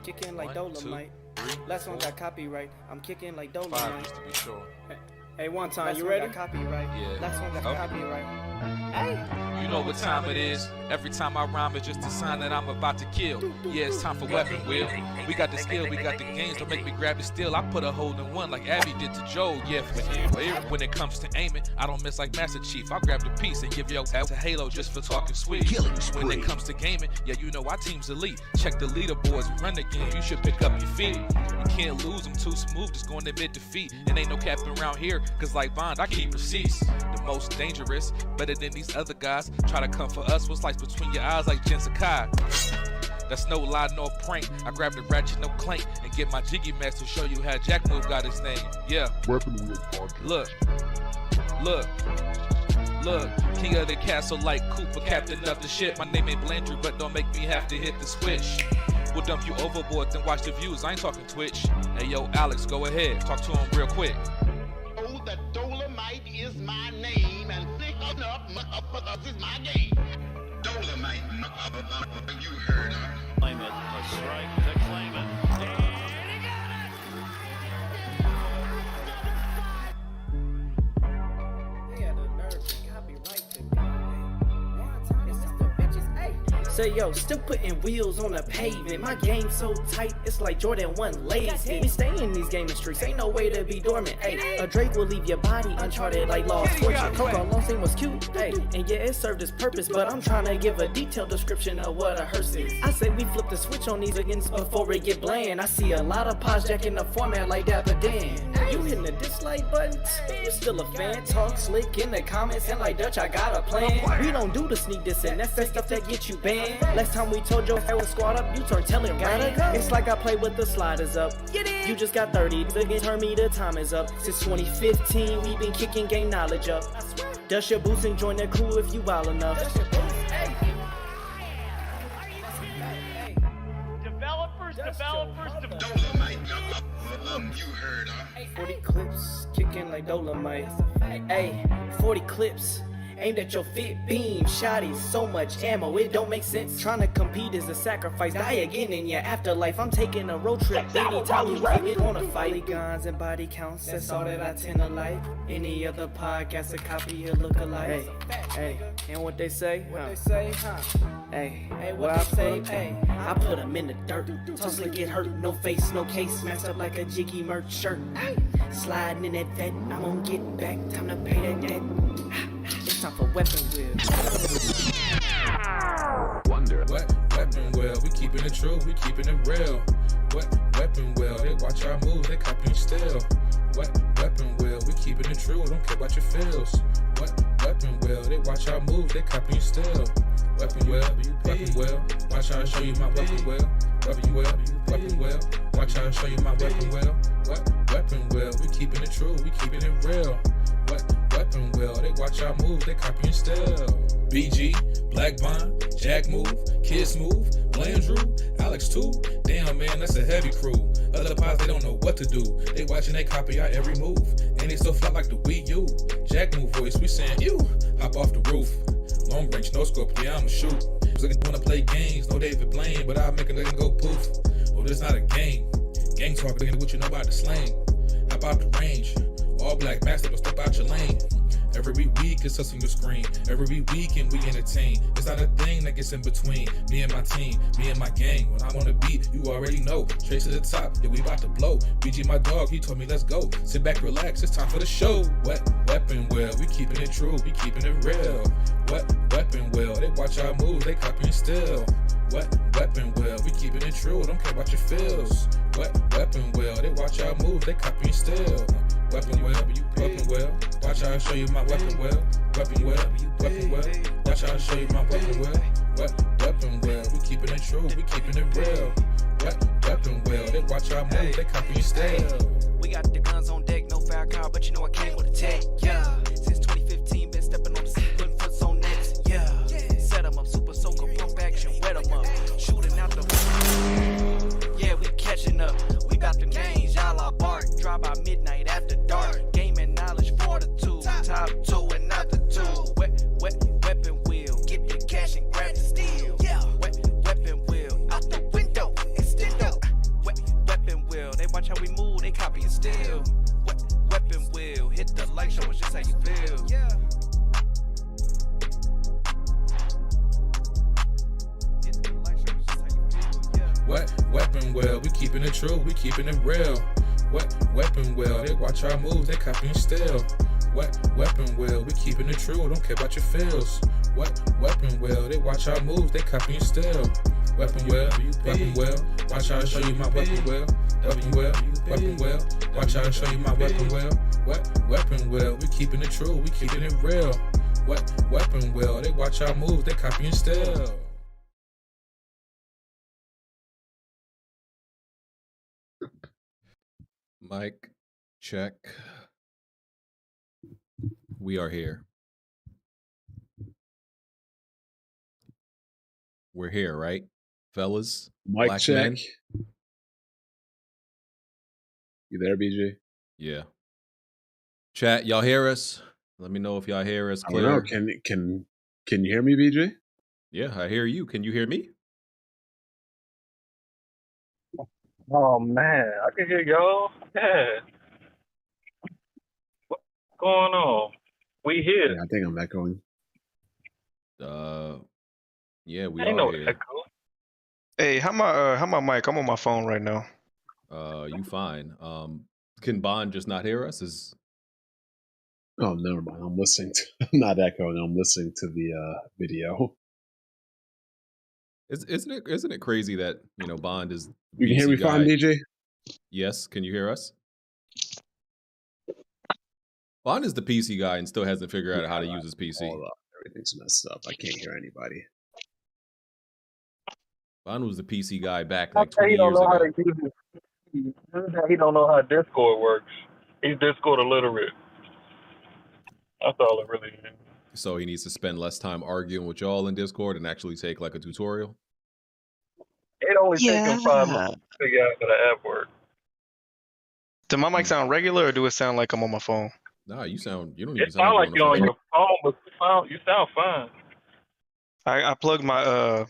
kicking like Dolomite. Last one got copyright. I'm kicking like Dolomite. 5 just to be sure. Hey, one time, you ready? Got copyright. Yeah. Last one got copyright. Hey. You know what time it is. Every time I rhyme, it's just a sign that I'm about to kill. Yeah, it's time for weapon wheel. We got the skill, we got the games. Don't make me grab it still. I put a hole in one like Abby did to Joe. Yeah, when it comes to aiming, I don't miss like Master Chief. I'll grab the piece and give your ass to Halo just for talking sweet. When it comes to gaming, yeah, you know our team's elite. Check the leaderboards, we run the game. You should pick up your feet. You can't lose, I'm too smooth, just going to admit defeat. And ain't no capping around here, cause like Bond, I keep receipts. The most dangerous, better than these other guys. Try to come for us, what's like between your eyes like Jen Sakai. That's no lie, no prank. I grab the ratchet, no clank, and get my jiggy mask to show you how Jack Move got his name. Yeah. Weapon Wheel Podcast. Look. King of the castle like Cooper, captain of the ship. My name ain't Blandry, but don't make me have to hit the switch. We'll dump you overboard, then watch the views. I ain't talking Twitch. Hey yo, Alex, go ahead. Talk to him real quick. Oh, the Dolomite is my name, and thick up is my game. Dolomite, you heard her. Claim it, a strike to claim it. They had the nerve to copyright the game. One time, it's just the bitches. Hey. Say yo, still putting wheels on the pavement. My game so tight, it's like Jordan 1 lazy. We stay in these gaming streets, ain't no way to be dormant. Hey, a Drake will leave your body uncharted like Lost Fortune. Coco Long thing was cute, hey, and yeah, it served its purpose. But I'm trying to give a detailed description of what a hearse is. I say we flip the switch on these again before it get bland. I see a lot of pods jacking the format like that, but damn, you hitting the dislike button? You still a fan? Talk slick in the comments and like Dutch, I got a plan. We don't do the sneak diss, and that's that stuff that get you banned. Last time we told your I was squad up, you turned telling right. It's like I play with the sliders up. You just got 30, again turn me, the time is up. Since 2015, we been kicking game knowledge up. Dust your boots and join the crew if you wild enough. Developers. Dolomite, you heard her. 40 clips, kicking like Dolomite. Hey, 40 clips. Aimed at your fit beam, shotties, so much ammo, it don't make sense. Trying to compete is a sacrifice, die again in your afterlife. I'm taking a road trip, anytime you get on a fight. Guns and body counts, that's all that I tend to like. Any other podcast, a copy or look alike. Hey, and what they say? Hey, what I say? Hey, I put them in the dirt, tussle get hurt, no face, no case, smashed up like a jiggy merch shirt. Sliding in that vet, I'm gonna get back, time to pay that debt. It's time for weapon wheel. Wonder. What weapon wheel? We keeping it true, we keeping it real. What weapon wheel? They watch our moves, they copying still. What weapon wheel? We keeping it true, don't care about your feels. What weapon wheel? They watch our moves, they copying still. Weapon wheel, watch how I show you my weapon wheel. Weapon wheel, watch how I show you my weapon wheel. What weapon wheel? We keeping it true, we keeping it real. What weapon wheel? They watch our moves, they copying still. BG, Black Bond, Jack Move, Kids Move, Blandrew, Alex 2. Damn man, that's a heavy crew. Other pods, they don't know what to do. They watching, they copy our every move. And they still fly like the Wii U. Jack Move voice, we saying you. Hop off the roof. Long range, no scope, yeah, I'ma shoot. Looking wanna play games, no David Blaine, but I'll make a nigga go poof. Oh, this not a game. Gang talk, nigga, what you know about the slang. Hop out the range. All black master, don't step out your lane. Every week it's us on your screen. Every weekend we entertain. It's not a thing that gets in between me and my team, me and my gang. When I'm on the beat, you already know. Straight to the top, yeah, we about to blow. BG my dog, he told me let's go. Sit back, relax, it's time for the show. What weapon wheel? We keeping it true, we keeping it real. What weapon wheel? They watch our moves, they copying still. What weapon wheel? We keeping it true, don't care about your feels. What weapon wheel? They watch our moves, they copying still. Weapon wheel, watch how I show you my weapon wheel. Weapon wheel, watch how I show you my weapon wheel. What weapon wheel? We keeping it true, we keeping it real. What weapon wheel? They watch our moves, they copying still. We got the guns on deck, no fire car, but you know I came with a tech. Yeah, since 2015, been stepping on the scene, putting foots on nets. Yeah, set 'em up, super soaker, pump action, wet 'em up, shooting out the. Yeah, we catching up. We bout the names, y'all are bark. Drive by midnight after dark. Gaming knowledge fortitude. Top 2 and not the 2. Weapon wheel. Get the cash and grab the steel. Weapon wheel. Out the window. Extendo. weapon well, we keeping it true, we keeping it real. What weapon well, they watch our moves, they copying still. What weapon well, we keeping it true, don't care about your feels. What weapon well, they watch our moves, they copying still. Weapon well, watch how I show you my weapon well. Weapon well, watch how I show you my weapon well. What weapon well, we keeping it true, we keeping it real. What weapon well, they watch our moves, they copying still. Mic check. We are here. We're here, right, fellas? Mic Black check. men? You there, BJ? Yeah. Chat, y'all hear us? Let me know if y'all hear us I don't know. clear. Can you hear me, BJ? Yeah, I hear you. Can you hear me? Oh man, I can hear y'all. Yeah. What's going on? We here. Yeah, I think I'm echoing. Yeah, we Ain't no are here. echo. Hey, how my mic? I'm on my phone right now. You fine. Can Bond just not hear us? Oh, never mind. I'm listening to. I'm not echoing. I'm listening to the video. Isn't it crazy that Bond is You can hear me PC fine, guy? BJ? Yes, can you hear us? Bond is the PC guy and still hasn't figured out how to use his PC. Hold up. Everything's messed up. I can't hear anybody. Bond was the PC guy back I like say 20 he don't years know how ago. to use it. He don't know how Discord works. He's Discord illiterate. That's all it really is. So he needs to spend less time arguing with y'all in Discord and actually take like a tutorial. It only takes him 5 minutes to figure out how the app works. Does my mic sound regular or do it sound like I'm on my phone? Nah, you don't even It sound sounds like you're you're on your phone, but you sound fine. I plugged my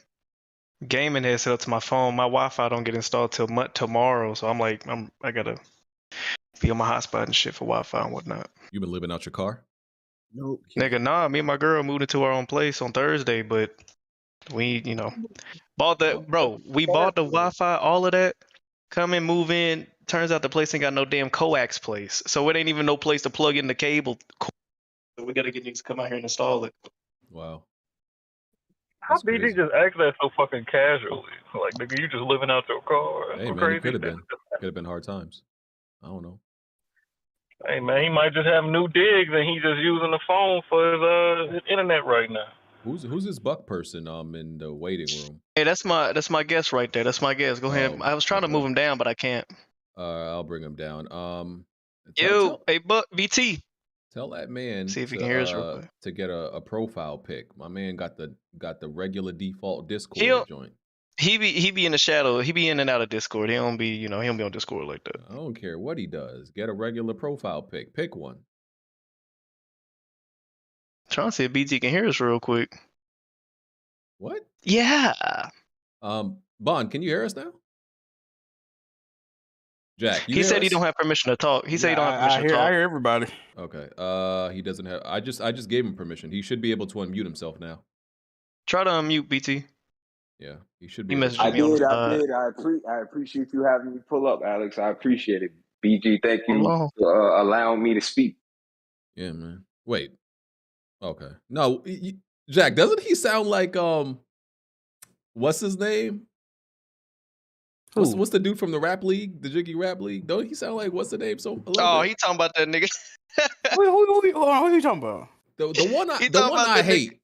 gaming headset up to my phone. My Wi-Fi don't get installed till tomorrow, so I gotta be on my hotspot and shit for Wi-Fi and whatnot. You been living out your car? Nope. Nigga, nah, me and my girl moved into our own place on Thursday, but we, bought the we bought the Wi-Fi, all of that. Come and move in. Turns out the place ain't got no damn coax place, so it ain't even no place to plug in the cable. So we gotta get niggas to come out here and install it. Wow. How That's BG crazy. just asked that so fucking casually? Like, nigga, you just living out your car. That's Hey so man, crazy. it could have been hard times. I don't know. Hey man, he might just have new digs and he just using the phone for his internet right now. Who's this buck person in the waiting room? Hey, that's my guest right there. That's my guest. Go ahead. I was trying to move him down, but I can't. I'll bring him down. Hey, Buck, BT. Tell that man See if he can hear us real quick. to get a profile pic. My man got the regular default Discord joint. He be in the shadow. He be in and out of Discord. He don't be he don't be on Discord like that. I don't care what he does. Get a regular profile pic. Pick one. Trying to see if BT can hear us real quick. What? Yeah. Bond, can you hear us now? Jack, He said he don't have permission to talk. He said he don't have permission to talk. I hear everybody. Okay. He doesn't have. I just gave him permission. He should be able to unmute himself now. Try to unmute BT. Yeah, he should be. He messaged I me on the did. side. I appreciate you having me pull up, Alex. I appreciate it. BG, thank you Hello. for allowing me to speak. Yeah, man. Wait. Okay. No, Jack, doesn't he sound like what's his name? What's the dude from the rap league, the Jiggy Rap League? Don't he sound like what's the name? So He talking about that nigga. Who are you talking about? The one I hate.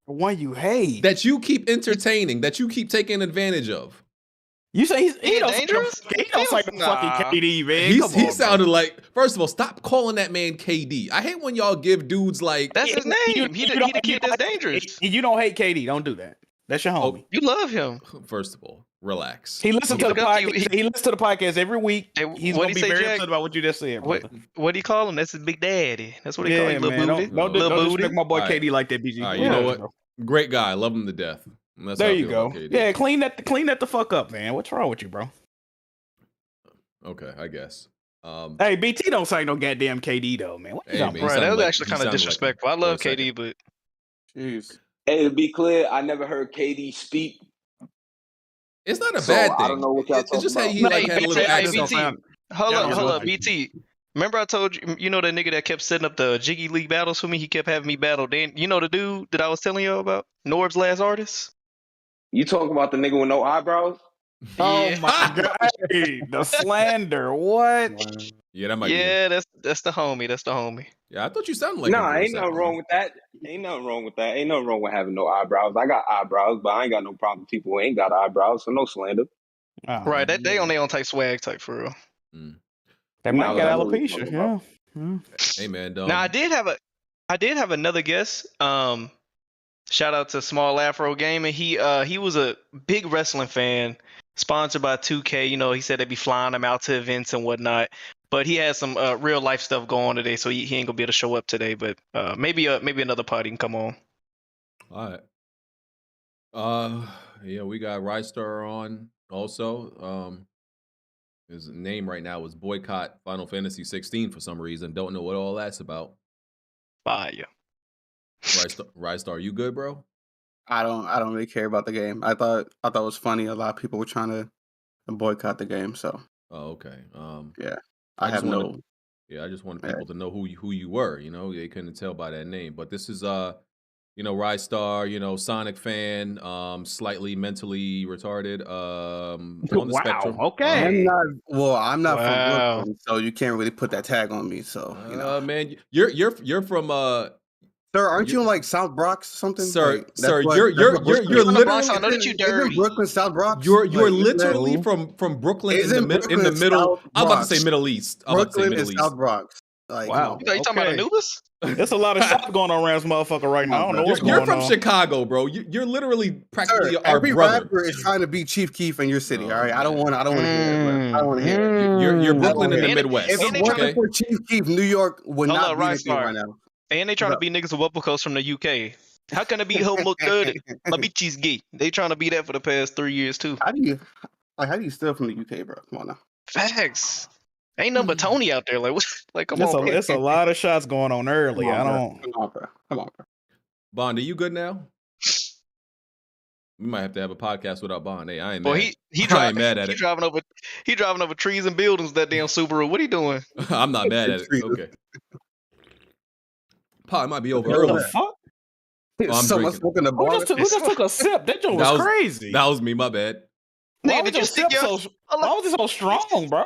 The one you hate. That you keep entertaining, that you keep taking advantage of. You say he don't dangerous? He don't like the fucking KD, man. He sounded like. First of all, stop calling that man KD. I hate when y'all give dudes like. That's his name. He the kid that's dangerous. You don't hate KD. Don't do that. That's your homie. You love him. First of all, relax. He listens to the podcast. He listens to the podcast every week. He's gonna be very upset about what you just said. What do you call him? That's his big daddy. That's what he call him. Little booty. Don't disrespect my boy KD like that, BG. All right, you know what? Great guy. I love him to death. That's there you go. Yeah, clean that the fuck up, man. What's wrong with you, bro? Okay, I guess. Hey, BT don't say no goddamn KD though, man. What Right, that was actually kind of disrespectful. I love KD, but jeez. Hey, to be clear, I never heard KD speak. It's not a So bad I thing. don't know what y'all It's talking just how about. he like had a little accent. Hold Yeah, up, BT. Remember I told you, you know that nigga that kept setting up the Jiggy League battles for me? He kept having me battle. Then you know the dude that I was telling you about? Norb's last artist? You talking about the nigga with no eyebrows? Oh Yeah. my god, hey, the slander. What? Yeah, that might be. Yeah, that's the homie. That's the homie. Yeah, I thought you sounded like him Nah, for a ain't second, nothing wrong with that. Ain't nothing wrong with that. Ain't nothing wrong with having no eyebrows. I got eyebrows, but I ain't got no problem with people who ain't got eyebrows, so no slander. Oh, Right, that they on their own type swag type for real. They might Nah, get I know what you're alopecia. talking Yeah. about. Hey man, Now I did have another guest. Shout out to Small Afro Gaming. He was a big wrestling fan, sponsored by 2K. You know, he said they'd be flying him out to events and whatnot. But he has some real life stuff going on today, so he ain't gonna be able to show up today. But maybe another party can come on. All right. Yeah, we got Rystar on also. His name right now is Boycott Final Fantasy 16 for some reason. Don't know what all that's about. Fire. Rystar, you good, bro? I don't really care about the game. I thought it was funny. A lot of people were trying to boycott the game. So. Oh, okay. Yeah, I just wanted people to know who you were. You know, they couldn't tell by that name. But this is Rystar, Sonic fan, slightly mentally retarded, on the spectrum. Okay. I'm not from Brooklyn, so you can't really put that tag on me. So man, you're from Sir, aren't you in like South Bronx or something? Sir, Like, you're literally I know that you dirty. Isn't Brooklyn South Bronx? You're Like, literally from Brooklyn in the middle. I'm about to say Middle East. Brooklyn is South Bronx. Like, Wow. You talking about Anubis? There's a lot of shit going on around this motherfucker right now. I don't know what's You're going from on. Chicago, bro. You're literally practically our every brother. rapper is trying to be Chief Keef in your city. All right, I don't want to hear it. Bro. I don't want to hear it. You're Brooklyn in the Midwest. If it wasn't for Chief Keef, New York would not be anything right now. And they trying to be niggas with Wuppercoats from the UK. How can it be homo 30? My bitch is gay. They trying to be that for the past 3 years too. How do you steal from the UK, bro? Come on now. Facts. Ain't nothing but Tony out there. Like what? Like come on. It's a lot of shots going on early. Come on, I bro. don't. Come on, bro. Bond, are you good now? We might have to have a podcast without Bond. Hey, I ain't Well, mad. he I ain't mad at it. He driving over trees and buildings. That damn Subaru. What he doing? I'm not mad at it. Okay. Pot might be over What early. the fuck? I'm Someone drinking. smoking a Who blunt. just took a sip? That joint was crazy. That was me. My bad. Why Nigga, was did you your stick sip your? why was it so strong, bro?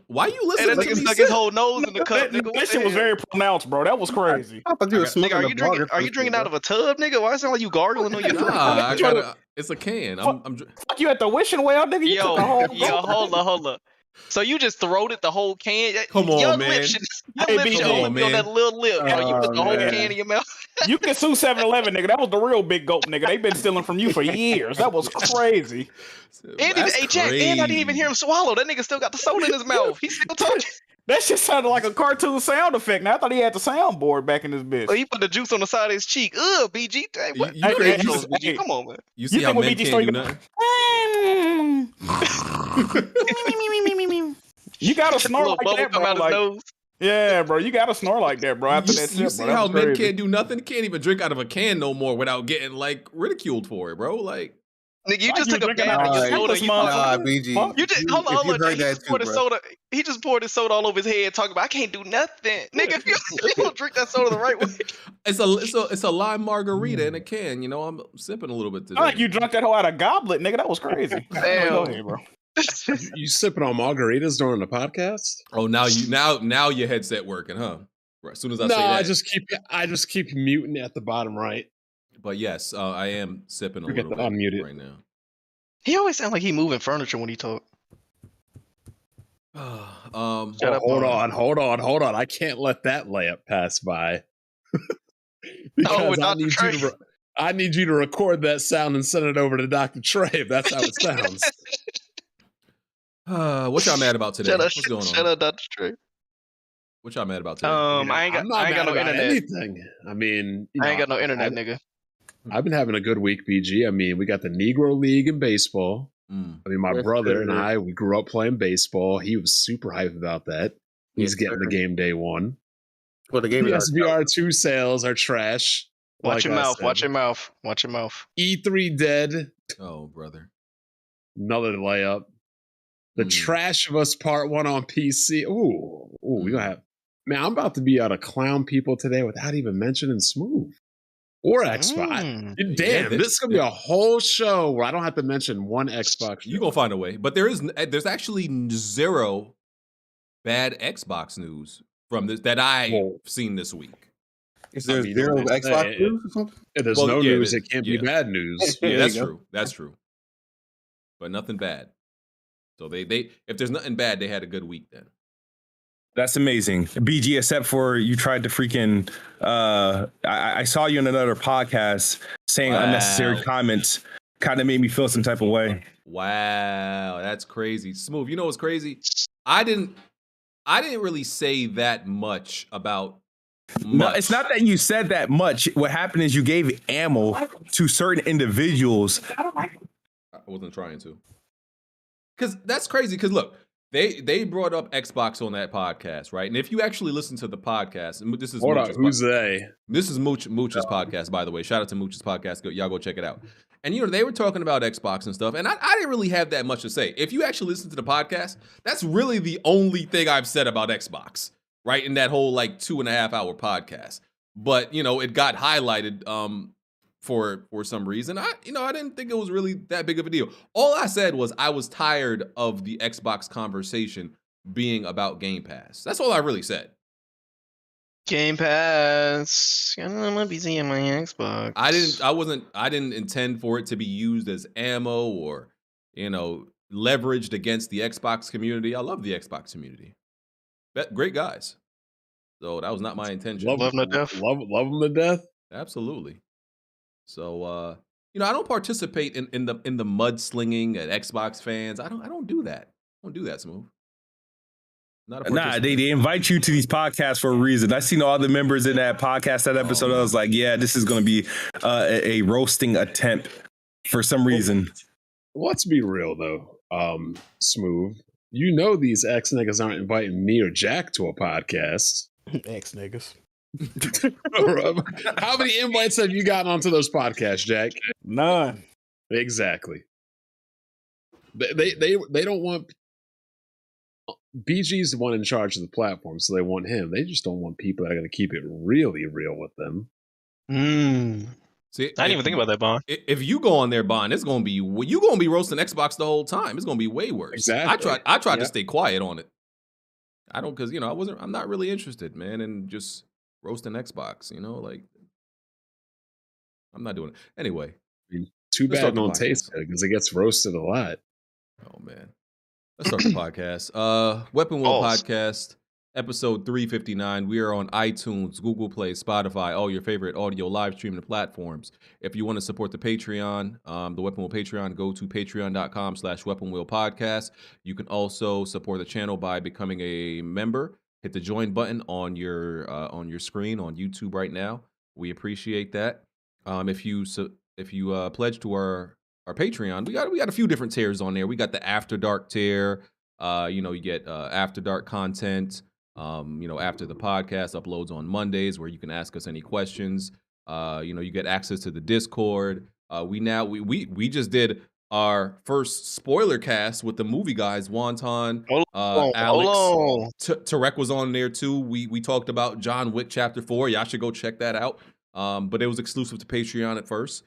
Why you And listening that to nigga me? stuck sip? his whole nose in the cup, nigga. That shit was very pronounced, bro. That was crazy. I thought you were smoking Nigga, a blunt. are you drinking out of a tub, nigga? Why does it sound like you gargling on your Nah, I gotta. It's a can. Fuck you at the wishing well, nigga. You took a whole hold up. So you just throwed it the whole can? Come on, your man. Lip should, your Hey, lip BG. should only be on that little lip. Bro. You put the whole man. can in your mouth. You can sue 7-Eleven, nigga. That was the real big gulp, nigga. They've been stealing from you for years. That was crazy. And hey, Jack, and I didn't even hear him swallow. That nigga still got the soda in his mouth. He still told you. That shit sounded like a cartoon sound effect. Now I thought he had the soundboard back in this bitch. He put the juice on the side of his cheek. Ugh, BG. Hey, what? You crazy. BG. Come on, man. You see how men can't do nothing? You gotta snore like bubble that, come bro. out his nose. Yeah, bro. You gotta snore like that, bro. After that You sip, see bro. That how was men crazy. can't do nothing? Can't even drink out of a can no more without getting like ridiculed for it, bro. Like, Nigga, you Why just you took a drinking bab out of of your a soda. can? You Nah, BG. You just hold on. He just poured his soda. He just poured his soda all over his head, talking about I can't do nothing, nigga. If you don't drink that soda the right way, it's a lime margarita in a can. You know, I'm sipping a little bit today. I like you drunk that whole out of goblet, nigga. That was crazy. Damn. Go ahead, bro. You sipping on margaritas during the podcast? Oh, now your headset working, huh? Right, as soon as I say that. I just keep muting at the bottom right. But yes, I am sipping a Forget little to bit unmute it. right now. he always sounds like he moving furniture when he talk. Hold on. I can't let that layup pass by. Because I need you to record that sound and send it over to Dr. Trey if that's how it sounds. What y'all mad about today? What's going on? Shut up, Dr. Trey. What y'all mad about today? I ain't got no internet. Anything. I mean, I ain't got no internet, nigga. I've been having a good week, BG. I mean, we got the Negro League in baseball. I mean, my brother and I, we grew up playing baseball. He was super hyped about that. He's getting the game day one. Well, the game PSVR2 sales are trash. Watch your mouth. Watch your mouth. Watch your mouth. E3 dead. Oh, brother. Another layup. The Trash of Us Part 1 on PC. Ooh, we gonna have. Man, I'm about to be able to clown people today without even mentioning Smooth or Xbox. Damn, this is gonna be a whole show where I don't have to mention one Xbox. You gonna find a way, but there's actually zero bad Xbox news from this that I've seen this week. Is there zero Xbox news or something? There's no news. It can't be bad news. Yeah, that's true. That's true. But nothing bad. So they if there's nothing bad, they had a good week then. That's amazing. BG, except for you tried to freaking I saw you in another podcast saying unnecessary comments. Kind of made me feel some type of way. Wow, that's crazy. Smooth. You know what's crazy? I didn't really say that much about No, it's not that you said that much. What happened is you gave ammo to certain individuals. I wasn't trying to. Because that's crazy. Because look, they brought up Xbox on that podcast, right? And if you actually listen to the podcast, and this is who's they? This is Mooch's podcast, by the way. Shout out to Mooch's podcast. Y'all go check it out. And they were talking about Xbox and stuff, and I didn't really have that much to say. If you actually listen to the podcast, that's really the only thing I've said about Xbox, right? In that whole 2.5 hour podcast. But it got highlighted for some reason. I didn't think it was really that big of a deal. All I said was I was tired of the Xbox conversation being about Game Pass. That's all I really said. Game Pass. I'm gonna be seeing my Xbox. I didn't intend for it to be used as ammo or leveraged against the Xbox community. I love the Xbox community. Great guys. So that was not my intention. Love them to death. Love them to death. Absolutely. So I don't participate in the mudslinging at Xbox fans. I don't do that. I don't do that, Smooth. Nah, they invite you to these podcasts for a reason. I seen all the members in that podcast, that episode. I was like, yeah, this is going to be a roasting attempt for some reason. Let's be real though, Smooth. These ex niggas aren't inviting me or Jack to a podcast. Ex niggas. How many invites have you gotten onto those podcasts, Jack? None. Exactly. They don't want. BG's the one in charge of the platform, so they want him. They just don't want people that are going to keep it really real with them. See, I didn't even think about that, Bond. If you go on there, Bond, it's going to be you going to be roasting Xbox the whole time. It's going to be way worse. Exactly. I tried to stay quiet on it. I don't because I'm not really interested, man, in just roasting Xbox. I'm not doing it anyway. Too bad it don't taste good because it gets roasted a lot. Oh man. Let's start the podcast. Weapon Wheel Podcast, episode 359. We are on iTunes, Google Play, Spotify, all your favorite audio live streaming platforms. If you want to support the Patreon, the Weapon Wheel Patreon, go to patreon.com/Weapon Wheel Podcast. You can also support the channel by becoming a member. Hit the join button on your screen on YouTube right now. We appreciate that. If you pledge to our Patreon, we got a few different tiers on there. We got the After Dark tier. You get After Dark content. After the podcast uploads on Mondays, where you can ask us any questions. You get access to the Discord. We just did our first spoiler cast with the movie guys, Wonton, Alex. Tarek was on there too. We talked about John Wick Chapter 4. Y'all should go check that out. But it was exclusive to Patreon at first.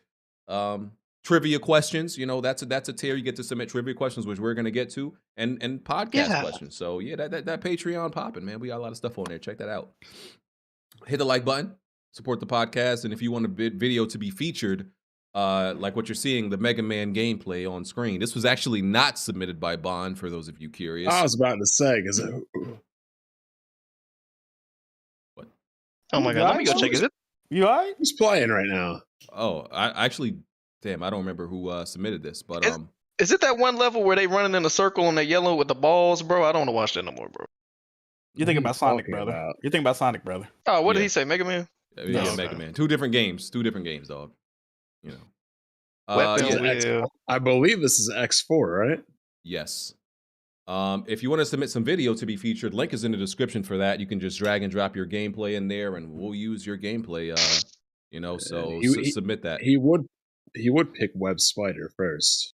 Trivia questions, that's a tier. You get to submit trivia questions, which we're gonna get to, and podcast questions. So yeah, that Patreon popping, man. We got a lot of stuff on there. Check that out. Hit the like button, support the podcast, and if you want a video to be featured, like what you're seeing, the Mega Man gameplay on screen. This was actually not submitted by Bond, for those of you curious. I was about to say, what? Oh my god, let me go check. Is it? You alright? Who's playing right now? Oh, I actually. Damn, I don't remember who submitted this, but is it that one level where they running in a circle and they yellow with the balls, bro? I don't want to watch that no more, bro. You think about Sonic, brother? You think about Sonic, brother? Oh, what did he say, Mega Man? Yeah, Mega Man. Two different games, dog. I believe this is X4, right? Yes. If you want to submit some video to be featured, link is in the description for that. You can just drag and drop your gameplay in there, and we'll use your gameplay. Submit that. He would pick Web Spider first.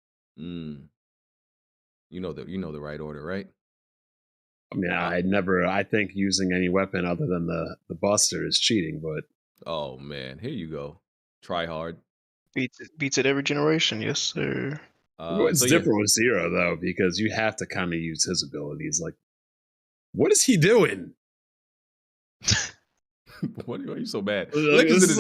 You know the right order, right? I mean, I think using any weapon other than the buster is cheating, but oh man, here you go. Try hard. Beats it every generation, yes, sir. It's different with Zero though, because you have to kind of use his abilities. Like, what is he doing? Why are you so bad? This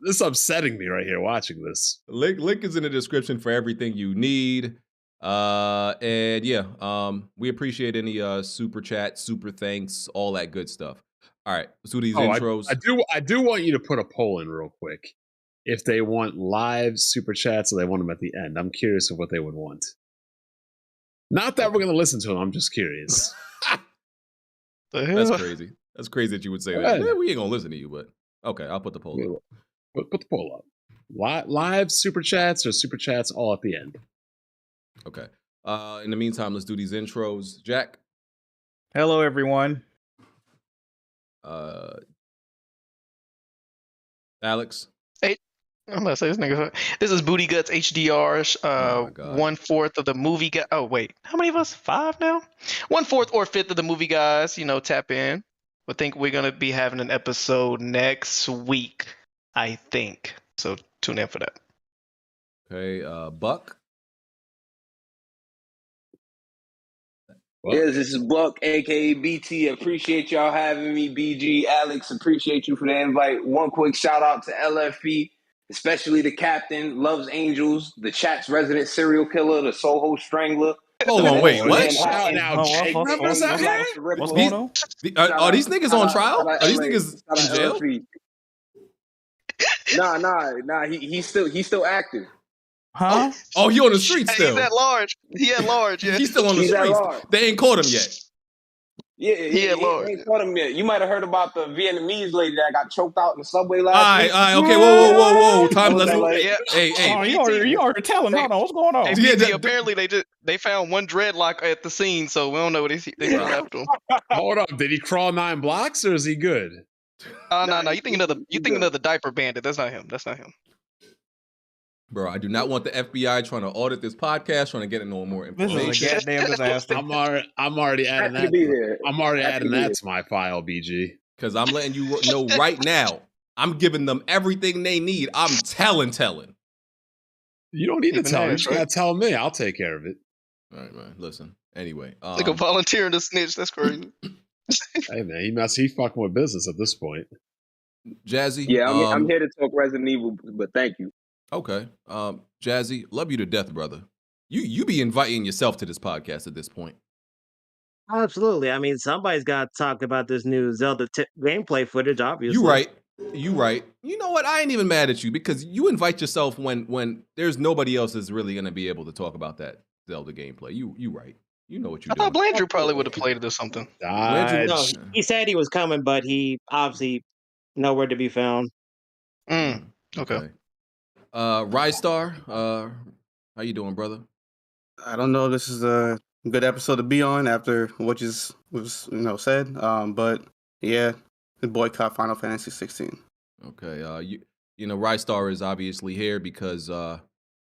is upsetting me right here watching this. Link is in the description for everything you need. And yeah, we appreciate any super chat, super thanks, all that good stuff. All right, let's do these intros. I do want you to put a poll in real quick. If they want live super chats or they want them at the end. I'm curious of what they would want. Not that we're going to listen to them. I'm just curious. That's crazy. That's crazy that you would say that. Yeah, we ain't going to listen to you, but okay, I'll put the poll up. Put the poll up. Live super chats or super chats all at the end. Okay. In the meantime, let's do these intros. Jack. Hello, everyone. Alex. Hey, I'm about to say this nigga. This is Booty Guts HDR. 1/4 of the movie guy. Oh wait, how many of us? 5 now. 1/4 or 5th of the movie guys. Tap in. I think we're gonna be having an episode next week. I think so. Tune in for that. Okay, Buck. Yes, this is Buck, aka BT. Appreciate y'all having me. BG, Alex, appreciate you for the invite. One quick shout out to LFE, especially the captain, loves angels, the chat's resident serial killer, the Soho strangler. Hold on, wait, what? Shout out, Jake. What's going on? Are these niggas on trial? Are these niggas in jail? Nah. He's still active. Huh? Oh, he on the streets still. He's at large. He at large. Yeah. He's still on the streets. They ain't caught him yet. Yeah, he ain't caught him yet. You might have heard about the Vietnamese lady that got choked out in the subway last week. All right, okay, whoa. Time, let's Hey. Oh, you already telling. Hold on, what's going on? Hey, apparently they found one dreadlock at the scene, so we don't know what they still after him. Hold on, did he crawl 9 blocks or is he good? No. You thinking of the diaper bandit? That's not him. Bro, I do not want the FBI trying to audit this podcast, trying to get into more information. This is a goddamn disaster. I'm already adding that. I'm already adding that to my file, BG. Because I'm letting you know right now, I'm giving them everything they need. I'm telling. You don't need to tell me. You just gotta tell me. I'll take care of it. All right, man. Listen. Anyway, like a volunteering to snitch. That's crazy. Hey man, he fucking with business at this point. Jazzy. Yeah, I'm here to talk Resident Evil, but thank you. Okay. Jazzy, love you to death, brother. You be inviting yourself to this podcast at this point. Absolutely. I mean, somebody's got to talk about this new Zelda gameplay footage, obviously. You right. You know what? I ain't even mad at you because you invite yourself when there's nobody else that's really going to be able to talk about that Zelda gameplay. You right. You know what you're doing. I thought Blandrew probably would have played it or something. No, he said he was coming, but he obviously nowhere to be found. Okay. Rystar, how you doing, brother? I don't know. This is a good episode to be on after what was said. But yeah, the boycott Final Fantasy 16. Okay. Rystar is obviously here because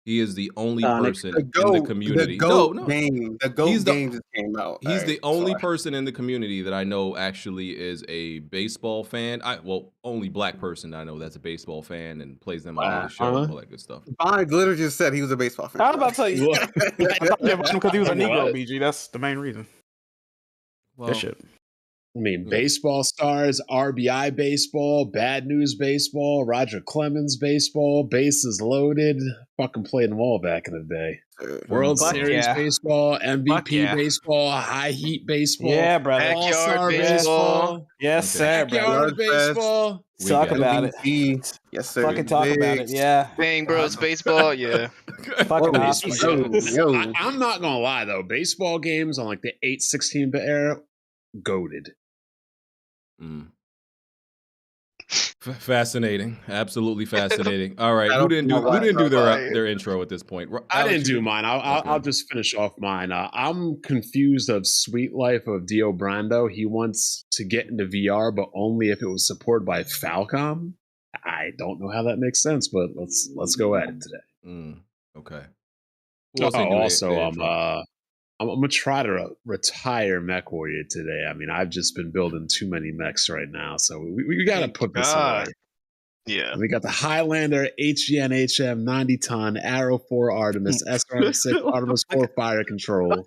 he is the only person in the community. The GOAT game just came out. He's the only person in the community that I know actually is a baseball fan. Only black person I know that's a baseball fan and plays them on the show and all that good stuff. Bond literally just said he was a baseball fan. I was about to tell you. I thought you were because he was a Negro, BG. That's the main reason. Well, that shit. I mean, baseball stars, RBI baseball, Bad News baseball, Roger Clemens baseball, bases loaded. Fucking played them all back in the day. World Series baseball, MVP baseball, high heat baseball, backyard baseball. Yes, sir, backyard baseball. Talk about it. Yes, sir. Fucking talk about it. Yeah. Bang Bros baseball. Yeah. Fucking awesome. I'm not gonna lie though, baseball games on like the 8/16-bit era, goated. Fascinating, absolutely fascinating. All right, who didn't do their intro at this point? I didn't do mine. I'll just finish off mine. I'm confused of Sweet Life of Dio Brando. He wants to get into VR, but only if it was supported by Falcom. I don't know how that makes sense, but let's go at it today. Okay. I'm gonna try to retire Mech Warrior today. I mean, I've just been building too many mechs right now, so we got to put this away. Yeah. And we got the Highlander HGN-HM 90-ton Arrow 4 Artemis SRM6 Artemis 4 Fire Control.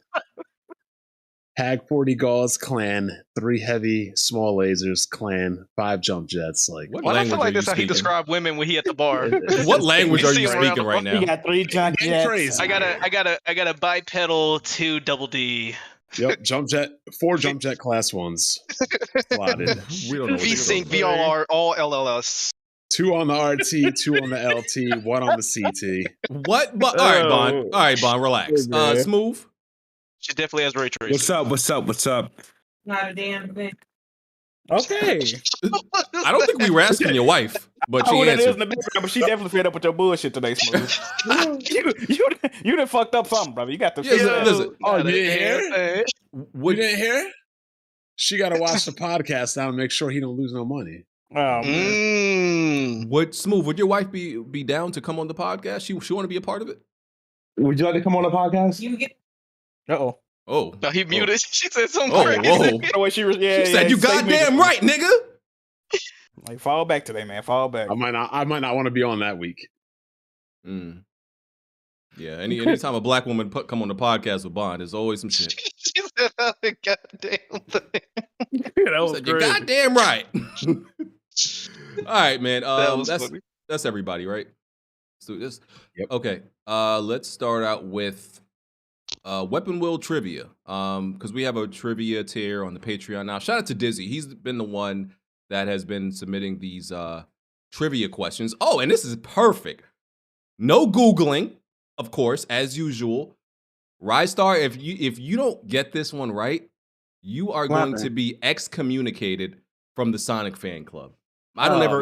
Hag 40 Gauls Clan, 3 heavy small lasers Clan, 5 jump jets. Like, what Why do I language feel are like you that's how he speaking? described women when he at the bar? What language You are see you him around speaking the right bar. now? He got 3 jump jets. crazy. I got a bipedal 2 double D. Yep, jump jet, 4 jump jet class 1s slotted. We don't know what VSync they're talking about. VRR all LLS. 2 on the RT, 2 on the LT, 1 on the CT. What? But all right, Bond. All right, Bond. Relax. Smooth. She definitely has ray tracing. What's up? Not a damn thing. Okay. I don't think we were asking your wife, but she Oh, that is answered. in the background, but she definitely fed up with your bullshit today, Smooth. you done fucked up something, brother. You got to. Yeah, listen. Oh, you didn't hear? What, You didn't hear? She got to watch the podcast now and make sure he don't lose no money. Oh man. Would Smooth? Would your wife be down to come on the podcast? She want to be a part of it? Would you like to come on the podcast? You get Uh-oh. Oh. No, he muted. She said something Oh, crazy. whoa. The way she was, yeah, She said, "You goddamn right, nigga." Like, fall back today, man. Fall back. I might not want to be on that week. Mm. Yeah. Anytime a black woman come on the podcast with Bond, there's always some shit. She said the goddamn thing. That was Said, "You're crazy. goddamn right." All right, man. That was funny. That's everybody, right? So this. Yep. Okay. Let's start out with Weapon Wheel trivia. Because we have a trivia tier on the Patreon now. Shout out to Dizzy. He's been the one that has been submitting these trivia questions. Oh, and this is perfect. No Googling, of course, as usual. Rystar, if you don't get this one right, you are going to be excommunicated from the Sonic fan club. I don't ever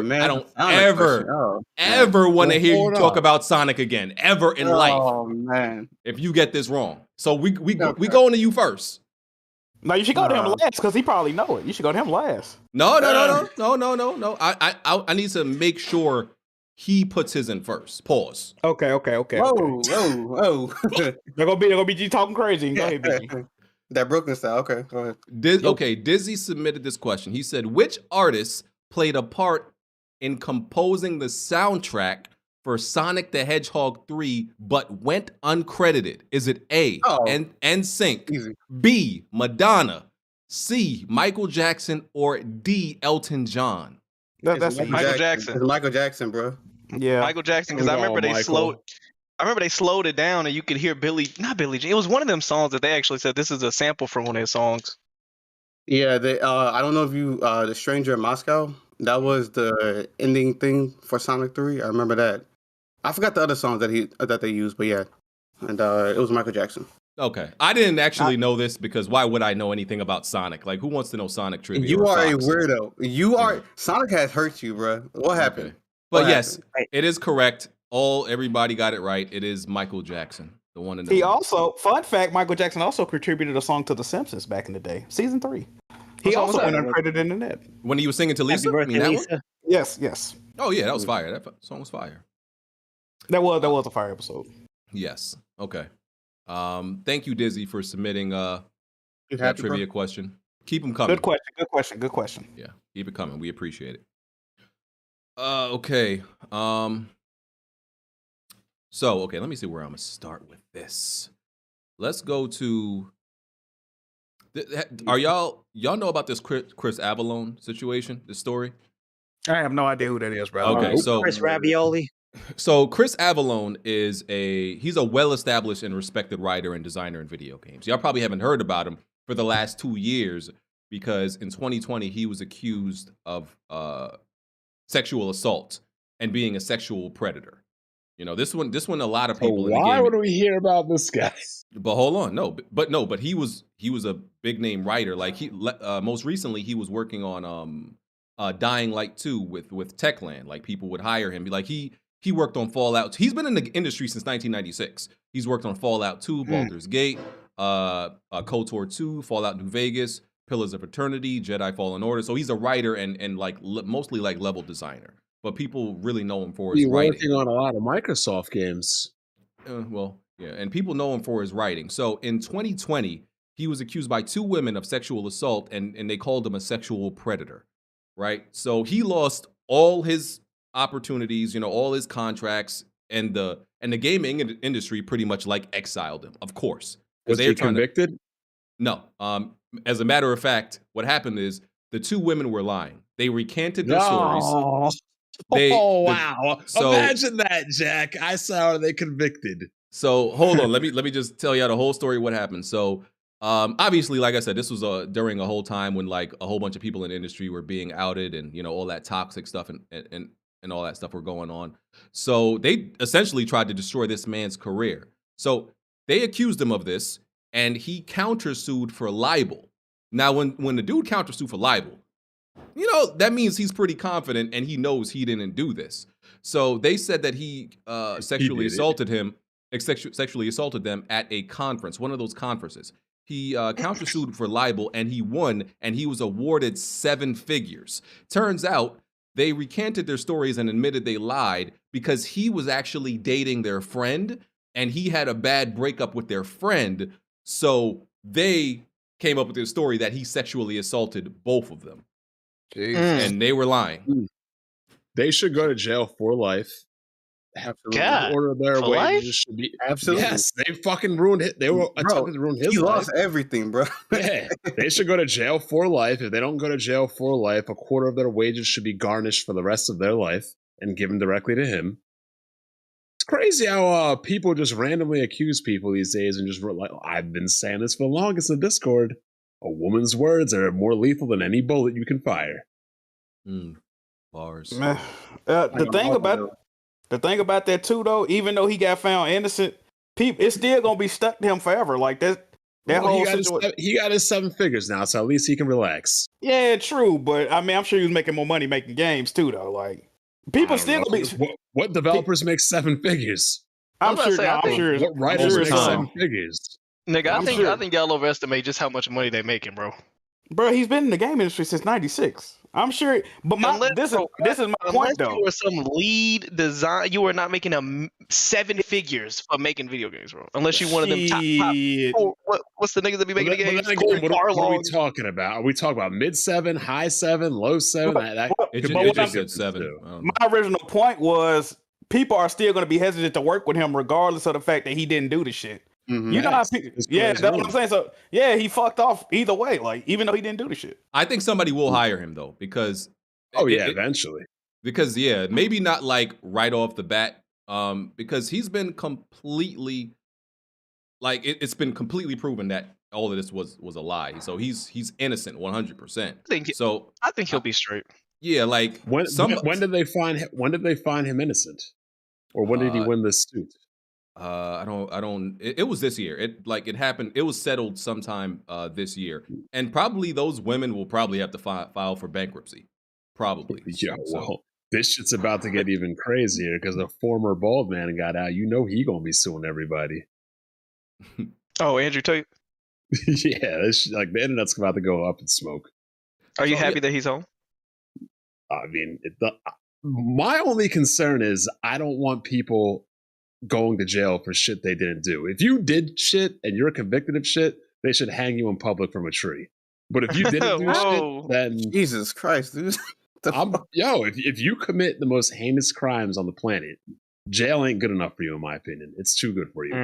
want to hear you talk about Sonic again, ever in life. Oh man! If you get this wrong, so we going to you first. No, you should go to him last because he probably know it. You should go to him last. No. I need to make sure he puts his in first. Pause. Okay. Whoa! They're gonna be G talking crazy. Go ahead, BG. That Brooklyn style. Okay, go ahead. Dizzy submitted this question. He said, "Which artist played a part in composing the soundtrack for Sonic the Hedgehog 3 but went uncredited? Is it A, NSYNC, Easy. B, Madonna, C, Michael Jackson, or D, Elton John?" That's Michael Jackson. It's Michael Jackson, bro. Yeah, Michael Jackson, because I remember they slowed it down and you could hear not Billie Jean. It was one of them songs that they actually said this is a sample from one of his songs. Yeah, they. I don't know if you the Stranger in Moscow. That was the ending thing for Sonic 3. I remember that. I forgot the other songs that they used, but yeah, and it was Michael Jackson. Okay, I didn't actually know this because why would I know anything about Sonic? Like, who wants to know Sonic trivia? You or are a Fox? weirdo. You are. Sonic has hurt you, bro. What happened? Okay. But What yes, happened? it is correct. Everybody got it right. It is Michael Jackson, the one in the. He also, fun fact, Michael Jackson also contributed a song to The Simpsons back in the day, season 3. He also went uncredited in the net. When he was singing to Lisa. Happy birthday, that Lisa. one? Yes. Oh yeah, that was fire. That song was fire. That was a fire episode. Yes. Okay. Thank you, Dizzy, for submitting that happy, trivia bro? question. Keep them coming. Good question. Yeah, keep it coming. We appreciate it. Okay. So, let me see where I'm gonna start with this. Let's go to. Are y'all know about this Chris Avellone situation? This story? I have no idea who that is, bro. Okay, so Chris Ravioli. So Chris Avellone he's a well-established and respected writer and designer in video games. Y'all probably haven't heard about him for the last 2 years because in 2020 he was accused of sexual assault and being a sexual predator. You know, this one a lot of people in the game. Why would we hear about this guy? But hold on, but he was a big name writer. Like most recently he was working on Dying Light 2 with Techland. Like people would hire him. Like he worked on Fallout. He's been in the industry since 1996. He's worked on Fallout 2, Baldur's Gate, KOTOR 2, Fallout New Vegas, Pillars of Eternity, Jedi Fallen Order. So he's a writer and like mostly like level designer. But people really know him for his He's writing. working on a lot of Microsoft games. Well, Yeah, and people know him for his writing. So in 2020, he was accused by 2 women of sexual assault, and they called him a sexual predator, right? So he lost all his opportunities, all his contracts, and the gaming industry pretty much like exiled him, of course. Was he convicted? No. As a matter of fact, what happened is the 2 women were lying. They recanted their stories. Wow! Imagine that, Jack. I saw. Are they convicted? So hold on. let me just tell you the whole story. What happened? So obviously, like I said, this was during a whole time when like a whole bunch of people in the industry were being outed, and all that toxic stuff and all that stuff were going on. So they essentially tried to destroy this man's career. So they accused him of this, and he countersued for libel. Now, when the dude countersued for libel, that means he's pretty confident and he knows he didn't do this. So they said that he sexually assaulted them at a conference, one of those conferences. He countersued for libel and he won, and he was awarded 7 figures. Turns out they recanted their stories and admitted they lied because he was actually dating their friend and he had a bad breakup with their friend. So they came up with this story that he sexually assaulted both of them. And they were lying. They should go to jail for life. God, order their for wages life? should be Absolutely. Yes, they fucking ruined it. They were attempting to ruin his He life. lost everything, bro. Yeah, they should go to jail for life. If they don't go to jail for life, a quarter of their wages should be garnished for the rest of their life and given directly to him. It's crazy how people just randomly accuse people these days and just like, I've been saying this for the longest in Discord. A woman's words are more lethal than any bullet you can fire. Bars. The thing about that too, though, even though he got found innocent, it's still gonna be stuck to him forever. Like that whole situation. He got his 7 figures now, so at least he can relax. Yeah, true, but I mean, I'm sure he was making more money making games too, though. Like people still gonna be. What developers make 7 figures? I'm sure. What writers make 7 figures? Nigga, I think y'all overestimate just how much money they making, bro. Bro, he's been in the game industry since '96. I'm sure, but this is my point though. You were some lead design. You were not making 7 figures for making video games, bro. Unless you one of them top what's the niggas that be making the games? What are we talking about? Are we talking about mid 7, high 7, low 7? It just said 7. My original point was people are still going to be hesitant to work with him regardless of the fact that he didn't do the shit. Mm-hmm. You know how people, that's what I'm saying. So yeah, he fucked off either way. Like even though he didn't do the shit. I think somebody will hire him though because eventually. Because maybe not like right off the bat. Because he's been completely like it's been completely proven that all of this was a lie. So he's innocent 100%. I think he'll be straight. Yeah, like when did they find him innocent, or when did he win this suit? I don't. It was this year. It happened. It was settled sometime this year, and probably those women will probably have to file for bankruptcy. Probably. Yeah. Well, this shit's about to get even crazier because a former bald man got out. You know he gonna be suing everybody. Oh, Andrew Tate. Yeah, like the internet's about to go up in smoke. Are you happy that he's home? I mean, my only concern is I don't want people going to jail for shit they didn't do. If you did shit and you're convicted of shit, they should hang you in public from a tree. But if you didn't do shit, then Jesus Christ, dude. If you commit the most heinous crimes on the planet, jail ain't good enough for you, in my opinion. It's too good for you.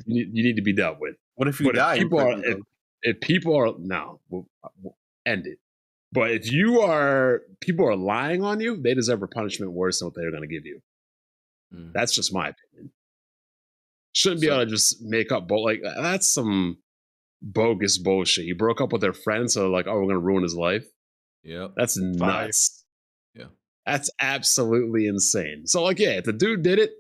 You need to be dealt with. What if you die? If people are no, we'll end it. But if people are lying on you, they deserve a punishment worse than what they're going to give you. That's just my opinion. Shouldn't be able to just make up that's some bogus bullshit. He broke up with their friend, so like, oh, we're going to ruin his life. Yeah, that's nuts. Yeah, that's absolutely insane. So like, if the dude did it,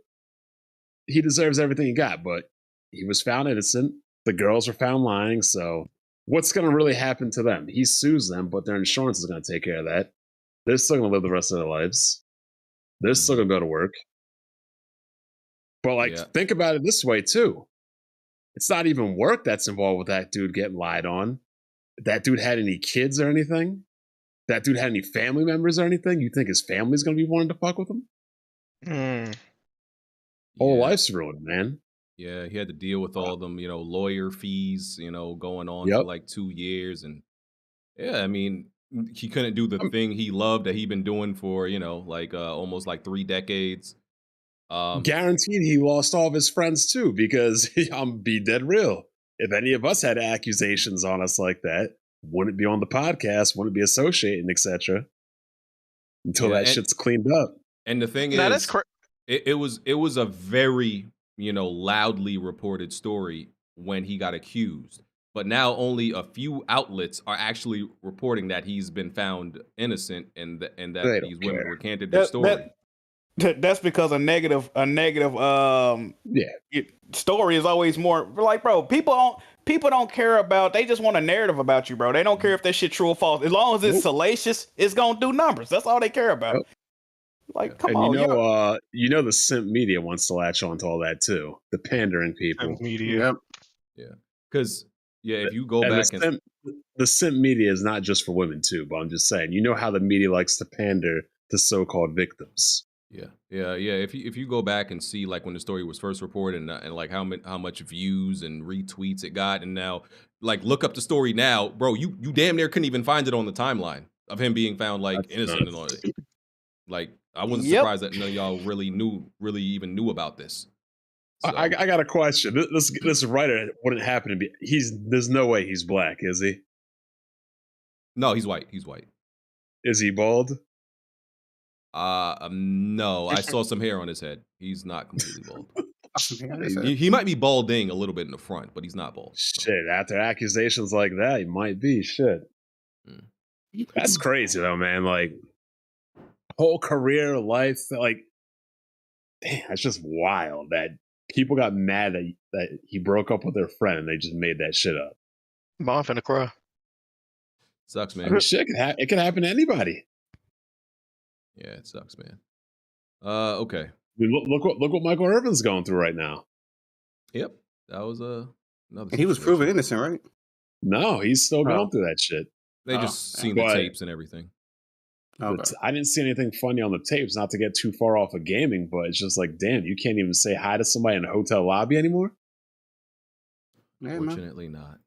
he deserves everything he got. But he was found innocent. The girls were found lying. So what's going to really happen to them? He sues them, but their insurance is going to take care of that. They're still going to live the rest of their lives. They're still going to go to work. But think about it this way too. It's not even work that's involved with that dude getting lied on. If that dude had any kids or anything, that dude had any family members or anything, you think his family's going to be wanting to fuck with him? Whole life's ruined, man. Yeah, he had to deal with all them, lawyer fees, going on for like 2 years. And yeah, I mean, he couldn't do the thing he loved that he'd been doing for, almost like 3 decades. Guaranteed he lost all of his friends too, because I'm be dead real. If any of us had accusations on us like that, wouldn't be on the podcast, wouldn't be associating, etc. Until that shit's cleaned up. And the thing is, it was a very, loudly reported story when he got accused. But now only a few outlets are actually reporting that he's been found innocent and that these women recanted their story. That's because a negative story is always more like, bro, people don't care about, they just want a narrative about you, bro. They don't care if that shit true or false. As long as it's salacious, it's gonna do numbers. That's all they care about. Like, come on, the simp media wants to latch on to all that too. The pandering people. Media. Yeah. Because if you go back the simp media is not just for women too, but I'm just saying, how the media likes to pander to so-called victims. Yeah. If you go back and see like when the story was first reported and like how much views and retweets it got, and now like look up the story now, bro, you damn near couldn't even find it on the timeline of him being found like innocent and all that. Like I wasn't surprised that none of y'all really even knew about this. So. I got a question. This writer wouldn't happen to be. There's no way he's black, is he? No, he's white. He's white. Is he bald? No, I saw some hair on his head. He's not completely bald. he might be balding a little bit in the front, but he's not bald. Shit, after accusations like that, he might be. Shit. That's crazy though, man. Like, whole career, life, like, damn, that's just wild that people got mad that he broke up with their friend and they just made that shit up. I'm finna cry. Sucks, man. I mean, shit, it can happen to anybody. Yeah, it sucks, man. Okay. I mean, look what Michael Irvin's going through right now. Yep, that was another. He was proven innocent, right? No, he's still going through that shit. They just seen the tapes and everything. Okay. I didn't see anything funny on the tapes. Not to get too far off of gaming, but it's just like, damn, you can't even say hi to somebody in a hotel lobby anymore. Unfortunately, not.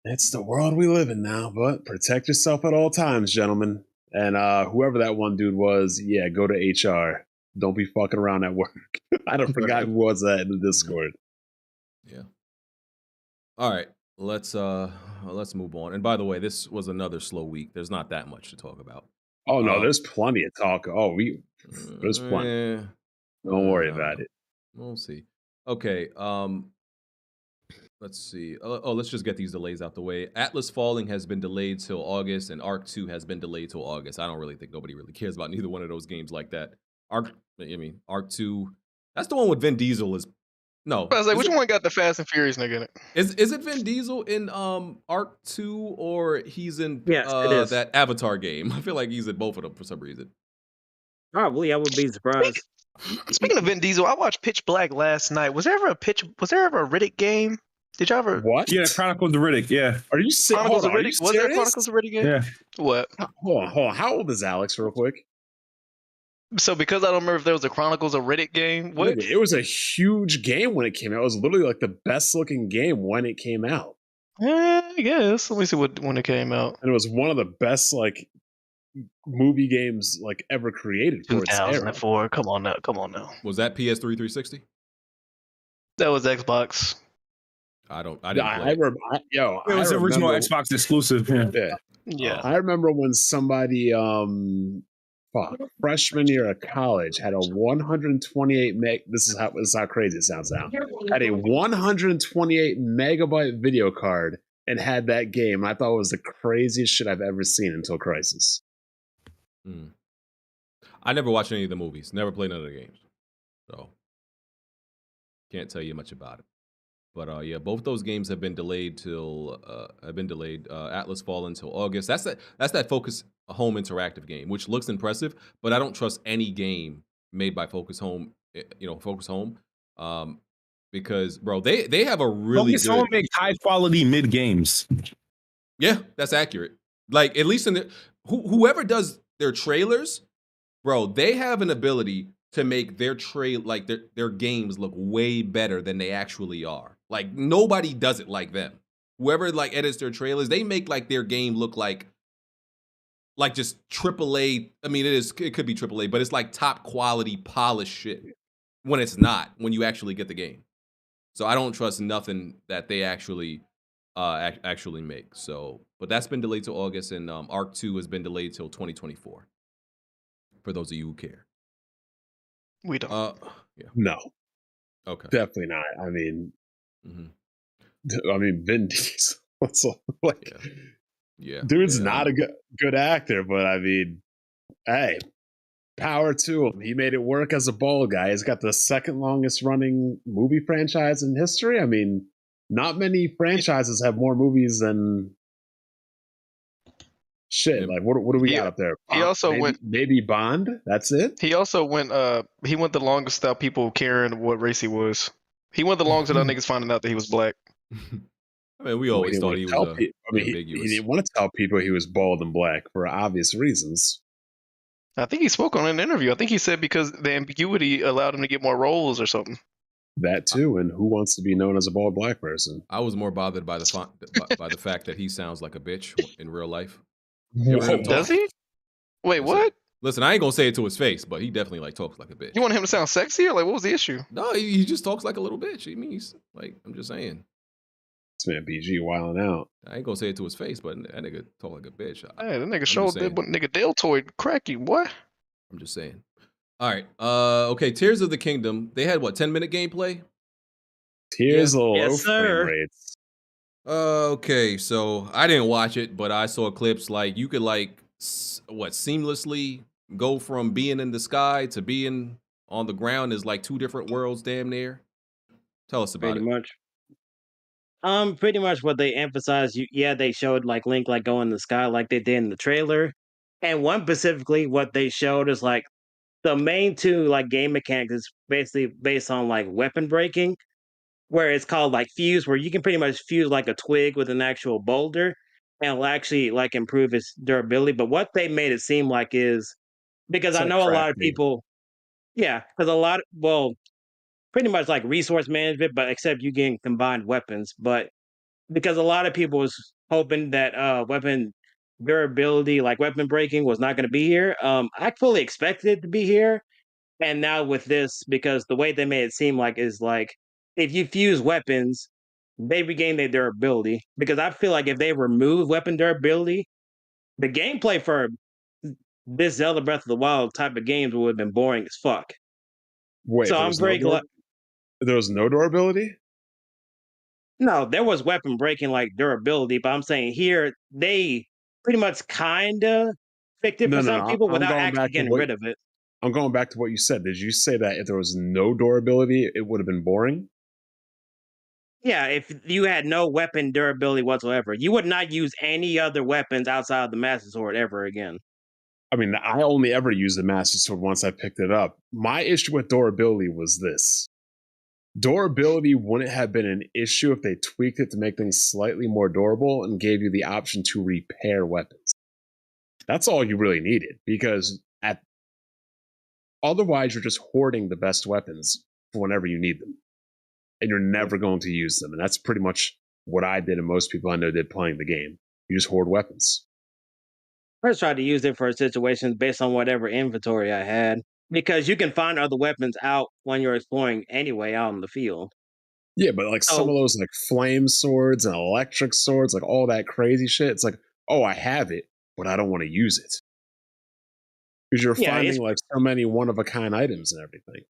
It's the world we live in now. But protect yourself at all times, gentlemen. And whoever that one dude was, go to HR. Don't be fucking around at work. I don't forgot who was that in the Discord. Yeah. All right, let's move on. And by the way, this was another slow week. There's not that much to talk about. Oh no, there's plenty of talk. There's plenty. Don't worry about it. We'll see. Okay. Let's see. Let's just get these delays out the way. Atlas Falling has been delayed till August, and Arc 2 has been delayed till August. I don't really think nobody really cares about neither one of those games like that. Arc 2. That's the one with Vin Diesel. No. I was like, which one got the Fast and Furious nigga in it? Is it Vin Diesel in Arc 2 or he's in that Avatar game? I feel like he's in both of them for some reason. Probably, I would be surprised. Speaking of Vin Diesel, I watched Pitch Black last night. Was there ever a Riddick game? Did y'all ever? What? Yeah, Chronicles of Riddick. Yeah. Are you serious? Chronicles of Riddick? Was there Chronicles of Riddick game? Yeah. What? Hold on. How old is Alex, real quick? So because I don't remember if there was a Chronicles of Riddick game, what? It was a huge game when it came out. It was literally like the best looking game when it came out. I guess. Let me see when it came out. And it was one of the best like movie games like ever created for its era. 2004. Come on now. Was that PS3 360? That was Xbox. I didn't play it was the original Xbox exclusive. Yeah. I remember when somebody freshman year of college had a 128 meg. This is how crazy it sounds now. Had a 128 megabyte video card and had that game. I thought it was the craziest shit I've ever seen until Crisis. I never watched any of the movies. Never played none of the games, so can't tell you much about it. But both those games have been delayed till Atlas Fallen till August. That's that Focus Home interactive game, which looks impressive, but I don't trust any game made by Focus Home. Focus Home, because bro, they have a really Focus Home make high quality mid games. Yeah, that's accurate. Like at least in whoever does their trailers, bro, they have an ability to make their like their games look way better than they actually are. Like nobody does it like them. Whoever like edits their trailers, they make like their game look like just AAA. I mean, it could be AAA, but it's like top quality polished shit when it's not, when you actually get the game. So I don't trust nothing that they actually make. So, but that's been delayed to August, and Arc 2 has been delayed till 2024. For those of you who care. We don't. Yeah. No. Okay. Definitely not. I mean, Vin Diesel. Like, yeah. Dude's not a good actor, but I mean, hey, power to him. He made it work as a bald guy. He's got the second longest running movie franchise in history. I mean, not many franchises have more movies than shit. Like, what do we got up there? He also maybe Bond. That's it. He also went the longest without people caring what race he was. He went the longest without niggas finding out that he was black. I mean, we always thought he was he didn't want to tell people he was bald and black for obvious reasons. I think he spoke on an interview. I think he said because the ambiguity allowed him to get more roles or something. That too, and who wants to be known as a bald black person? I was more bothered by the fact that he sounds like a bitch in real life. Does he? Wait, what? Listen, I ain't gonna say it to his face, but he definitely like talks like a bitch. You want him to sound sexy, or like what was the issue? No, he just talks like a little bitch. He means like, I'm just saying. This man BG wilding out. I ain't gonna say it to his face, but that nigga talk like a bitch. Hey, that nigga showed that nigga deltoid cracky. What? I'm just saying. All right. Okay. Tears of the Kingdom. They had what 10-minute gameplay. Tears of low frame rates. Okay, so I didn't watch it, but I saw clips like you could like seamlessly go from being in the sky to being on the ground is like two different worlds, damn near. Tell us about it. Pretty much what they emphasized. They showed like Link like going in the sky like they did in the trailer, and one specifically what they showed is like the main two like game mechanics is basically based on like weapon breaking, where it's called like fuse, where you can pretty much fuse like a twig with an actual boulder, and it'll actually like improve its durability. But what they made it seem like is because I know a lot of people, because pretty much like resource management, but except you getting combined weapons. But because a lot of people was hoping that weapon durability, like weapon breaking, was not going to be here. I fully expected it to be here, and now with this, because the way they made it seem like is like if you fuse weapons, they regain their durability. Because I feel like if they remove weapon durability, the gameplay for this Zelda Breath of the Wild type of games would have been boring as fuck. Wait, so I'm very glad. There was no durability? No, there was weapon breaking like durability, but I'm saying here they pretty much kind of fixed it for some people without actually getting rid of it. I'm going back to what you said. Did you say that if there was no durability, it would have been boring? Yeah, if you had no weapon durability whatsoever, you would not use any other weapons outside of the Master Sword ever again. I mean, I only ever used the Master Sword once I picked it up. My issue with durability was this. Durability wouldn't have been an issue if they tweaked it to make things slightly more durable and gave you the option to repair weapons. That's all you really needed, because otherwise you're just hoarding the best weapons for whenever you need them. And you're never going to use them. And that's pretty much what I did and most people I know did playing the game. You just hoard weapons. I just tried to use it for situations based on whatever inventory I had. Because you can find other weapons out when you're exploring anyway out in the field. Yeah, but like some of those like flame swords and electric swords, like all that crazy shit, it's like, oh, I have it, but I don't want to use it. Because you're finding like so many one-of-a-kind items and everything.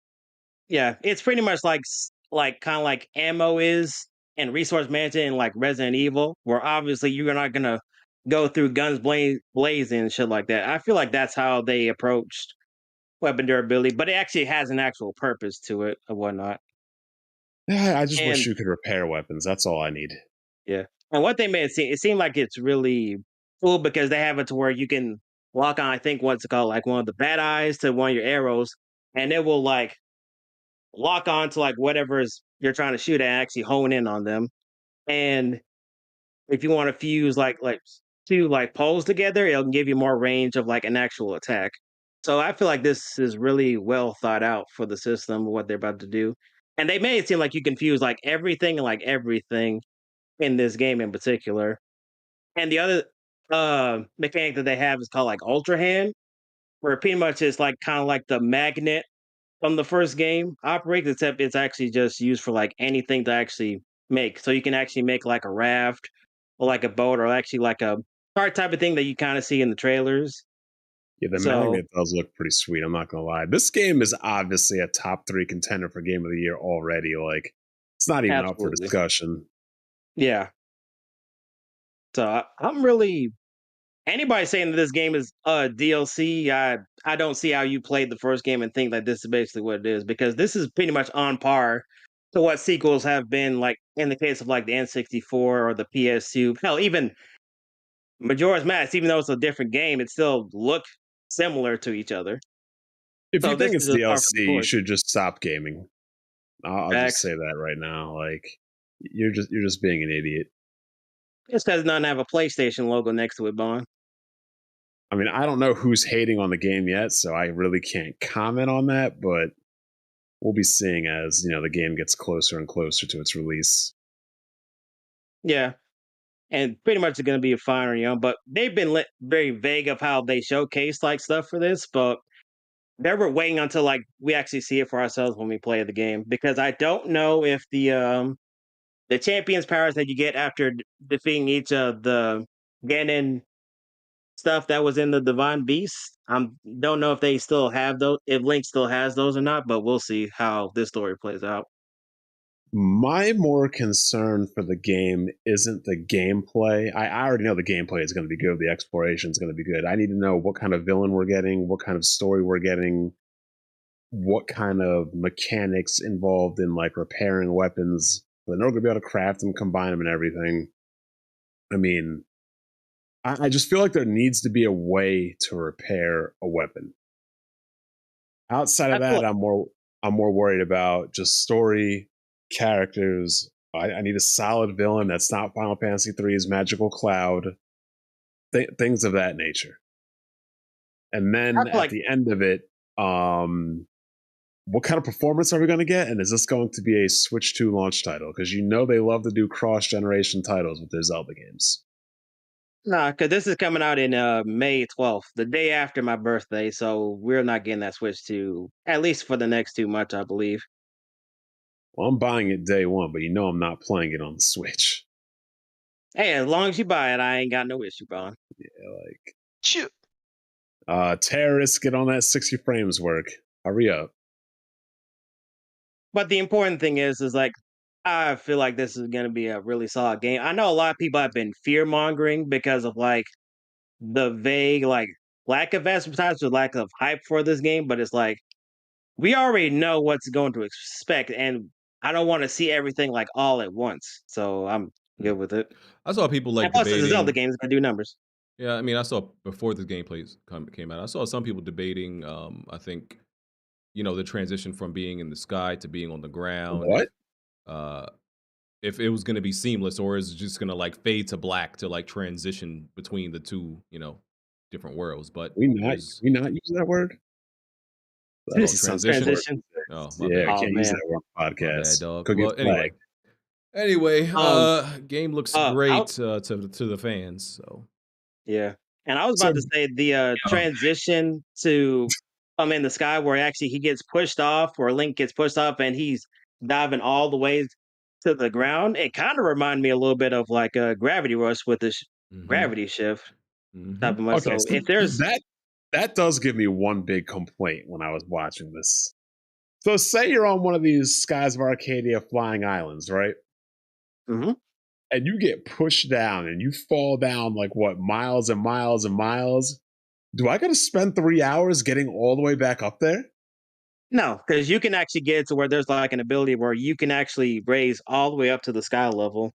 Yeah, it's pretty much like kind of like ammo is and resource management in like Resident Evil, where obviously you're not going to go through guns blazing and shit like that. I feel like that's how they approached weapon durability, but it actually has an actual purpose to it and whatnot. Yeah, I just wish you could repair weapons. That's all I need. Yeah. And what they made it seemed like it's really cool because they have it to where you can lock on, I think what's it called, like one of the bad eyes to one of your arrows, and it will like lock on to like whatever you're trying to shoot at and actually hone in on them. And if you want to fuse like two like poles together, it'll give you more range of like an actual attack. So I feel like this is really well thought out for the system, what they're about to do. And they made it seem like you confuse like everything and like everything in this game in particular. And the other mechanic that they have is called like Ultra Hand, where pretty much it's like kind of like the magnet from the first game operates, except it's actually just used for like anything to actually make. So you can actually make like a raft or like a boat or actually like a cart type of thing that you kind of see in the trailers. Yeah, the So magnet does look pretty sweet. I'm not gonna lie. This game is obviously a top 3 contender for Game of the Year already. Like, it's not even up for absolutely. discussion. Yeah. So I'm really anybody saying that this game is DLC. I don't see how you played the first game and think that this is basically what it is, because this is pretty much on par to what sequels have been, like in the case of like the N64 or the PS2. Hell, even Majora's Mask, even though it's a different game, it still look similar to each other. If So you this think is it's just par for the DLC, you course. should just stop gaming. I'll just Facts. say that right now. Like, you're just being an idiot. It's because none have a PlayStation logo next to it, Bond. I mean, I don't know who's hating on the game yet, so I really can't comment on that, but we'll be seeing as, the game gets closer and closer to its release. Yeah. And pretty much it's going to be a fine, but they've been very vague of how they showcase like stuff for this, but they were waiting until like we actually see it for ourselves when we play the game, because I don't know if the champions powers that you get after defeating each of the Ganon stuff that was in the Divine Beast, don't know if they still have those, if Link still has those or not, but we'll see how this story plays out. My more concern for the game isn't the gameplay. I already know the gameplay is going to be good. The exploration is going to be good. I need to know what kind of villain we're getting, what kind of story we're getting, what kind of mechanics involved in like repairing weapons. They're not going to be able to craft them, combine them, and everything. I mean, I just feel like there needs to be a way to repair a weapon. Outside of that, I'm more worried about just story, characters. I need a solid villain that's not Final Fantasy III's Magical Cloud, things of that nature. And then at the end of it, what kind of performance are we going to get? And is this going to be a Switch 2 launch title? Because they love to do cross-generation titles with their Zelda games. Nah, because this is coming out in May 12th, the day after my birthday, so we're not getting that Switch 2, at least for the next 2 months, I believe. Well, I'm buying it day one, but I'm not playing it on the Switch. Hey, as long as you buy it, I ain't got no issue, Bond. Yeah, like... Shoot. Terrorists, get on that 60 frames work. Hurry up. But the important thing is like, I feel like this is going to be a really solid game. I know a lot of people have been fear-mongering because of, like, the vague, like, lack of advertising or lack of hype for this game, but it's like, we already know what's going to expect, and I don't want to see everything, like, all at once, so I'm good with it. I saw people, like, plus, debating... it's Zelda games that do numbers. Yeah, I mean, I saw before the gameplay came out, I saw some people debating, I think, the transition from being in the sky to being on the ground. What? If it was going to be seamless, or is it just going to like fade to black to like transition between the two, different worlds. But we not use that word. Transition. Oh, yeah, I can't use that word on podcast. Bad, dog. Anyway, game looks great to the fans. So yeah, and I was about to say the transition to in the sky, where actually he gets pushed off, or Link gets pushed off, and he's diving all the way to the ground. It kind of reminded me a little bit of like a Gravity Rush with this gravity shift type of much. Okay, so if there's that does give me one big complaint when I was watching this. So say you're on one of these Skies of Arcadia flying islands, right? Mm-hmm. And you get pushed down and you fall down like what, miles and miles and miles. Do I got to spend 3 hours getting all the way back up there? No, because you can actually get to where there's like an ability where you can actually raise all the way up to the sky level.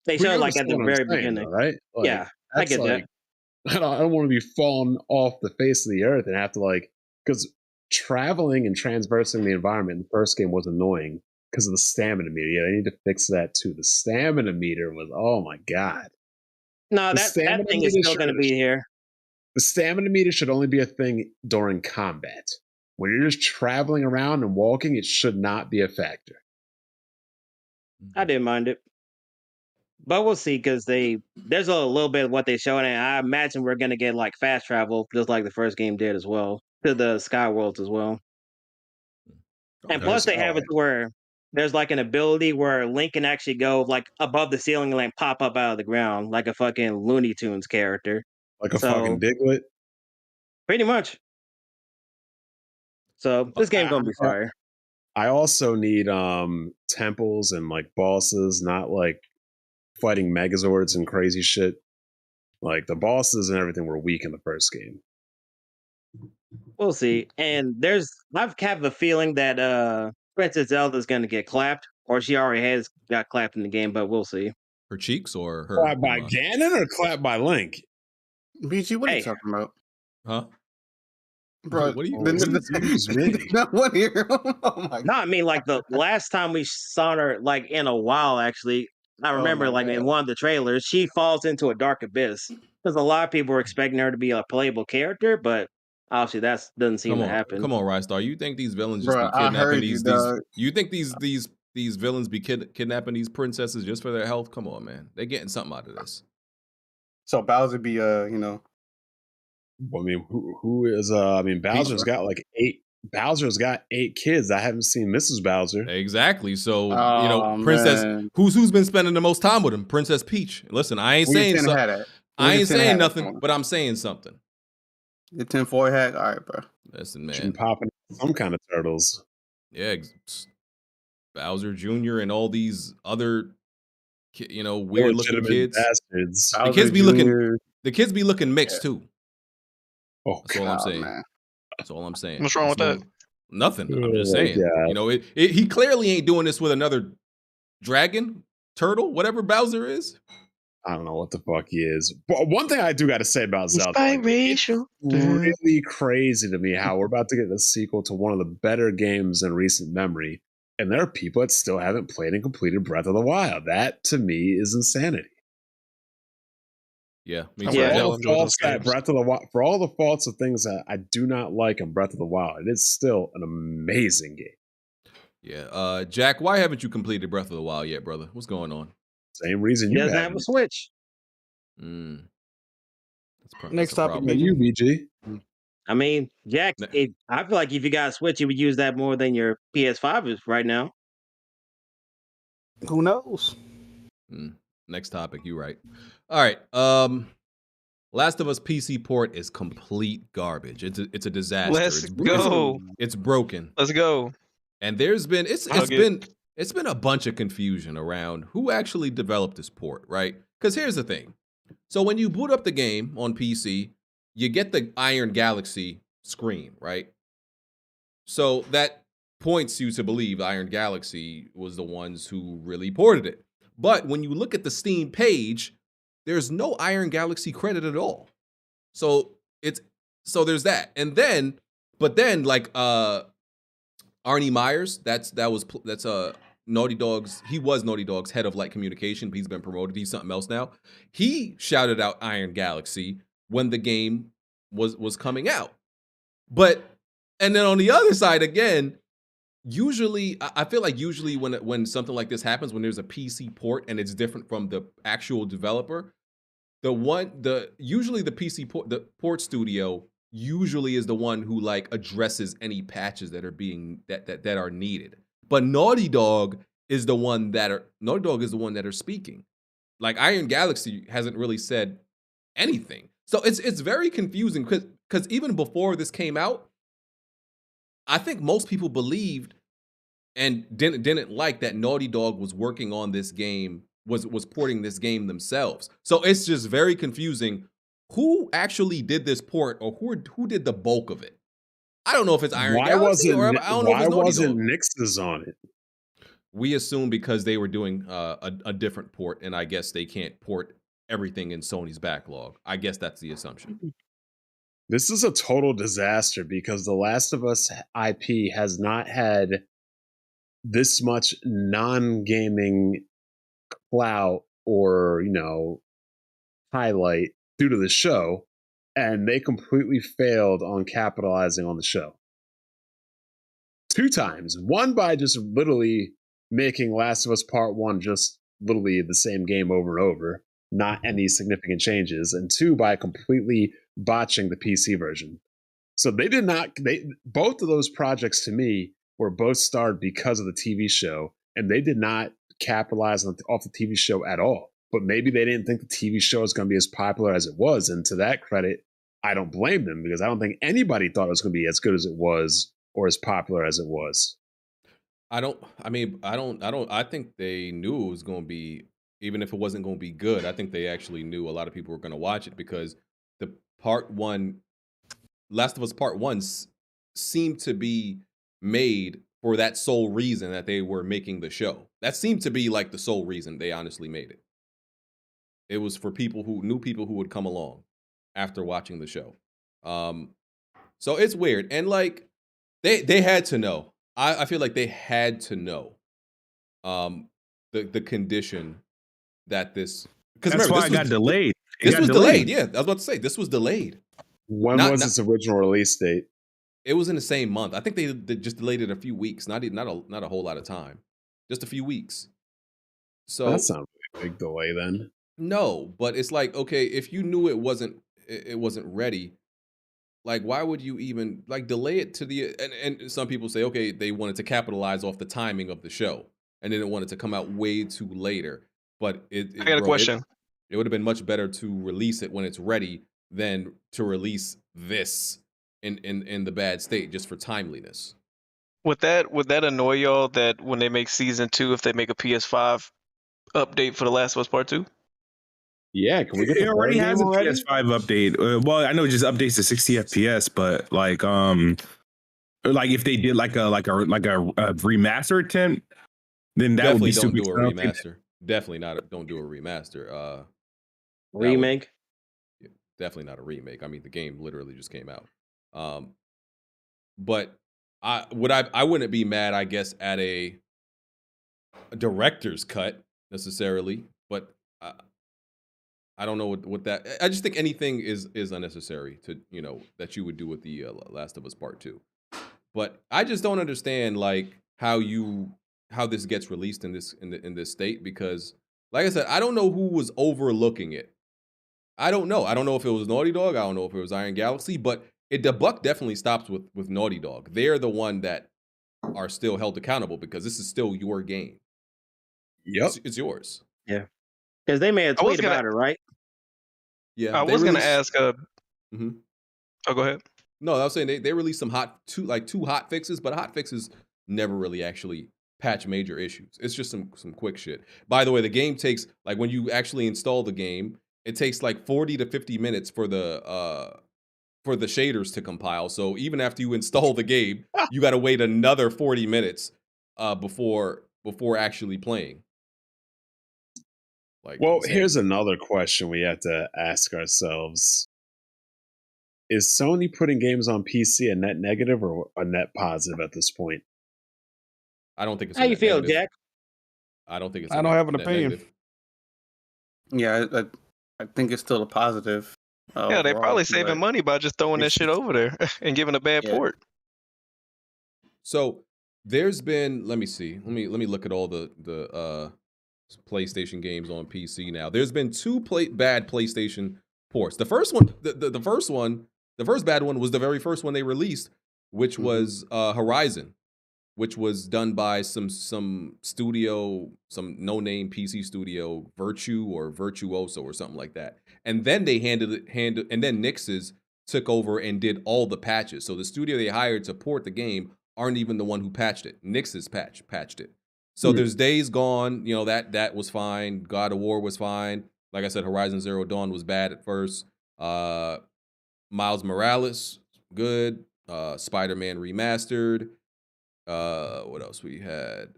They show like at the very beginning, though, right? Like, yeah, I get that. I don't want to be falling off the face of the earth and have to because traveling and transversing the environment in the first game was annoying because of the stamina meter. Yeah, they need to fix that too. The stamina meter was, oh my god. No, that thing is still going to be here. The stamina meter should only be a thing during combat. When you're just traveling around and walking, it should not be a factor. I didn't mind it, but we'll see because there's a little bit of what they showed, and I imagine we're gonna get like fast travel, just like the first game did as well, to the Sky Worlds as well. And plus, they have it where there's like an ability where Link can actually go like above the ceiling and like pop up out of the ground like a fucking Looney Tunes character, like a fucking Diglett. Pretty much. So this game's gonna be fire. I also need temples and like bosses, not like fighting Megazords and crazy shit. Like the bosses and everything were weak in the first game. We'll see. And I've have a feeling that Princess Zelda is gonna get clapped, or she already has got clapped in the game, but we'll see. Her cheeks or her clapped by Ganon or clapped by Link? BG, what are you talking about? Huh? Bro, what are you? What here? Oh my no, I mean like the last time we saw her, like in a while, actually. I remember, like in one of the trailers, she falls into a dark abyss because a lot of people were expecting her to be a playable character, but obviously that doesn't seem to happen. Come on, Rystar. You think these villains just Bruh, be kidnapping you, these? You think these villains be kidnapping these princesses just for their health? Come on, man. They're getting something out of this. So Bowser be I mean, who is I mean, Bowser's got like 8. Bowser's got 8 kids. I haven't seen Mrs. Bowser. Exactly. So Princess, who's been spending the most time with him? Princess Peach. Listen, I ain't saying something. I ain't saying nothing, but I'm saying something. The 10-4 hack. All right, bro. Listen, man. Been popping some kind of turtles. Yeah, Bowser Jr. and all these other, weird looking kids. Bastards. The kids be looking mixed too. Oh, that's all I'm saying. Man. That's all I'm saying. What's wrong with that? Nothing. I'm just saying. He clearly ain't doing this with another dragon, turtle, whatever Bowser is. I don't know what the fuck he is. But one thing I do got to say about Zelda, it's really crazy to me how we're about to get a sequel to one of the better games in recent memory, and there are people that still haven't played and completed Breath of the Wild. That to me is insanity. Yeah, me too. For all the faults of things that I do not like in Breath of the Wild, it is still an amazing game. Yeah, Jack, why haven't you completed Breath of the Wild yet, brother? What's going on? Same reason you doesn't have a Switch. Next topic, you, BG. I mean, Jack, I feel like if you got a Switch, you would use that more than your PS5 is right now. Who knows? Next topic, you right. All right. Last of Us PC port is complete garbage. It's a disaster. Let's go. It's broken. Let's go. And there's been it's been a bunch of confusion around who actually developed this port, right? Because here's the thing. So when you boot up the game on PC, you get the Iron Galaxy screen, right? So that points you to believe Iron Galaxy was the ones who really ported it. But when you look at the Steam page, there's no Iron Galaxy credit at all. So there's that. But then like Arnie Myers, that's Naughty Dog's. He was Naughty Dog's head of light communication. He's been promoted. He's something else now. He shouted out Iron Galaxy when the game was coming out. And then on the other side again, usually I feel like when something like this happens, when there's a PC port and it's different from the actual developer, usually the PC port, the port studio usually is the one who like addresses any patches that are being that are needed. But Naughty Dog is the one that are speaking. Like Iron Galaxy hasn't really said anything. So it's very confusing because even before this came out, I think most people believed and didn't like that Naughty Dog was working on this game, was porting this game themselves. So it's just very confusing who actually did this port or who did the bulk of it. I don't know if it's Iron Galaxy or I don't know if it's Naughty Dog. Why wasn't Nix's on it? We assume because they were doing a different port, and I guess they can't port everything in Sony's backlog. I guess that's the assumption. This is a total disaster because The Last of Us IP has not had this much non-gaming clout or, highlight due to the show and they completely failed on capitalizing on the show. 2 times. One by just literally making Last of Us Part 1 just literally the same game over and over, not any significant changes, and 2 by completely botching the PC version. So they did not. Both of those projects to me were both starred because of the TV show, and they did not capitalize off the TV show at all. But maybe they didn't think the TV show was going to be as popular as it was, and to that credit, I don't blame them because I don't think anybody thought it was going to be as good as it was or as popular as it was. I think they knew it was going to be, even if it wasn't going to be good. I think they actually knew a lot of people were going to watch it because the Last of Us Part 1 seemed to be made for that sole reason that they were making the show. That seemed to be like the sole reason they honestly made it. It was for people who would come along after watching the show. So it's weird. And like they had to know. I feel like they had to know the condition that this, because that's why it got delayed. This was delayed. Yeah, I was about to say this was delayed. When was its original release date? It was in the same month. I think they just delayed it a few weeks. Not a whole lot of time, just a few weeks. So that's not a big delay then. No, but it's like, okay, if you knew it wasn't ready, like why would you even like delay it to the and some people say, okay, they wanted to capitalize off the timing of the show and then it wanted to come out way too later. But I got a question. It would have been much better to release it when it's ready than to release this in the bad state just for timeliness. Would that annoy y'all that when they make season 2, if they make a PS5 update for The Last of Us Part 2? Yeah, can we get it already has a PS5 update. Well, I know it just updates to 60 FPS, but like if they did like a remaster attempt, then that Definitely would be don't super. Do a remaster. Definitely not. Don't do a remaster. Remake. Definitely not a remake. I mean, the game literally just came out. But I wouldn't be mad, I guess, at a director's cut necessarily, but I don't know what that. I just think anything is unnecessary to that you would do with the Last of Us Part 2. But I just don't understand like how this gets released in this state, because like I said, I don't know who was overlooking it. I don't know. I don't know if it was Naughty Dog. I don't know if it was Iron Galaxy, but the buck definitely stops with Naughty Dog. They're the one that are still held accountable because this is still your game. Yep, it's yours. Yeah, because they made a tweet about it, right? Yeah, I was going to ask. Oh, go ahead. No, I was saying they released some two hot fixes, but hot fixes never really actually patch major issues. It's just some quick shit. By the way, the game takes, like, when you actually install the game, it takes like 40 to 50 minutes for the shaders to compile. So even after you install the game, you got to wait another 40 minutes before actually playing. Like, well, insane. Here's another question we have to ask ourselves. Is Sony putting games on PC a net negative or a net positive at this point? I don't think it's how you feel, Jack? I don't think it's. I don't have an opinion. Negative. Yeah, I think it's still a positive. Yeah, they probably saving money by just throwing that shit over there and giving a bad port. So there's been, let me see, let me look at all the PlayStation games on PC now. There's been 2 bad PlayStation ports. The first one, the first bad one was the very first one they released, which was Horizon, which was done by some studio, some no-name PC studio, Virtue or Virtuoso or something like that. And then they and then Nix's took over and did all the patches. So the studio they hired to port the game aren't even the one who patched it. Nix's patched it. So there's Days Gone, that was fine. God of War was fine. Like I said, Horizon Zero Dawn was bad at first. Miles Morales, good. Spider-Man Remastered. What else we had?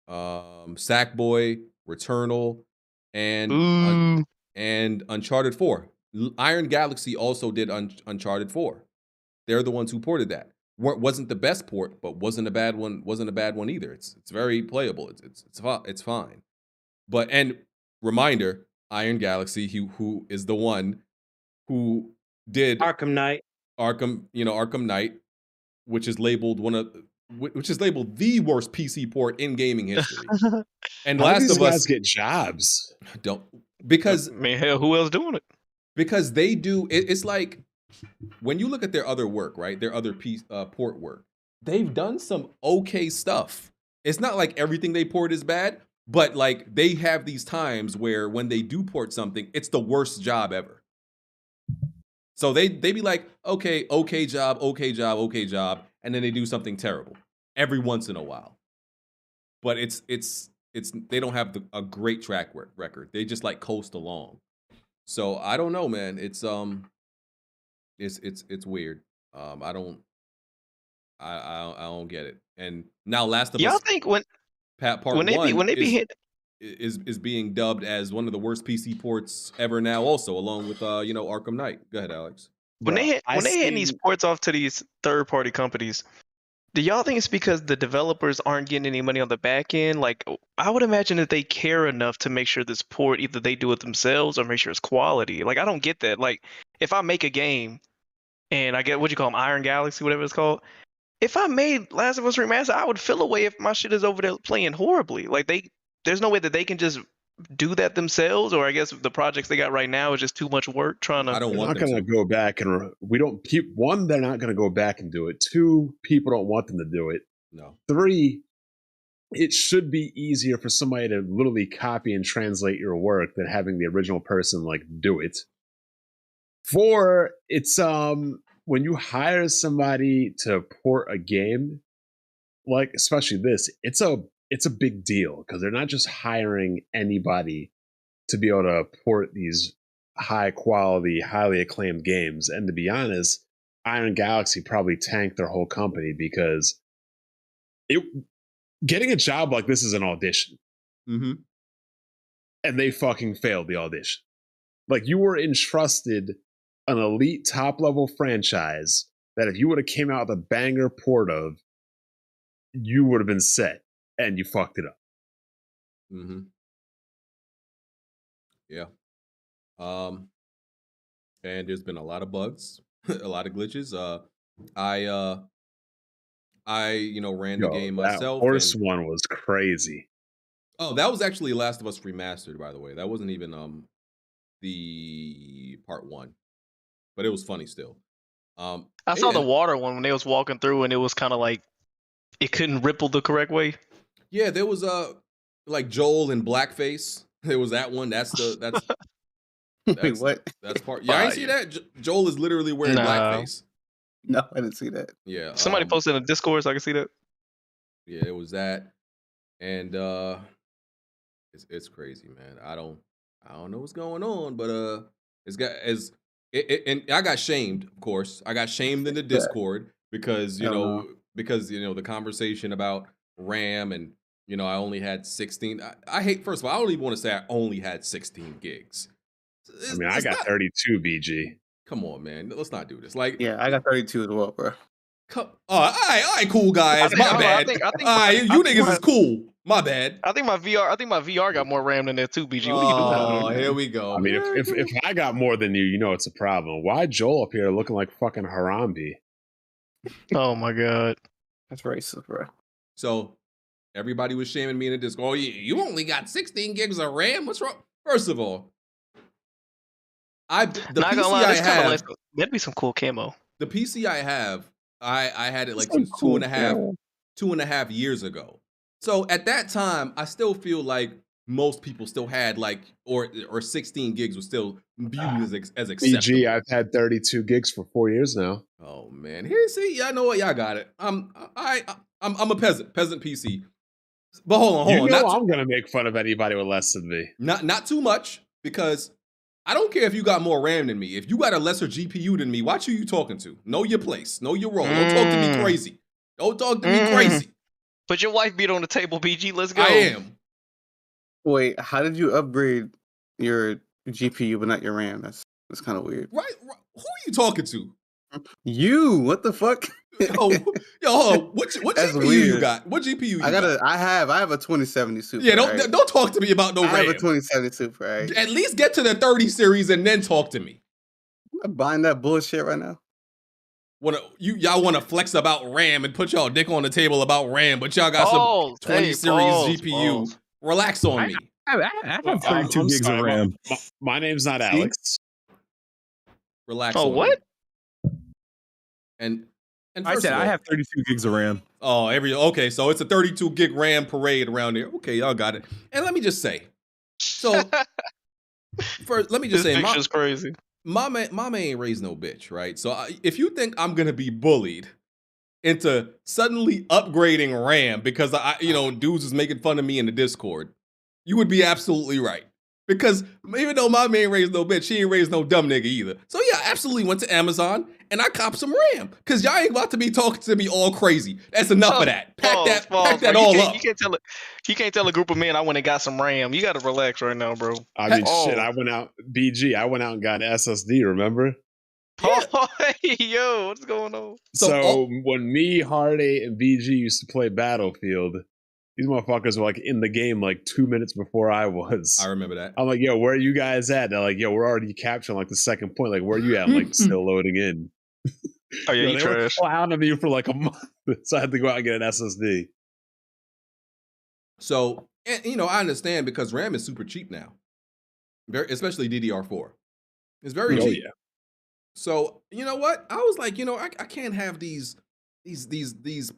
Sackboy, Returnal, and Uncharted 4. Iron Galaxy also did Uncharted 4. They're the ones who ported that. Wasn't the best port, but wasn't a bad one. Wasn't a bad one either. It's very playable. It's fine. But, and reminder, Iron Galaxy, who is the one who did Arkham Knight. Arkham Knight, which is labeled the worst PC port in gaming history. And How do Last these of Us guys get jobs? because I mean, hell, who else doing it? Because they do it's like when you look at their other work, right? Their other port work, they've done some okay stuff. It's not like everything they port is bad, but like they have these times where when they do port something, it's the worst job ever. So they be like, okay job, and then they do something terrible every once in a while. But it's they don't have a great track record. They just like coast along. So I don't know, man. It's weird. I don't get it. And now Last of Us. Y'all think when Part when they one be hit, is being dubbed as one of the worst PC ports ever now, also along with Arkham Knight. Go ahead, Alex. when they hitting these ports off to these third party companies, do y'all think it's because the developers aren't getting any money on the back end? Like, I would imagine that they care enough to make sure this port, either they do it themselves or make sure it's quality. Like, I don't get that. Like, if I make a game and I get, what you call them, Iron Galaxy, whatever it's called. If I made Last of Us Remastered, I would feel away if my shit is over there playing horribly. Like, there's no way that they can just do that themselves, or I guess the projects they got right now is just too much work trying to. I don't want them to go back and we don't keep one. They're not going to go back and do it. Two, people don't want them to do it. No. Three, it should be easier for somebody to literally copy and translate your work than having the original person like do it. Four, it's when you hire somebody to port a game, like especially this, it's a big deal because they're not just hiring anybody to be able to port these high quality, highly acclaimed games. And to be honest, Iron Galaxy probably tanked their whole company because getting a job like this is an audition. Mm-hmm. And they fucking failed the audition. Like, you were entrusted an elite top level franchise that if you would have came out with a banger port of, you would have been set. And you fucked it up. Mm-hmm. Yeah. And there's been a lot of bugs, a lot of glitches. I ran the game myself. That horse one was crazy. Oh, that was actually Last of Us Remastered, by the way. That wasn't even the part one, but it was funny still. I saw the water one when they was walking through, and it was kind of like it couldn't ripple the correct way. Yeah, there was like Joel in blackface. There was that one. That's Wait, what? That's part. Yeah, I didn't see that. Joel is literally wearing blackface. No, I didn't see that. Yeah, somebody posted in the Discord so I can see that. Yeah, it was that, and it's crazy, man. I don't know what's going on, but it's got and I got shamed, of course. I got shamed in the Discord because the conversation about RAM and I only had 16. I hate, first of all, I don't even want to say I only had 16 gigs. I got 32, BG. Come on, man. Let's not do this. Like, yeah, I got 32 as well, bro. All right, cool guys. My bad. All right, you niggas is cool. My bad. I think my VR got more RAM than that too, BG. What are you doing? Here we go. I mean, if I got more than you, it's a problem. Why Joel up here looking like fucking Harambe? Oh my god, that's racist, bro. So everybody was shaming me in the Discord. Oh, you only got 16 gigs of RAM. What's wrong? First of all, the PC I have, that'd be some cool camo. The PC I have, I had it like since two and a half years ago. So at that time, I still feel like most people still had like or 16 gigs was still viewed as acceptable. BG, I've had 32 gigs for 4 years now. Oh man, here, see, y'all know what, y'all got it. I'm a peasant PC. But hold on. I'm gonna make fun of anybody with less than me. Not too much, because I don't care if you got more RAM than me. If you got a lesser GPU than me, watch who you talking to. Know your place. Know your role. Don't talk to me crazy. Don't talk to me crazy. Put your wife beat on the table, BG. Let's go. I am. Wait, how did you upgrade your GPU but not your RAM? That's kind of weird. Right. Who are you talking to? You. What the fuck? Hold on. What GPU weird. you got? What GPU you got? I have a 2070 Super. Yeah, don't talk to me about no RAM. I have a 2070 Super. Right? At least get to the 30 series and then talk to me. I'm buying that bullshit right now. Y'all want to flex about RAM and put y'all dick on the table about RAM, but y'all got Pause. some 20 Hey, series pause, GPU. pause. Relax on me. I have 32 I'm gigs of sorry, RAM. My name's not See? Alex. Relax Oh, on what? me. And I first said of I all, have 32 gigs of RAM. Oh, okay, so it's a 32 gig RAM parade around here. Okay, y'all got it. And let me just say, so first, let me just This say, picture's crazy. Mama ain't raised no bitch, right? So if you think I'm gonna be bullied into suddenly upgrading RAM because dudes is making fun of me in the Discord, you would be absolutely right. Because even though my man raised no bitch, she ain't raised no dumb nigga either. So yeah, I absolutely went to Amazon and I copped some RAM. Cause y'all ain't about to be talking to me all crazy. That's enough of that. Pack that bro. all up. You can't tell a group of men I went and got some RAM. You gotta relax right now, bro. I mean, shit. I went out and got an SSD. Remember? Oh, hey, yo, what's going on? So when me, Hardy, and BG used to play Battlefield, these motherfuckers were like in the game like 2 minutes before I was. I remember that. I'm like, yo, where are you guys at? They're like, yo, we're already capturing like the second point. Like, where are you at? I'm like, still loading in. Oh yeah, Yo, you they were trash. clowning me for like a month, so I had to go out and get an SSD. So, and, I understand because RAM is super cheap now, especially DDR4. It's very cheap. Yeah. So, you know what? I was like, I can't have these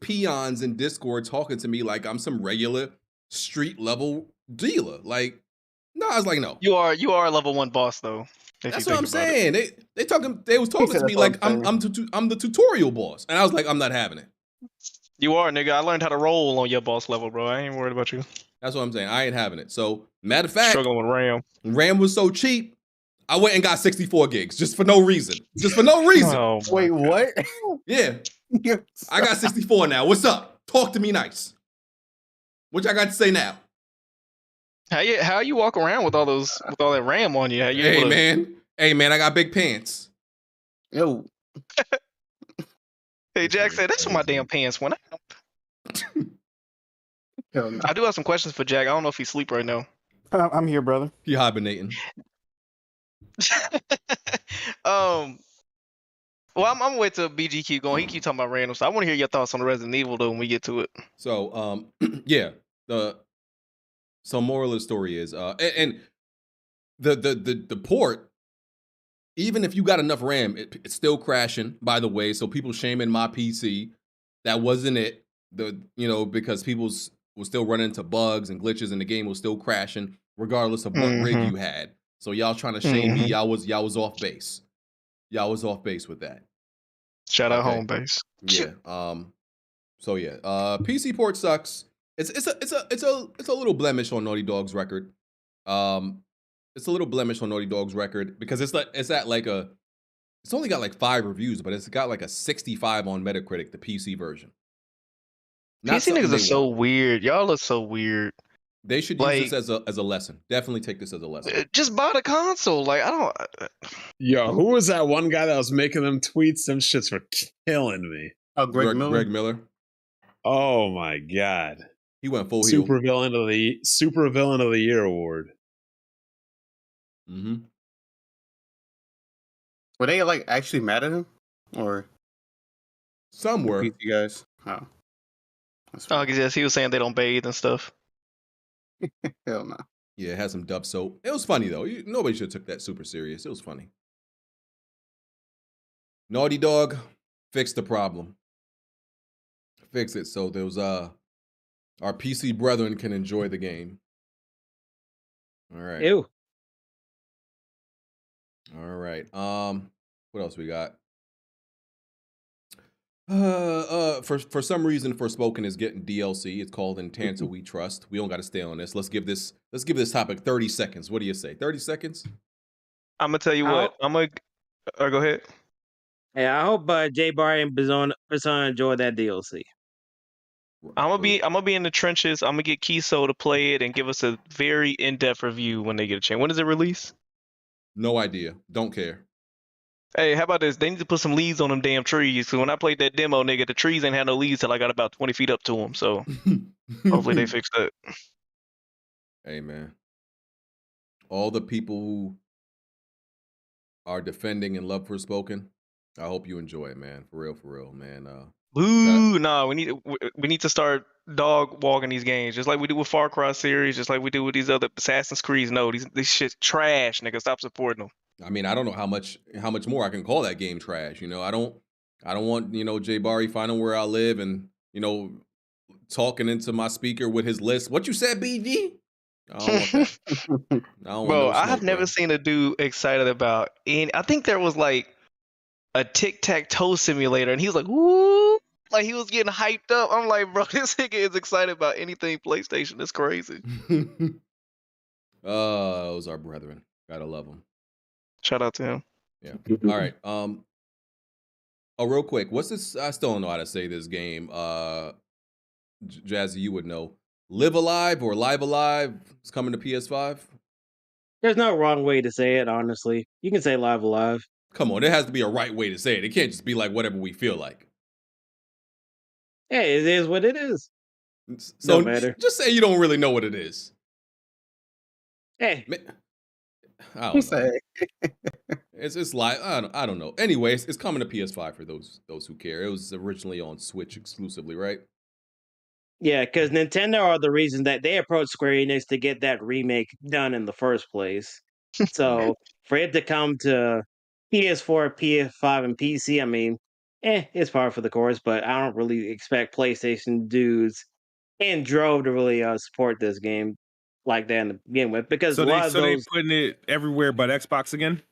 peons in Discord talking to me like I'm some regular street level dealer. Like, no, I was like, no. You are a level 1 boss though. That's what I'm saying. They was talking to me like I'm the tutorial boss, and I was like, I'm not having it. You are, nigga. I learned how to roll on your boss level, bro. I ain't worried about you. That's what I'm saying. I ain't having it. So, matter of fact, struggling with RAM. RAM was so cheap, I went and got 64 gigs just for no reason. Just for no reason. Oh, wait, what? Yeah. I got 64 now. What's up? Talk to me nice. What y'all got to say now? How you walk around with all that RAM on you? Hey man, I got big pants. Yo. Hey, Jack said that's what my damn pants went out. I do have some questions for Jack. I don't know if he's asleep right now. I'm here, brother. He hibernating. Well, I'm gonna wait till BG keep going. He keep talking about random stuff. I want to hear your thoughts on the Resident Evil though when we get to it. So, yeah, so moral of the story is, and the port, even if you got enough RAM, it's still crashing. By the way, so people shaming my PC, that wasn't it. Because people was still running into bugs and glitches, and the game was still crashing, regardless of what rig you had. So y'all trying to shame me, y'all was off base. Y'all was off base with that. Shout out home base. Yeah. So yeah. PC port sucks. It's a little blemish on Naughty Dog's record. It's a little blemish on Naughty Dog's record because it's only got like 5 reviews, but it's got like a 65 on Metacritic, the PC version. PC niggas are so weird. Y'all are so weird. They should use this as a lesson. Definitely take this as a lesson. Just buy the console. Like, I don't. Yo, who was that one guy that was making them tweets? Them shits were killing me. Oh, Greg Miller. Greg Miller. Oh my god. He went full Super villain of the year award. Mm-hmm. Were they like actually mad at him, or some were? You guys. Oh. Because yes, he was saying they don't bathe and stuff. Hell no. Yeah, it had some dub soap. It was funny though. Nobody should have took that super serious. It was funny. Naughty Dog, fix the problem. Fix it so those our PC brethren can enjoy the game. All right. Ew. All right. What else we got? For some reason, Forspoken is getting DLC. It's called Intanta We Trust. We don't got to stay on this. Let's give this topic 30 seconds. What do you say? 30 seconds? I'm gonna tell you what. Go ahead. Yeah, I hope Jay Barry and Persona enjoy that DLC. I'm gonna be in the trenches. I'm gonna get Kiso to play it and give us a very in-depth review when they get a chance. When does it release? No idea. Don't care. Hey, how about this? They need to put some leaves on them damn trees. Because when I played that demo, nigga, the trees ain't had no leaves till I got about 20 feet up to them. So hopefully they fix that. Hey, man. All the people who are defending and love Forspoken. I hope you enjoy it, man. For real, man. Boo! Nah, we need to start dog walking these games, just like we do with Far Cry series, just like we do with these other Assassin's Creeds. No, these shit trash, nigga. Stop supporting them. I mean, I don't know how much more I can call that game trash. You know, I don't want, you know, Jay Barry finding where I live and, you know, talking into my speaker with his list. What you said, BG? I don't want that. I don't Bro, want no I have smoke, never bro. seen a dude excited about any. I think there was like a tic-tac-toe simulator, and he was like, "Woo!" Like he was getting hyped up. I'm like, bro, this nigga is excited about anything PlayStation. It's crazy. Those are brethren. Gotta love them. Shout out to him. Yeah. All right. Oh, real quick. What's this? I still don't know how to say this game. Jazzy, you would know. Live Alive or Live Alive is coming to PS5. There's no wrong way to say it, honestly. You can say Live Alive. Come on, there has to be a right way to say it. It can't just be like whatever we feel like. Hey, it is what it is. So Don't matter. just say you don't really know what it is. Hey. I don't know. It's live. I don't know. Anyways, it's coming to PS5 for those who care. It was originally on Switch exclusively, right? Yeah, because Nintendo are the reason that they approached Square Enix to get that remake done in the first place. So for it to come to PS4, PS5, and PC, I mean, it's par for the course. But I don't really expect PlayStation dudes in drove to really support this game like that to begin with, because So a lot of they those putting it everywhere but Xbox again.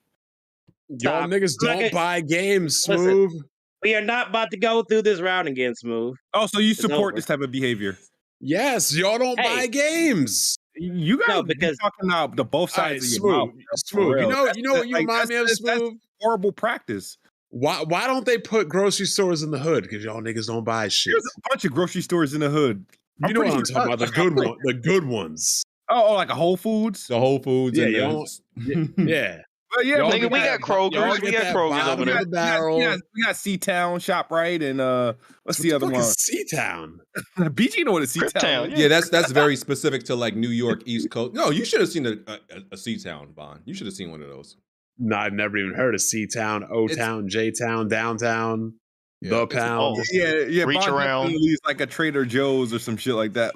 Y'all niggas don't buy games, Smooth. Listen, we are not about to go through this route again, Smooth. Oh, so you It's support over. this type of behavior? Yes, y'all don't buy games. You guys No, because talking about the both sides of your Smooth, mouth. Smooth. You know what you like, remind me of, Smooth? That's horrible practice. Why don't they put grocery stores in the hood? Because y'all niggas don't buy shit. There's a bunch of grocery stores in the hood. You know what I'm talking about? The good one, the good ones. Oh, like a Whole Foods. The Whole Foods. Yeah, and y'all. Yeah. Well, yeah, Nigga, we got Kroger's. We got Kroger's over there. We got C-Town, ShopRite, and what's the other one? C-Town. BG know what a C-Town is. Yeah, that's very specific to like New York East Coast. No, you should have seen a C-Town, Bond. You should have seen one of those. No, I've never even heard of C-Town, O-Town, J-Town, Downtown, The Pound. Yeah. Reach Bond around. definitely leaves like a Trader Joe's or some shit like that.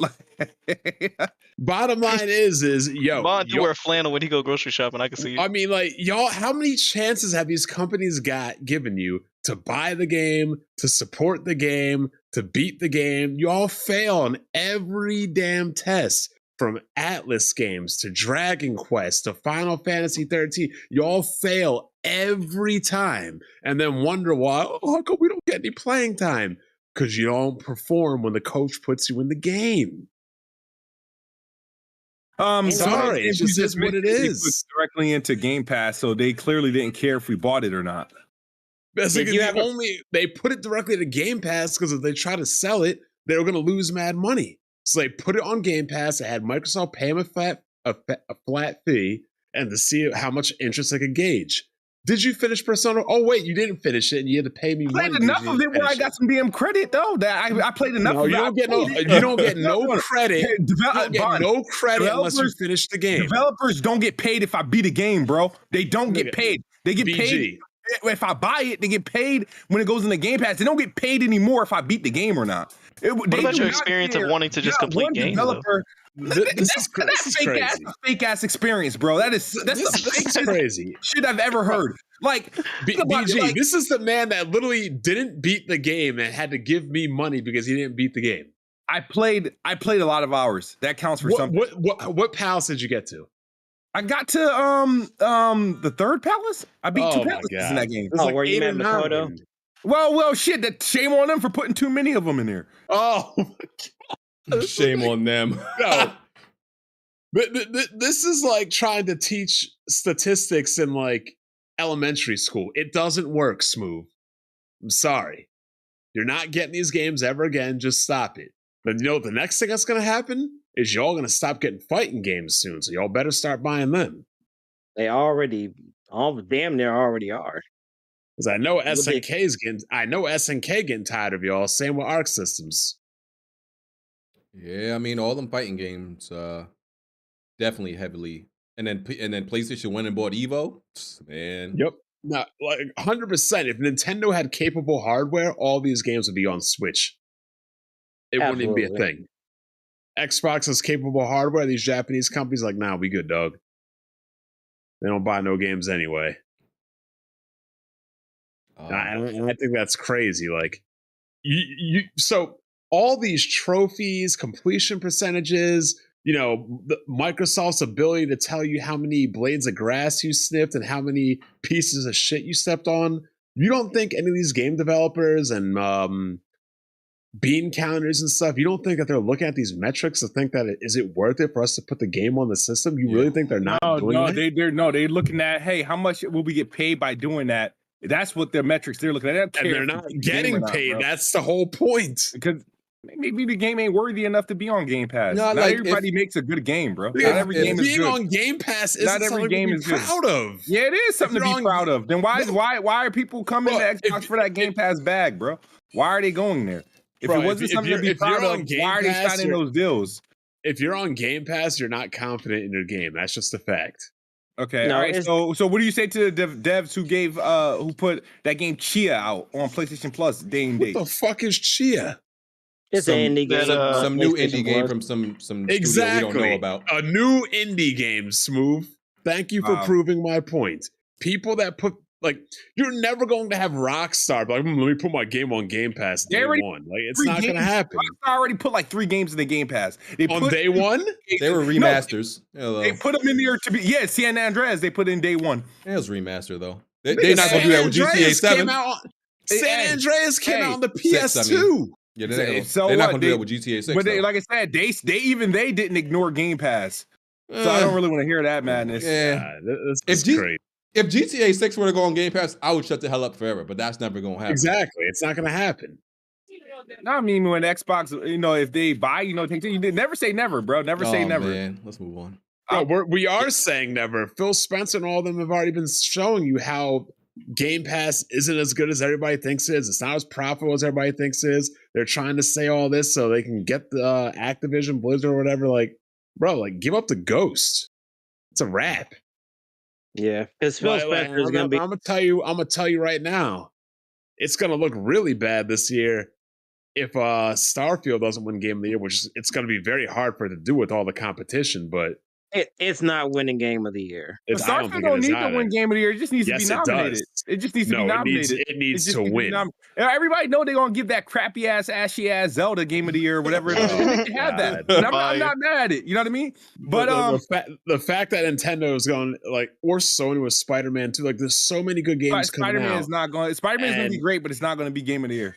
Bottom line is yo, Bond do wear flannel when he go grocery shopping. I can see it. I mean, like, y'all, how many chances have these companies given you to buy the game, to support the game, to beat the game? You all fail on every damn test. From Atlas games to Dragon Quest to Final Fantasy 13, y'all fail every time and then wonder why, how come we don't get any playing time? Because you don't perform when the coach puts you in the game. Sorry, it just is what it is. Directly into Game Pass, so they clearly didn't care if we bought it or not. That's like they put it directly to Game Pass because if they try to sell it, they were going to lose mad money. So they put it on Game Pass. They had Microsoft pay them a flat fee and to see how much interest they could gauge. Did you finish Persona? Oh wait, you didn't finish it, and you had to pay me money. I played enough of it where I got some damn credit though. That I played enough. No, of you it. don't get no. You don't get no credit. You don't get no credit unless you finish the game. Developers don't get paid if I beat a game, bro. They don't get paid. They get paid if I buy it. They get paid when it goes in the Game Pass. They don't get paid anymore if I beat the game or not. What about your experience of wanting to just complete games? That's a fake ass experience, bro. That's the fakest crazy shit I've ever heard. Like BG, this is the man that literally didn't beat the game and had to give me money because he didn't beat the game. I played a lot of hours. That counts for something. What palace did you get to? I got to the third palace. I beat 2 palaces in that game. Where you met Makoto? Well, shit. That shame on them for putting too many of them in there. Oh, shame on them. No. This is like trying to teach statistics in like elementary school. It doesn't work, Smooth. I'm sorry. You're not getting these games ever again. Just stop it. But you know the next thing that's going to happen is y'all going to stop getting fighting games soon. So y'all better start buying them. They already, damn near already are. Because I know SNK getting tired of y'all. Same with Arc Systems. Yeah, I mean all them fighting games, definitely heavily. And then PlayStation went and bought Evo. Man. Yep. No, like 100%. If Nintendo had capable hardware, all these games would be on Switch. It wouldn't even be a thing. Xbox has capable hardware. These Japanese companies like, nah, we good, dog. They don't buy no games anyway. And I think that's crazy. Like, so all these trophies, completion percentages, Microsoft's ability to tell you how many blades of grass you sniffed and how many pieces of shit you stepped on. You don't think any of these game developers and bean counters and stuff, you don't think that they're looking at these metrics to think that is it worth it for us to put the game on the system? You really think they're not doing that? They're looking at, hey, how much will we get paid by doing that? That's what their metrics they're looking at. And they're not getting paid. That's the whole point. Because maybe the game ain't worthy enough to be on Game Pass. Not everybody makes a good game, bro. Not every game is good. Being on Game Pass isn't something to be proud of. Yeah, it is something to be proud of. Then why are people coming to Xbox for that Game Pass bag, bro? Why are they going there? If it wasn't something to be proud of, why are they signing those deals? If you're on Game Pass, you're not confident in your game. That's just a fact. Okay, all right. So what do you say to the devs who put that game Chia out on PlayStation Plus day and date? What the fuck is Chia? It's an indie game. Some new indie game from some studio we don't know about. A new indie game, Smooth. Thank you for proving my point. People that put you're never going to have Rockstar let me put my game on Game Pass day one. Like, it's not going to happen. Rockstar already put like 3 games in the Game Pass. On day one? They were remasters. They put them in there to be San Andreas. They put in day one. It was remaster though. They're not going to do that with GTA 7. San Andreas came out on the PS2. Yeah, they're not going to do that with GTA 6. But like I said, they didn't ignore Game Pass. So I don't really want to hear that madness. Yeah, this is great. If GTA 6 were to go on Game Pass, I would shut the hell up forever, but that's never going to happen. Exactly. It's not going to happen. I mean, when Xbox, if they buy, you never say never, bro. Never say never. Man. Let's move on. We are saying never. Phil Spencer and all of them have already been showing you how Game Pass isn't as good as everybody thinks it is. It's not as profitable as everybody thinks it is. They're trying to say all this so they can get the Activision, Blizzard, or whatever. Like, bro, give up the ghost. It's a wrap. Yeah, because Phil Spencer is going to be. I'm gonna tell you right now, it's gonna look really bad this year if Starfield doesn't win Game of the Year, which it's gonna be very hard for it to do with all the competition. But it's not winning Game of the Year. Starfield don't need to win Game of the Year. It just needs to be nominated. It just needs to be nominated. It needs to win. Everybody know they're gonna give that crappy ass, ashy ass Zelda Game of the Year or whatever. They can have that. And I'm not mad at it. You know what I mean? But the fact that Nintendo is going or Sony with Spider-Man 2, there's so many good games coming out. Spider-Man is gonna be great, but it's not gonna be Game of the Year.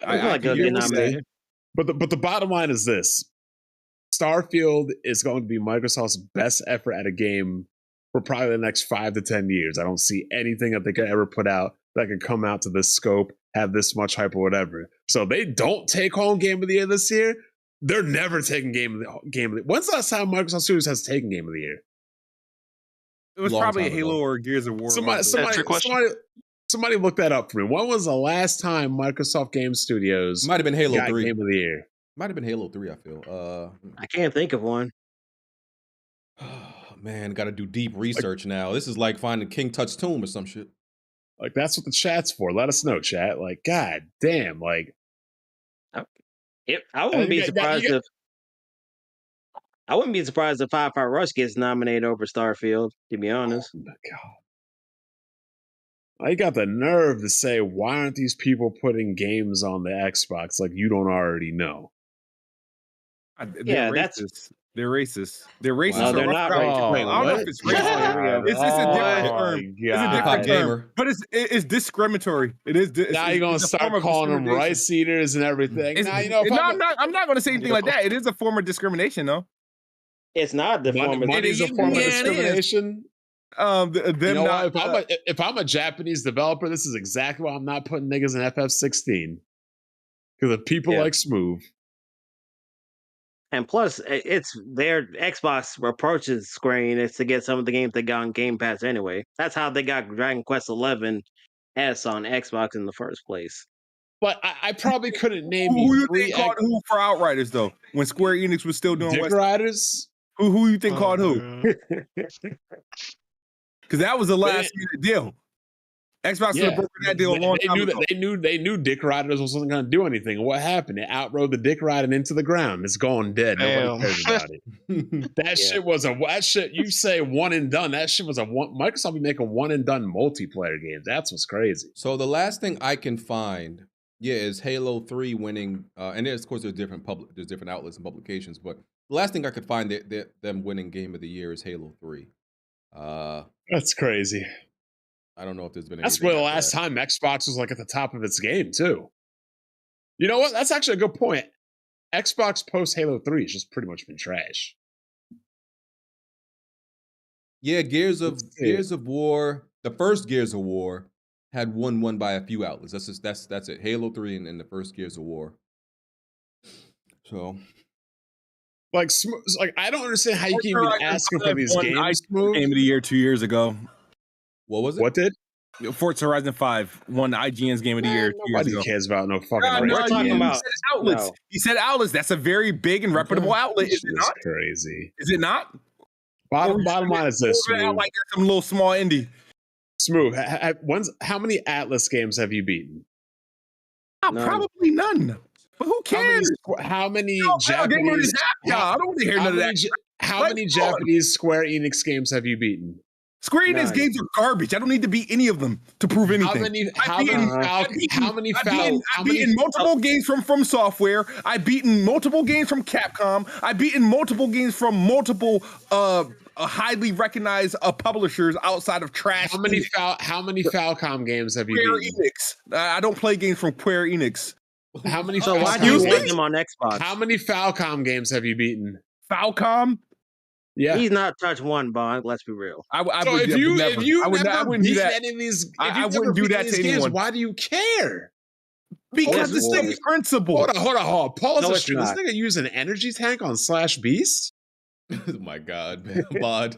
I can get nominated. But the bottom line is this. Starfield is going to be Microsoft's best effort at a game for probably the next 5 to 10 years. I don't see anything that they could ever put out that could come out to this scope, have this much hype or whatever. So if they don't take home Game of the Year this year, they're never taking Game of the Year. When's the last time Microsoft Studios has taken Game of the Year? It was probably a Halo or Gears of War. Somebody look that up for me. When was the last time Microsoft Game Studios might have been Halo 3 Game of the Year? Might have been Halo 3, I feel. I can't think of one. Man, got to do deep research now. This is like finding King Tut's tomb or some shit. That's what the chat's for. Let us know, chat. God damn, I wouldn't be surprised if Firefly Rush gets nominated over Starfield, to be honest. Oh my God. I got the nerve to say, why aren't these people putting games on the Xbox like you don't already know? They're racist. They're racist. They're racist. No, they're not racist. Wait, I don't know if it's racist. It's just a different term. It's a different term. But it's discriminatory. It is. Now you're gonna start calling them rice eaters and everything. I'm not gonna say anything like that. It is a form of discrimination, though. It's not the form of money is a form of discrimination. If I'm a Japanese developer, this is exactly why I'm not putting niggas in FF16. Because of people like Smooth. And plus, it's their Xbox approaches screen is to get some of the games they got on Game Pass anyway. That's how they got Dragon Quest XI S on Xbox in the first place. But I probably couldn't name who you think called who for Outriders though? When Square Enix was still doing Dick Riders? Who you think called who? Because that was the last minute deal. Xbox would have broken that deal a long time ago. They knew Dick Riders wasn't going to do anything. What happened? It outrode the Dick Riding into the ground. It's gone dead. Nobody cares about it. Shit was that shit. You say one and done. That shit was a one. Microsoft be making one and done multiplayer games. That's what's crazy. So the last thing I can find, is Halo 3 winning. And of course, there's different outlets and publications, but the last thing I could find that them winning Game of the Year is Halo 3. That's crazy. I don't know if there's been. That's where the last time Xbox was like at the top of its game too. You know what? That's actually a good point. Xbox post Halo 3 has just pretty much been trash. Yeah, Gears of War. The first Gears of War had won by a few outlets. That's it. Halo 3 and the first Gears of War. So, like I don't understand how you can even ask for these games. Game of the Year 2 years ago. What was it? What did? Forza Horizon 5 won IGN's Game of the Year 2 years ago. Nobody cares about no fucking. We're talking about outlets. He said outlets. That's a very big and reputable outlet. Is it not? Crazy. Is it not? Bottom line is this. Like some little small indie. Smooth. How many Atlas games have you beaten? Probably none. But who cares? How many Japanese? I don't want to hear none of that. How many Japanese Square Enix games have you beaten? Square Enix games are garbage. I don't need to beat any of them to prove anything. I've beaten multiple games from Software. I've beaten multiple games from Capcom. I've beaten multiple games from multiple highly recognized publishers outside of trash. How many Falcom games have you Square beaten? Enix. I don't play games from Square Enix. How many? So why do you want them on Xbox? How many Falcom games have you beaten? Falcom? Yeah, he's not touched one, Bond. Let's be real. I wouldn't do that. I wouldn't do that to anyone. Why do you care? Because the same principle. Hold on. Pause the stream. This nigga using an energy tank on Slash Beast. Oh my god, man, Bod.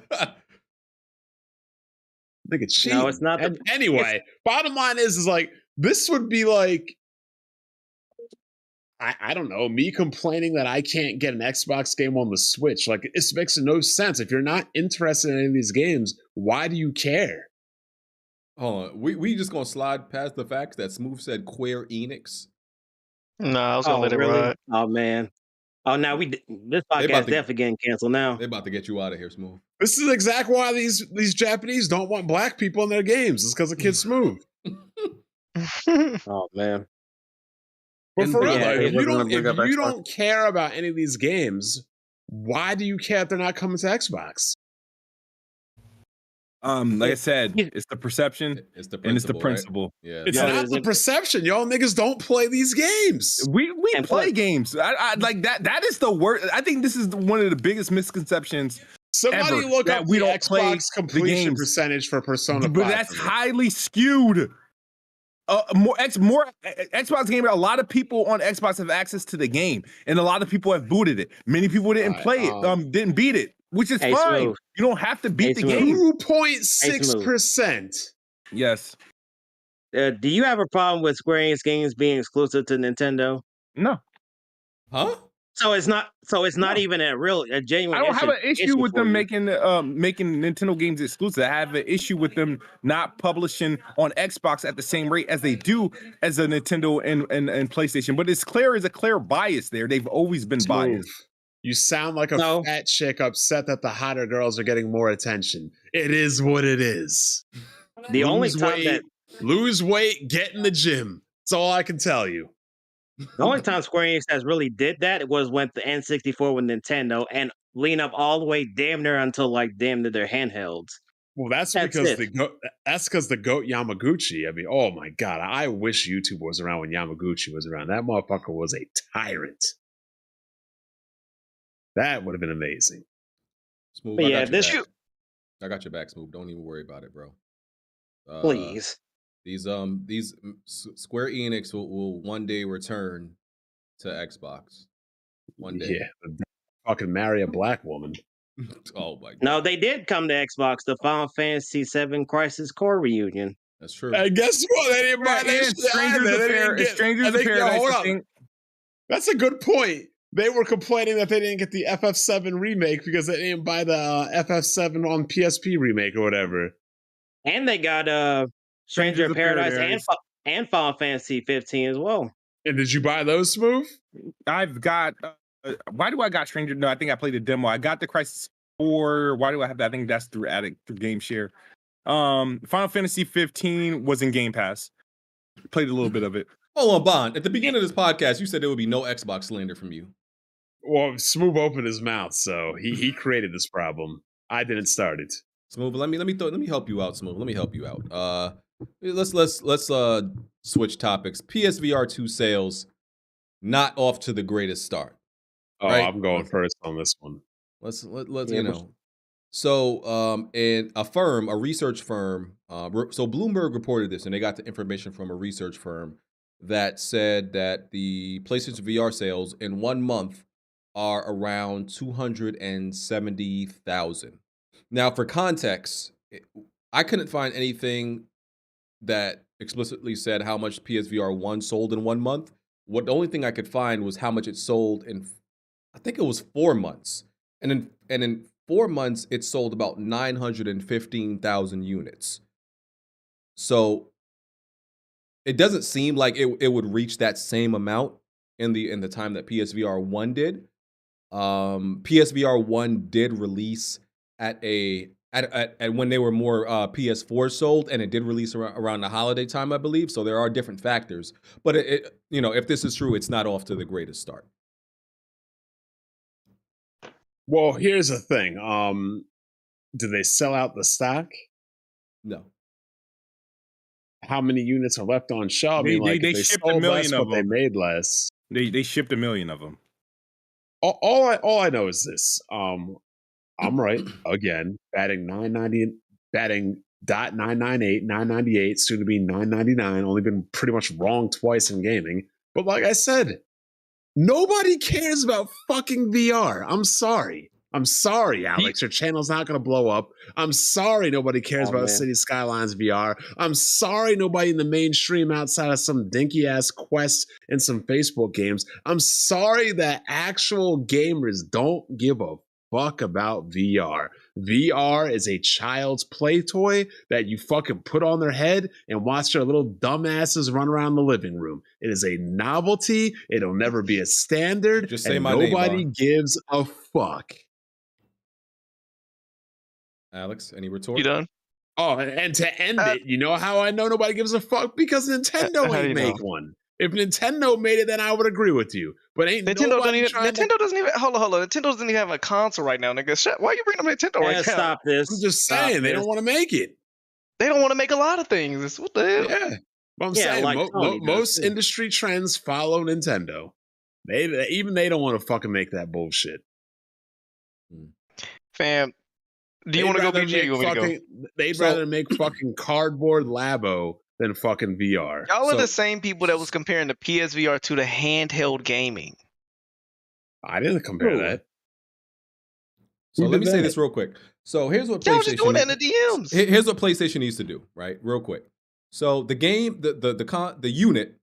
Nigga cheat. No, it's not. Anyway, bottom line is like this would be like. I don't know, me complaining that I can't get an Xbox game on the Switch. Like, it makes no sense. If you're not interested in any of these games, why do you care? Hold on. We just gonna slide past the facts that Smooth said Square Enix? No, I was gonna let it ride. Oh, man. Oh, now this podcast definitely getting canceled now. They're about to get you out of here, Smooth. This is exactly why these Japanese don't want black people in their games. It's because of Kid Smooth. Oh, man. But for real, if you don't care about any of these games, why do you care if they're not coming to Xbox? Like I said, it's the perception, it's the principle. Right? Yeah, it's not the perception. Y'all niggas don't play these games. We play games. I like that. That is the worst. I think this is one of the biggest misconceptions. Somebody look up the Xbox completion percentage for Persona 5. But that's highly skewed. More Xbox game. A lot of people on Xbox have access to the game, and a lot of people have booted it. Many people didn't play it, didn't beat it, which is fine. Smooth. You don't have to beat the game. 2.6%. Yes. Do you have a problem with Square Enix games being exclusive to Nintendo? No. Huh? So it's not even a genuine. I don't have an issue with them making Nintendo games exclusive. I have an issue with them not publishing on Xbox at the same rate as they do as a Nintendo and PlayStation. But it's clear, there's a clear bias there. They've always been biased. You sound like a fat chick upset that the hotter girls are getting more attention. It is what it is. The only time lose weight, get in the gym. That's all I can tell you. The only time Square Enix has really did that was when the N64 with Nintendo and lean up all the way damn near until damn near their handhelds. Well, that's because the goat Yamaguchi. I mean, oh my god, I wish YouTube was around when Yamaguchi was around. That motherfucker was a tyrant. That would have been amazing. Smooth, I got your back, Smooth. Don't even worry about it, bro. Please. These Square Enix will one day return to Xbox. One day. Yeah. Fucking marry a black woman. Oh my god. No, they did come to Xbox, the Final Fantasy VII Crisis Core reunion. That's true. And guess what? They didn't buy that Strangers of Paradise. That's a good point. They were complaining that they didn't get the FF7 remake because they didn't buy the FF7 on PSP remake or whatever. And they got Stranger in Paradise, and Final Fantasy 15 as well. And did you buy those, Smooth? I've got. Why do I got Stranger? No, I think I played a demo. I got the Crisis 4. Why do I have that? I think that's through Game Share. Final Fantasy 15 was in Game Pass. Played a little bit of it. Hold on, Bond. At the beginning of this podcast, you said there would be no Xbox slander from you. Well, Smooth opened his mouth, so he created this problem. I didn't start it. Smooth, let me help you out, Smooth. Let me help you out. Let's switch topics. PSVR2 sales not off to the greatest start. Oh, right? I'm going first on this one. Let's you know. So, and a research firm, so Bloomberg reported this, and they got the information from a research firm that said that the PlayStation VR sales in 1 month are around 270,000. Now, for context, I couldn't find anything that explicitly said how much PSVR 1 sold in 1 month. The only thing I could find was how much it sold in, I think it was 4 months. And in 4 months, it sold about 915,000 units. So it doesn't seem like it would reach that same amount in the time that PSVR 1 did. PSVR 1 did release at when they were more PS4 sold, and it did release around the holiday time, I believe. So there are different factors. But it if this is true, it's not off to the greatest start. Well, here's the thing. Do they sell out the stock? No. How many units are left on shelf? They shipped 1 million of them. They made less. They shipped 1 million of them. All I know is this. I'm right again. Batting .998, 998, soon to be 999. Only been pretty much wrong twice in gaming. But like I said, nobody cares about fucking VR. I'm sorry, Alex. Your channel's not going to blow up. I'm sorry nobody cares about City Skylines VR. I'm sorry nobody in the mainstream outside of some dinky-ass Quest and some Facebook games. I'm sorry that actual gamers don't give a fuck about VR. VR is a child's play toy that you fucking put on their head and watch their little dumbasses run around the living room. It is a novelty. It'll never be a standard. Just say and my name, nobody Bond. gives a fuck. Alex, any retort? You done? Oh, and to end it, you know how I know nobody gives a fuck? Because Nintendo ain't make one. If Nintendo made it, then I would agree with you. But ain't Nintendo Nintendo doesn't even hold on. Nintendo doesn't even have a console right now, nigga. Why you bringing up Nintendo right now? Stop this. I'm just saying they don't want to make it. They don't want to make a lot of things. What the hell? Yeah, but I'm saying most industry trends follow Nintendo. They don't want to fucking make that bullshit. Fam, do you want to go BG or you want me to go? They'd rather make fucking cardboard Labo than fucking VR. Y'all are the same people that was comparing the PSVR to the handheld gaming. I didn't compare that. So let me say this real quick. So here's what Y'all just doing that in the DMs. Here's what PlayStation needs to do, right? Real quick. So the game, the unit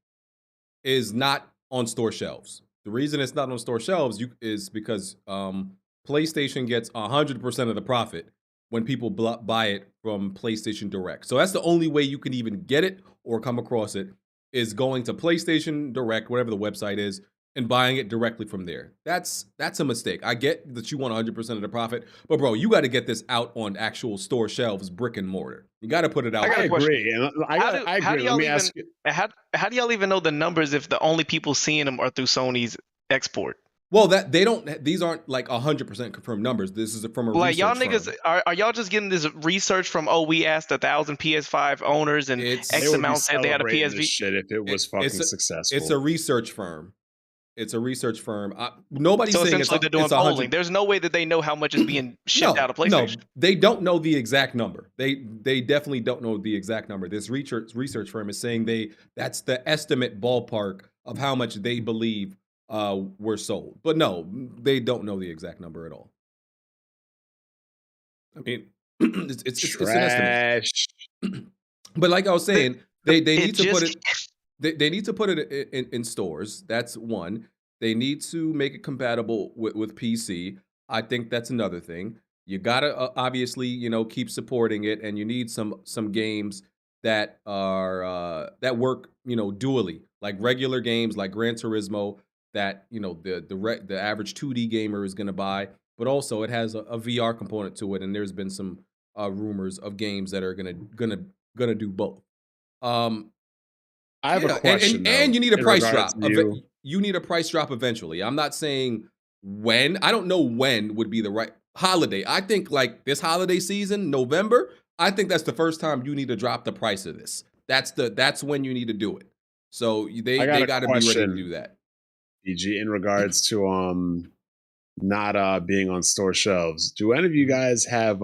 is not on store shelves. The reason it's not on store shelves is because PlayStation gets 100% of the profit when people buy it from PlayStation Direct. So that's the only way you can even get it or come across it, is going to PlayStation Direct, whatever the website is, and buying it directly from there. That's a mistake. I get that you want 100% of the profit, but bro, you got to get this out on actual store shelves, brick and mortar. You got to put it out. I agree. I agree. Let me ask you. How do y'all even know the numbers if the only people seeing them are through Sony's export? Well, these aren't like 100% confirmed numbers. This is from a like y'all research niggas firm. are y'all just getting this research from we asked 1,000 PS5 owners and X amount said they had a PSV shit if it was fucking successful. It's a research firm. Nobody's so saying essentially they're doing polling. There's no way that they know how much is being shipped out of PlayStation. No, they don't know the exact number. They definitely don't know the exact number. This research firm is saying that's the estimate ballpark of how much they believe were sold. But no, they don't know the exact number at all. I mean, it's an estimate. But like I was saying, they need to put it. They need to put it in stores. That's one. They need to make it compatible with PC. I think that's another thing. You gotta obviously keep supporting it, and you need some games that are that work, dually, like regular games like Gran Turismo that the average 2D gamer is going to buy, but also it has a VR component to it, and there's been some rumors of games that are gonna do both. I have a question, and you need a in price regards drop. to you. You need a price drop eventually. I'm not saying when. I don't know when would be the right holiday. I think like this holiday season, November. I think that's the first time you need to drop the price of this. That's when you need to do it. So they got to be ready to do that. EG, in regards to not being on store shelves, do any of you guys have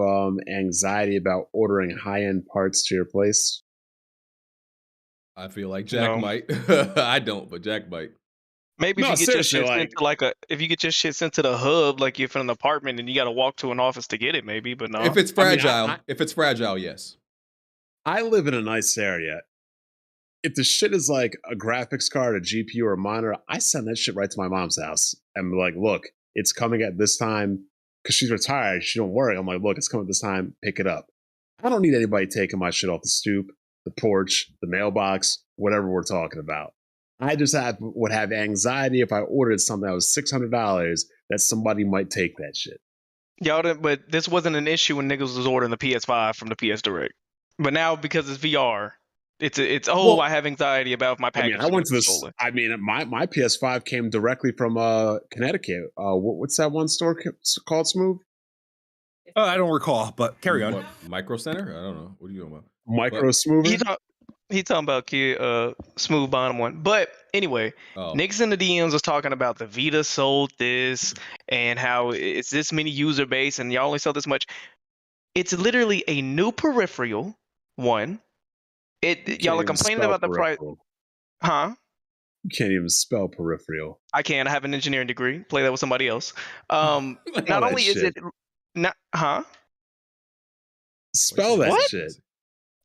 anxiety about ordering high-end parts to your place? I feel like Jack might. I don't, but Jack might. Maybe if you get your shit sent to if you get your shit sent to the hub, like you're from an apartment and you got to walk to an office to get it, maybe. But no, if it's fragile, yes. I live in a nice area. If the shit is like a graphics card, a GPU, or a monitor, I send that shit right to my mom's house. I'm like, look, it's coming at this time because she's retired. She don't worry. I'm like, look, it's coming at this time. Pick it up. I don't need anybody taking my shit off the stoop, the porch, the mailbox, whatever we're talking about. I just would have anxiety if I ordered something that was $600 that somebody might take that shit. Y'all, but this wasn't an issue when niggas was ordering the PS5 from the PS Direct. But now because it's VR, I have anxiety about my package. I went to this. Stolen. I mean, my PS5 came directly from Connecticut. What's that one store called, Smooth? I don't recall, but carry on. What, Micro Center? I don't know. What are you talking about? Micro Smoother? He talking about Smooth bottom one. But anyway, niggas in the DMs was talking about the Vita sold this and how it's this many user base and y'all only sell this much. It's literally a new peripheral. One. Y'all are complaining about the price. Huh? You can't even spell peripheral. I can. I have an engineering degree. Play that with somebody else. Not only is it not, spell that shit.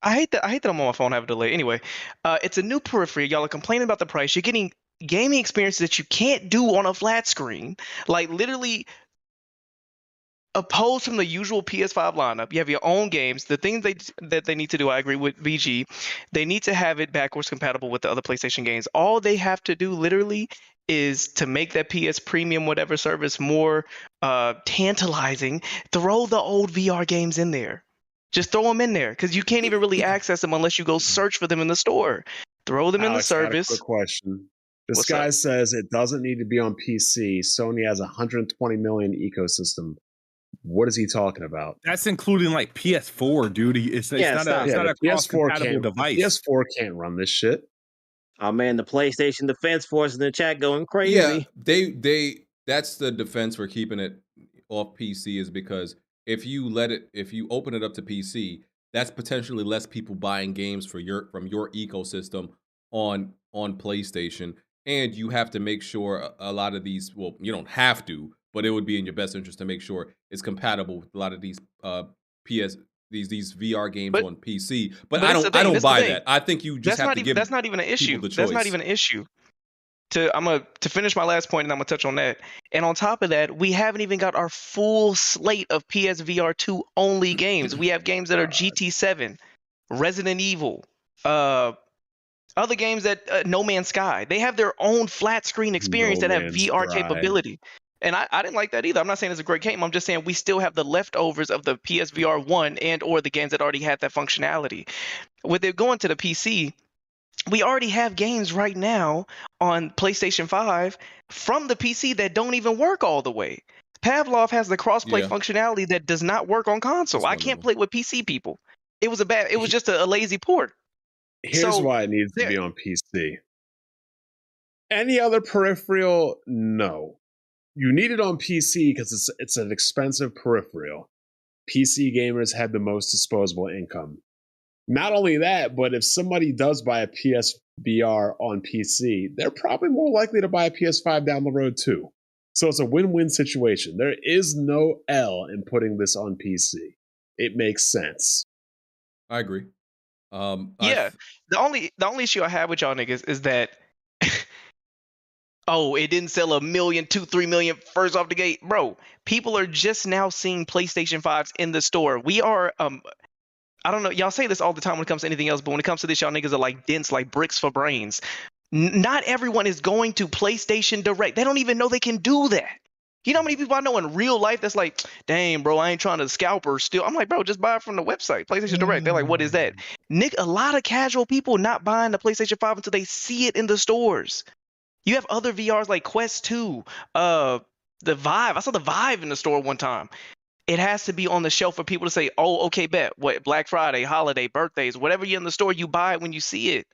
I hate that I'm on my phone. I have a delay. Anyway, it's a new periphery. Y'all are complaining about the price. You're getting gaming experiences that you can't do on a flat screen. Like literally, opposed from the usual PS5 lineup, you have your own games. The things that they need to do, I agree with VG. They need to have it backwards compatible with the other PlayStation games. All they have to do, literally, is to make that PS Premium whatever service more tantalizing. Throw the old VR games in there. Just throw them in there because you can't even really access them unless you go search for them in the store. Throw them in the service. I got a quick question. This guy says it doesn't need to be on PC. Sony has 120 million ecosystem. What is he talking about? That's including like PS4, dude. It's not a cross-compatible device. PS4 can't run this shit. Oh man, the PlayStation Defense Force in the chat going crazy. Yeah, that's the defense for keeping it off PC is because if you open it up to PC, that's potentially less people buying games from your ecosystem on PlayStation, and you have to make sure a lot of these. Well, you don't have to, but it would be in your best interest to make sure it's compatible with a lot of these these VR games on PC. But I don't buy that. I think you just have to give. That's not even an issue. That's not even an issue. To finish my last point, and I'm gonna touch on that. And on top of that, we haven't even got our full slate of PSVR2 only games. We have games that are GT7, Resident Evil, other games that No Man's Sky. They have their own flat screen experience that have VR capability. And I didn't like that either. I'm not saying it's a great game. I'm just saying we still have the leftovers of the PSVR 1 and or the games that already had that functionality. With it going to the PC, we already have games right now on PlayStation 5 from the PC that don't even work all the way. Pavlov has the crossplay functionality that does not work on console. I can't play with PC people. It was just a lazy port. Here's why it needs to be on PC. Any other peripheral? No. You need it on PC because it's an expensive peripheral. PC gamers have the most disposable income. Not only that, but if somebody does buy a PSVR on PC, they're probably more likely to buy a PS5 down the road too. So it's a win-win situation. There is no L in putting this on PC. It makes sense. I agree. The only issue I have with y'all niggas is that it didn't sell 1 million, 2-3 million first off the gate. Bro, people are just now seeing PlayStation 5s in the store. We are I don't know. Y'all say this all the time when it comes to anything else, but when it comes to this, y'all niggas are like dense, like bricks for brains. Not everyone is going to PlayStation Direct. They don't even know they can do that. You know how many people I know in real life that's like, dang, bro, I ain't trying to scalp her still. I'm like, bro, just buy it from the website, PlayStation Direct. They're like, what is that? Nick, a lot of casual people not buying the PlayStation 5 until they see it in the stores. You have other VRs like Quest 2, the Vive. I saw the Vive in the store one time. It has to be on the shelf for people to say, oh, okay, bet. What, Black Friday, holiday, birthdays, whatever you're in the store, you buy it when you see it.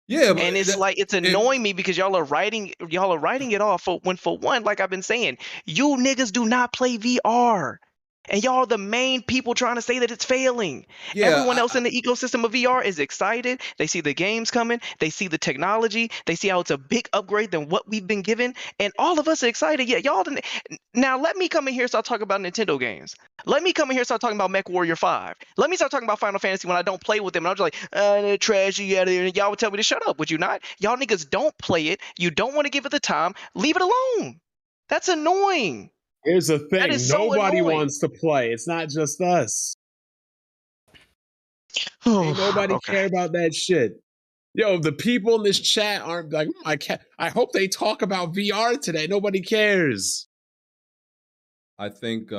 Yeah, but and it's like it's annoying me because y'all are writing it off for one, like I've been saying, you niggas do not play VR. And y'all are the main people trying to say that it's failing. Yeah, Everyone else in the ecosystem of VR is excited. They see the games coming. They see the technology. They see how it's a big upgrade than what we've been given. And all of us are excited. Yeah, y'all didn't. Now, let me come in here and start talking about Nintendo games. Let me come in here and start talking about MechWarrior 5. Let me start talking about Final Fantasy when I don't play with them. And I'm just like, they're trashy out there. And y'all would tell me to shut up, would you not? Y'all niggas don't play it. You don't want to give it the time. Leave it alone. That's annoying. Here's the thing. So Nobody annoying. wants to play. It's not just us. Ain't nobody care about that shit. Yo, the people in this chat aren't like, I hope they talk about VR today. Nobody cares. I think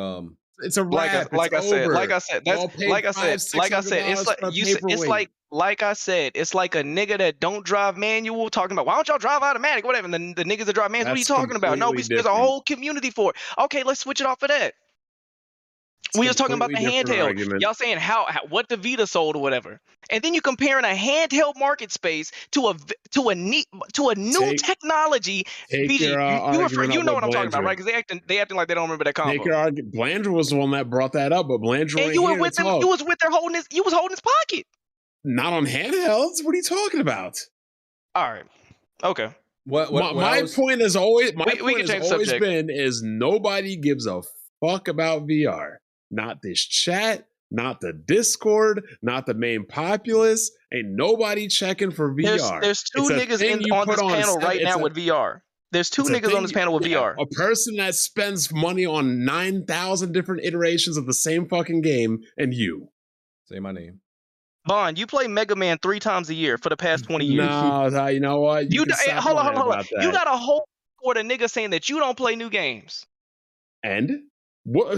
it's a wrap. Like I said, it's like a nigga that don't drive manual talking about, why don't y'all drive automatic, whatever. And the niggas that drive manual, what are you talking about? No, there's a whole community for it. Okay, let's switch it off for that. We just talking about the handheld. Y'all saying how what the Vita sold or whatever, and then you comparing a handheld market space to a new technology. BG, you know what I'm talking about, right? Because they acting like they don't remember that combo. Blandrew was the one that brought that up, but Blandrew and you were with them. You was with there holding his. You was holding his pocket. Not on handhelds. What are you talking about? All right. Okay. My point has always been is nobody gives a fuck about VR. Not this chat, not the Discord, not the main populace. Ain't nobody checking for VR. There's two niggas on this panel right now with VR. There's two niggas on this panel with VR. A person that spends money on 9,000 different iterations of the same fucking game, and you. Say my name. Bond, you play Mega Man 3 times a year for the past 20 years. No, you know what? Hold on. You got a whole squad of niggas saying that you don't play new games. And?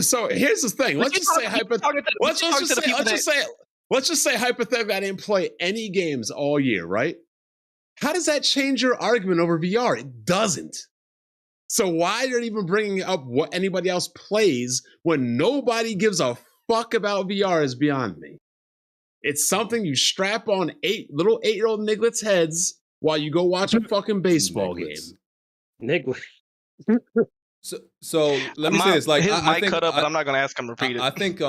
So here's the thing. Let's just say hypothetically, I didn't play any games all year, right? How does that change your argument over VR? It doesn't. So why are you even bringing up what anybody else plays when nobody gives a fuck about VR is beyond me. It's something you strap on little 8-year-old nigglets' heads while you go watch a fucking baseball game. Niglet. So let me say this: like, his I mic think, cut up, but I'm not gonna ask him to repeat it. I think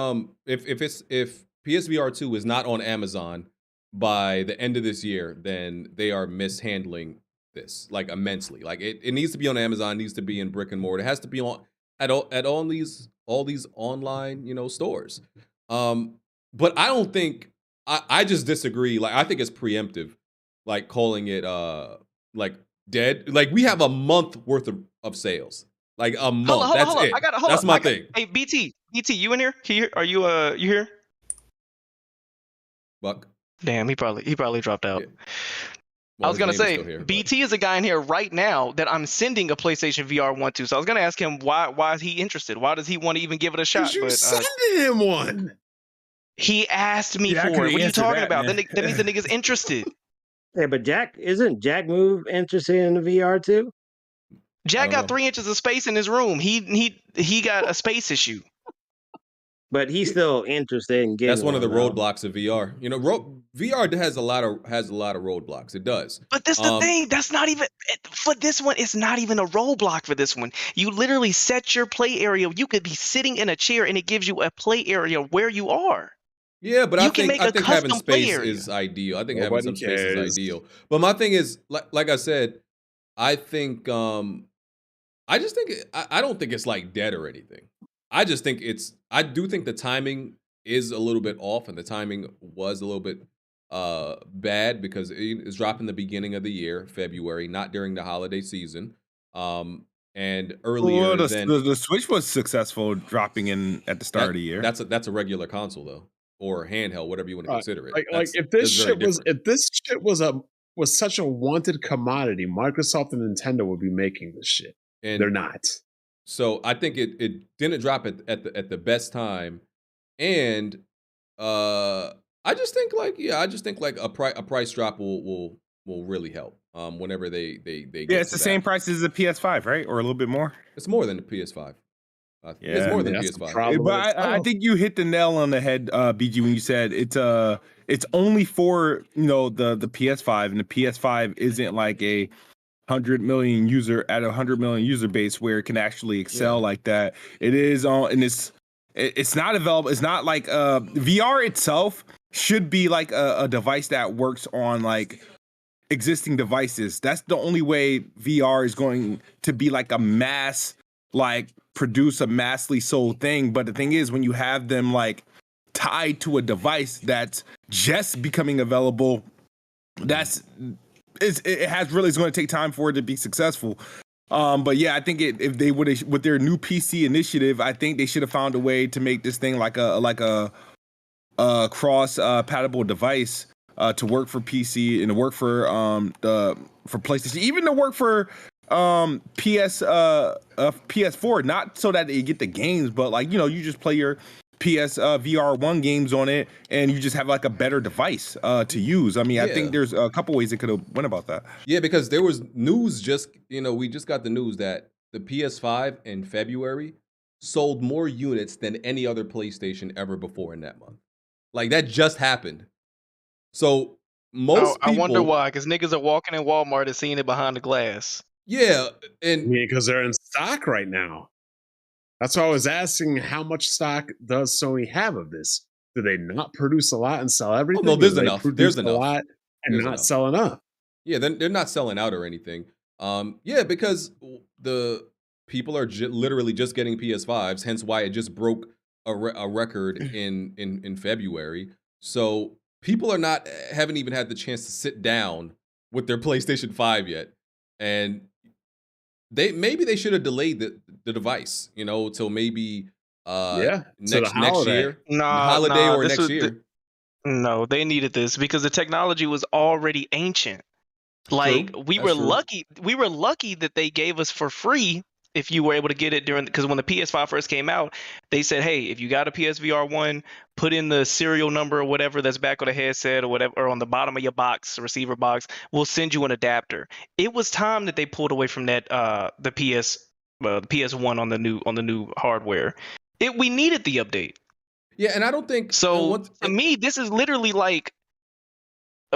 if PSVR2 is not on Amazon by the end of this year, then they are mishandling this like immensely. Like it needs to be on Amazon, it needs to be in brick and mortar. It has to be on at all these online stores. But I don't think I just disagree. Like I think it's preemptive, like calling it like dead. Like we have a month worth of sales. Like a month. Hold That's on. it. That's my thing. Hey, BT, you in here? Are you you here? Buck. Damn, he probably dropped out. Yeah. I was gonna say BT is a guy in here right now that I'm sending a PlayStation VR 1 to. So I was gonna ask him why is he interested? Why does he want to even give it a shot? You sending him one. He asked me for it. What are you talking about? That means the nigga's interested. Yeah, but isn't Jack Move interested in the VR too? Jack got 3 inches of space in his room. He got a space issue. But he's still interested in getting. That's one of the roadblocks of VR. VR has a lot of roadblocks. It does. But that's the thing. That's not even for this one. It's not even a roadblock for this one. You literally set your play area. You could be sitting in a chair, and it gives you a play area where you are. Yeah, but I think having space is ideal. I think having some space is ideal. But my thing is, like I said, I think I don't think it's like dead or anything. I just think I do think the timing is a little bit off, and the timing was a little bit bad because it's dropping the beginning of the year, February, not during the holiday season. And earlier the Switch was successful dropping in at the start of the year. That's a regular console though. or handheld, whatever you want to consider it. Like if this shit was such a wanted commodity, Microsoft and Nintendo would be making this shit. And they're not. So I think it didn't drop at the best time, and I just think like a price drop will really help. Whenever they get it's the same price as the PS5, right, or a little bit more. It's more than the PS5. It's more than PS5. But I think you hit the nail on the head, BG, when you said it's only for the PS5, and the PS5 isn't like a 100 million user base where it can actually excel like that. It is on, and it's not available. It's not like VR itself should be like a device that works on like existing devices. That's the only way VR is going to be like a mass, like produce a massively sold thing. But the thing is, when you have them like tied to a device that's just becoming available, it's going to take time for it to be successful. But yeah, I think if they would have, with their new PC initiative, I think they should have found a way to make this thing like a cross compatible device to work for PC and to work for PlayStation, even to work for PS4, not so that you get the games, but like you just play your PSVR1 games on it, and you just have like a better device to use. I mean, I think there's a couple ways it could have went about that. Yeah, because there was news we just got the news that the PS5 in February sold more units than any other PlayStation ever before in that month. Like that just happened. So most people, I wonder why, because niggas are walking in Walmart and seeing it behind the glass. Yeah, and because they're in stock right now. That's why I was asking, how much stock does Sony have of this? Do they not produce a lot and sell everything? Oh, no, there's enough. There's enough. A lot and not sell enough. Yeah, they're not selling out or anything. Yeah, because the people are literally just getting PS5s, hence why it just broke a record in February. So people haven't even had the chance to sit down with their PlayStation 5 yet, and maybe they should have delayed the device, till maybe next year, next year. No, they needed this because the technology was already ancient. Like we were lucky that they gave us for free. If you were able to get it because when the PS5 first came out, they said, hey, if you got a PSVR1, put in the serial number or whatever that's back on the headset or whatever, or on the bottom of your box, receiver box, we'll send you an adapter. It was time that they pulled away from that, the PS1 on the new hardware. We needed the update. Yeah, and I don't think so. To me, this is literally like,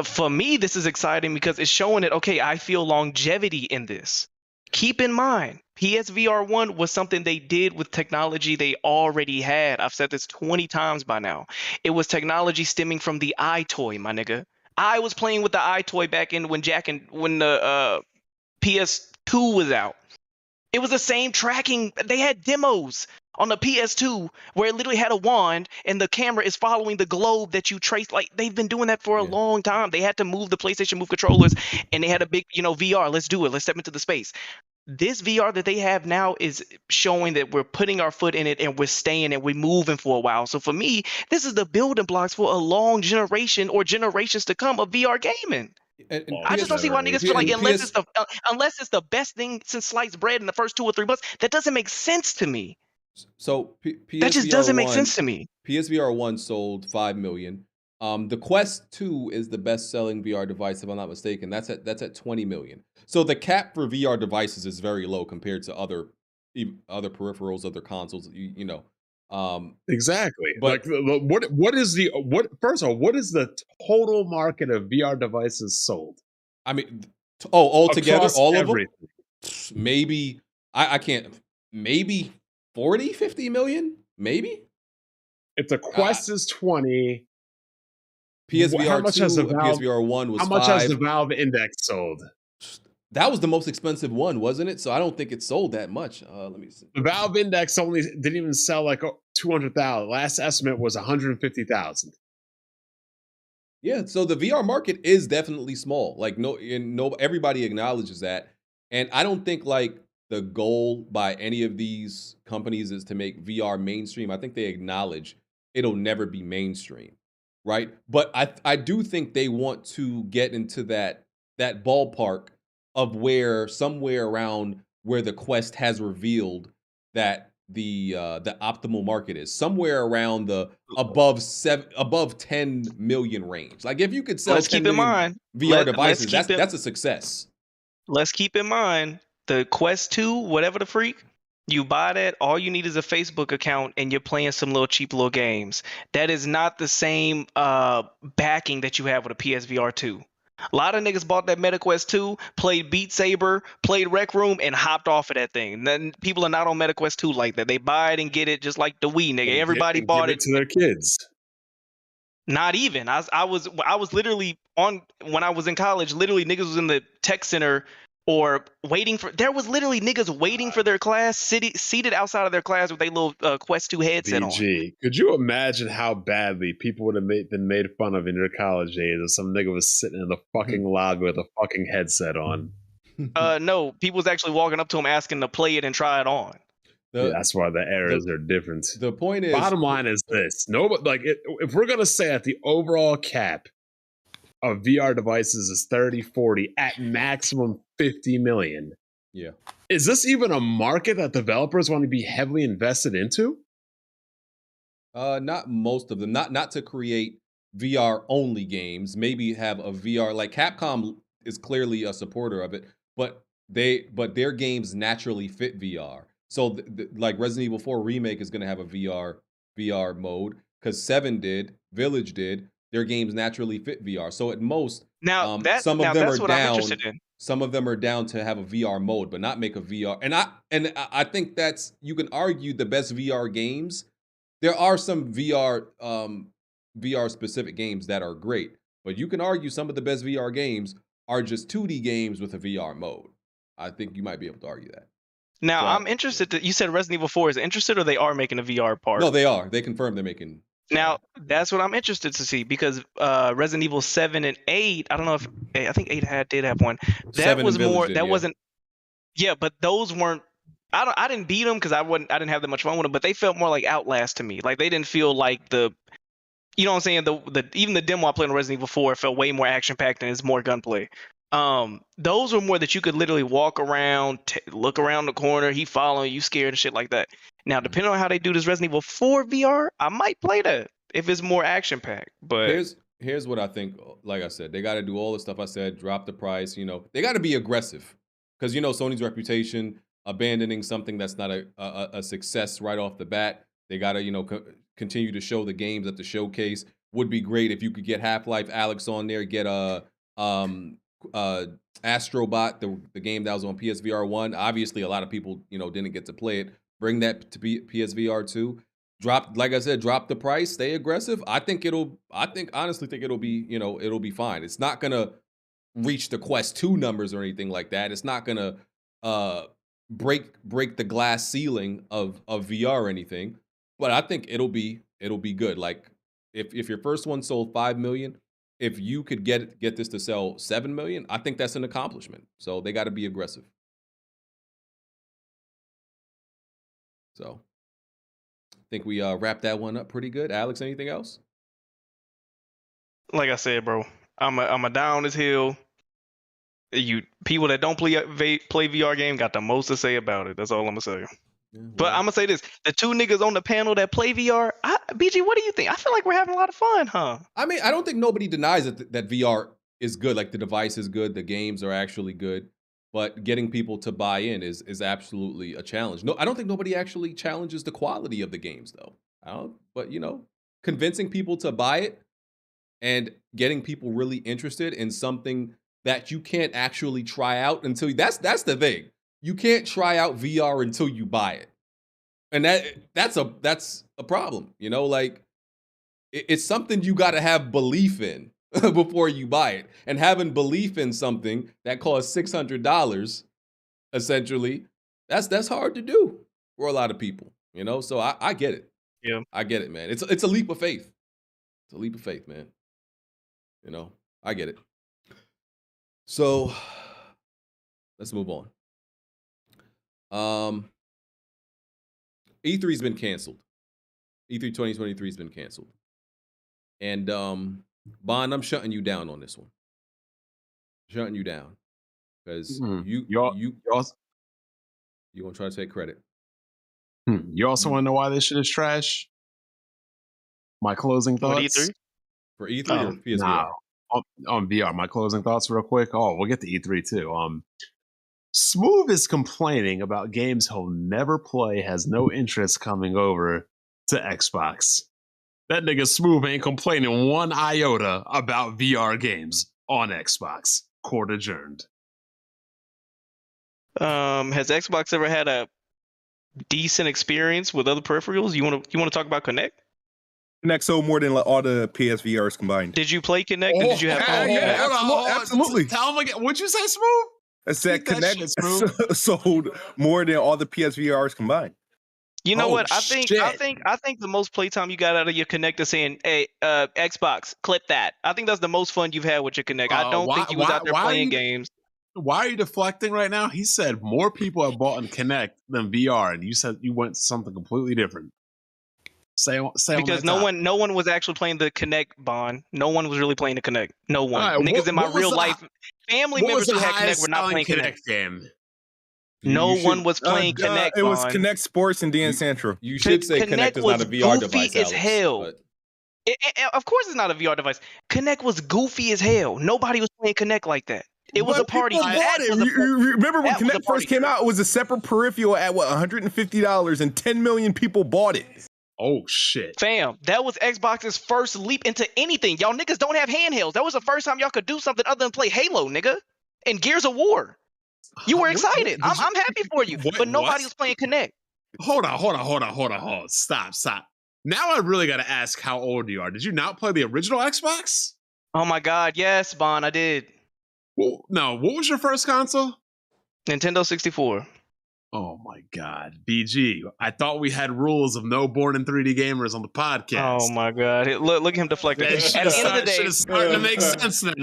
for me, this is exciting because it's showing that, okay, I feel longevity in this. Keep in mind, PSVR1 was something they did with technology they already had. I've said this 20 times by now. It was technology stemming from the iToy, my nigga. I was playing with the iToy back in when the PS2 was out. It was the same tracking. They had demos on the PS2 where it literally had a wand and the camera is following the globe that you trace. Like, they've been doing that for a long time. They had to move the PlayStation Move controllers, and they had a big, VR. Let's do it. Let's step into the space. This VR that they have now is showing that we're putting our foot in it and we're staying and we're moving for a while. So for me, this is the building blocks for a long generation or generations to come of VR gaming. And I just don't see why niggas feel like unless it's the best thing since sliced bread in the first 2 or 3 months, that doesn't make sense to me. So that just doesn't make sense to me. PSVR1 sold 5 million. The Quest 2 is the best-selling VR device, if I'm not mistaken. That's at 20 million. So the cap for VR devices is very low compared to other peripherals, other consoles. Exactly. But what is the total market of VR devices sold? I mean, altogether, across all everything. of them. Maybe I can't. Maybe 40, 50 million. Maybe. If the Quest is 20. PSVR2, PSVR1 was 5. How much has the Valve Index sold? That was the most expensive one, wasn't it? So I don't think it sold that much. Let me see. The Valve Index only didn't even sell like 200,000. Last estimate was 150,000. Yeah, so the VR market is definitely small. Like everybody acknowledges that, and I don't think like the goal by any of these companies is to make VR mainstream. I think they acknowledge it'll never be mainstream, right? But I do think they want to get into that ballpark of where somewhere around where the Quest has revealed that the optimal market is somewhere around the above 10 million range. Like if you could sell Let's 10 keep in million mind. VR Let's devices, keep it. that's a success. Let's keep in mind the Quest 2, whatever the freak. You buy that, all you need is a Facebook account, and you're playing some little cheap little games. That is not the same backing that you have with a PSVR 2. A lot of niggas bought that MetaQuest 2, played Beat Saber, played Rec Room, and hopped off of that thing. Then people are not on MetaQuest 2 like that. They buy it and get it just like the Wii, nigga. Everybody bought give it to their kids. Not even. I was literally on when I was in college. Literally, niggas was in the tech center or waiting for. There was literally niggas waiting for their class, seated outside of their class with their little Quest 2 headset on. BG, could you imagine how badly people would have been made fun of in your college days if some nigga was sitting in the fucking lobby with a fucking headset on? No, people was actually walking up to him asking to play it and try it on. That's why the eras are different. The point is, bottom line is this: if we're gonna say that the overall cap of VR devices is 30, 40, at maximum 50 million. Yeah. Is this even a market that developers want to be heavily invested into? Not most of them. Not to create VR only games. Maybe have a VR, like Capcom is clearly a supporter of it, but their games naturally fit VR. So like Resident Evil 4 Remake is going to have a VR mode because 7 did, Village did. Their games naturally fit VR. So at most, some of them are down. Some of them are down to have a VR mode, but not make a VR. And I think that's, you can argue the best VR games. There are some VR specific games that are great, but you can argue some of the best VR games are just 2D games with a VR mode. I think you might be able to argue that. Now, so I'm interested. You said Resident Evil 4 is interested, or they are making a VR part? No, they are. They confirmed they're making. Now, that's what I'm interested to see because Resident Evil 7 and 8, I don't know if I think 8 did have one. That was more. That wasn't. Yeah, but those weren't. I didn't beat them because I didn't have that much fun with them. But they felt more like Outlast to me. Like they didn't feel like the. You know what I'm saying? Even the demo I played on Resident Evil 4 felt way more action packed and it's more gunplay. Those were more that you could literally walk around, look around the corner, he following you, scared and shit like that. Now, depending on how they do this Resident Evil 4 VR, I might play that if it's more action packed. But here's what I think. Like I said, they got to do all the stuff I said. Drop the price. They got to be aggressive because Sony's reputation, abandoning something that's not a success right off the bat. They got to continue to show the games at the showcase. Would be great if you could get Half-Life Alyx on there. Get Astrobot, the game that was on PSVR1. Obviously, a lot of people, didn't get to play it. Bring that to PSVR2. Like I said, drop the price. Stay aggressive. I honestly think it'll be, it'll be fine. It's not gonna reach the Quest 2 numbers or anything like that. It's not gonna break the glass ceiling of VR or anything. But I think it'll be good. Like if your first one sold 5 million. If you could get this to sell 7 million, I think that's an accomplishment. So they got to be aggressive. So I think we wrapped that one up pretty good. Alex, anything else? Like I said, bro, I'm a down as hill. You people that don't play VR game got the most to say about it. That's all I'm gonna say. Yeah, well. But I'm gonna say this: the 2 niggas on the panel that play VR, BG, what do you think? I feel like we're having a lot of fun, huh? I mean, I don't think nobody denies that VR is good. Like the device is good, the games are actually good, but getting people to buy in is absolutely a challenge. No, I don't think nobody actually challenges the quality of the games, though. But convincing people to buy it and getting people really interested in something that you can't actually try out until that's the thing. You can't try out VR until you buy it. And that's a problem, like it's something you got to have belief in before you buy it. And having belief in something that costs $600 essentially, that's hard to do for a lot of people, So I get it. Yeah. I get it, man. It's a leap of faith. It's a leap of faith, man. I get it. So let's move on. E3's been canceled. E3 2023 has been canceled. And Bond, I'm shutting you down on this one. Shutting you down. Because you gonna try to take credit. You also want to know why this shit is trash? My closing thoughts. For E3 or PSVR? Nah, on VR. My closing thoughts real quick. Oh, we'll get to E3 too. Smooth is complaining about games he'll never play, has no interest coming over to Xbox. That nigga Smooth ain't complaining one iota about VR games on Xbox. Court adjourned. Has Xbox ever had a decent experience with other peripherals? You want to talk about Kinect? Kinect sold more than all the PSVRs combined. Did you play Kinect? And did you have fun? Absolutely. Tell him again. What'd you say, Smooth? I said Kinect sold more than all the PSVRs combined. You know what? I think the most playtime you got out of your Kinect is saying, "Hey, Xbox, clip that." I think that's the most fun you've had with your Kinect. I don't think you was out there playing games. Why are you deflecting right now? He said more people have bought in Kinect than VR, and you said you went to something completely different. Say because no one was actually playing the Kinect, Bond. No one was really playing the Kinect. No one. Right, Niggas in my real life, family members who had Kinect were not playing Kinect. Game? No one was playing Kinect. It was Kinect Sports and Dance Central. You should say Kinect is not a VR device, goofy as hell. Of course, it's not a VR device. Kinect was goofy as hell. Nobody was playing Kinect like that. It was a party. Remember when Kinect first came out? It was a separate peripheral at $150, and 10 million people bought it. Oh shit, fam! That was Xbox's first leap into anything. Y'all niggas don't have handhelds. That was the first time y'all could do something other than play Halo, nigga, and Gears of War. You were excited. I'm happy for you, but nobody was playing Kinect. Hold on. Stop. Now I really got to ask how old you are. Did you not play the original Xbox? Oh my God, yes, Bond, I did. Well, no, what was your first console? Nintendo 64. Oh my God, BG! I thought we had rules of no born in 3D gamers on the podcast. Oh my God! Look at him deflecting. At the end of the day, it's starting to make sense now.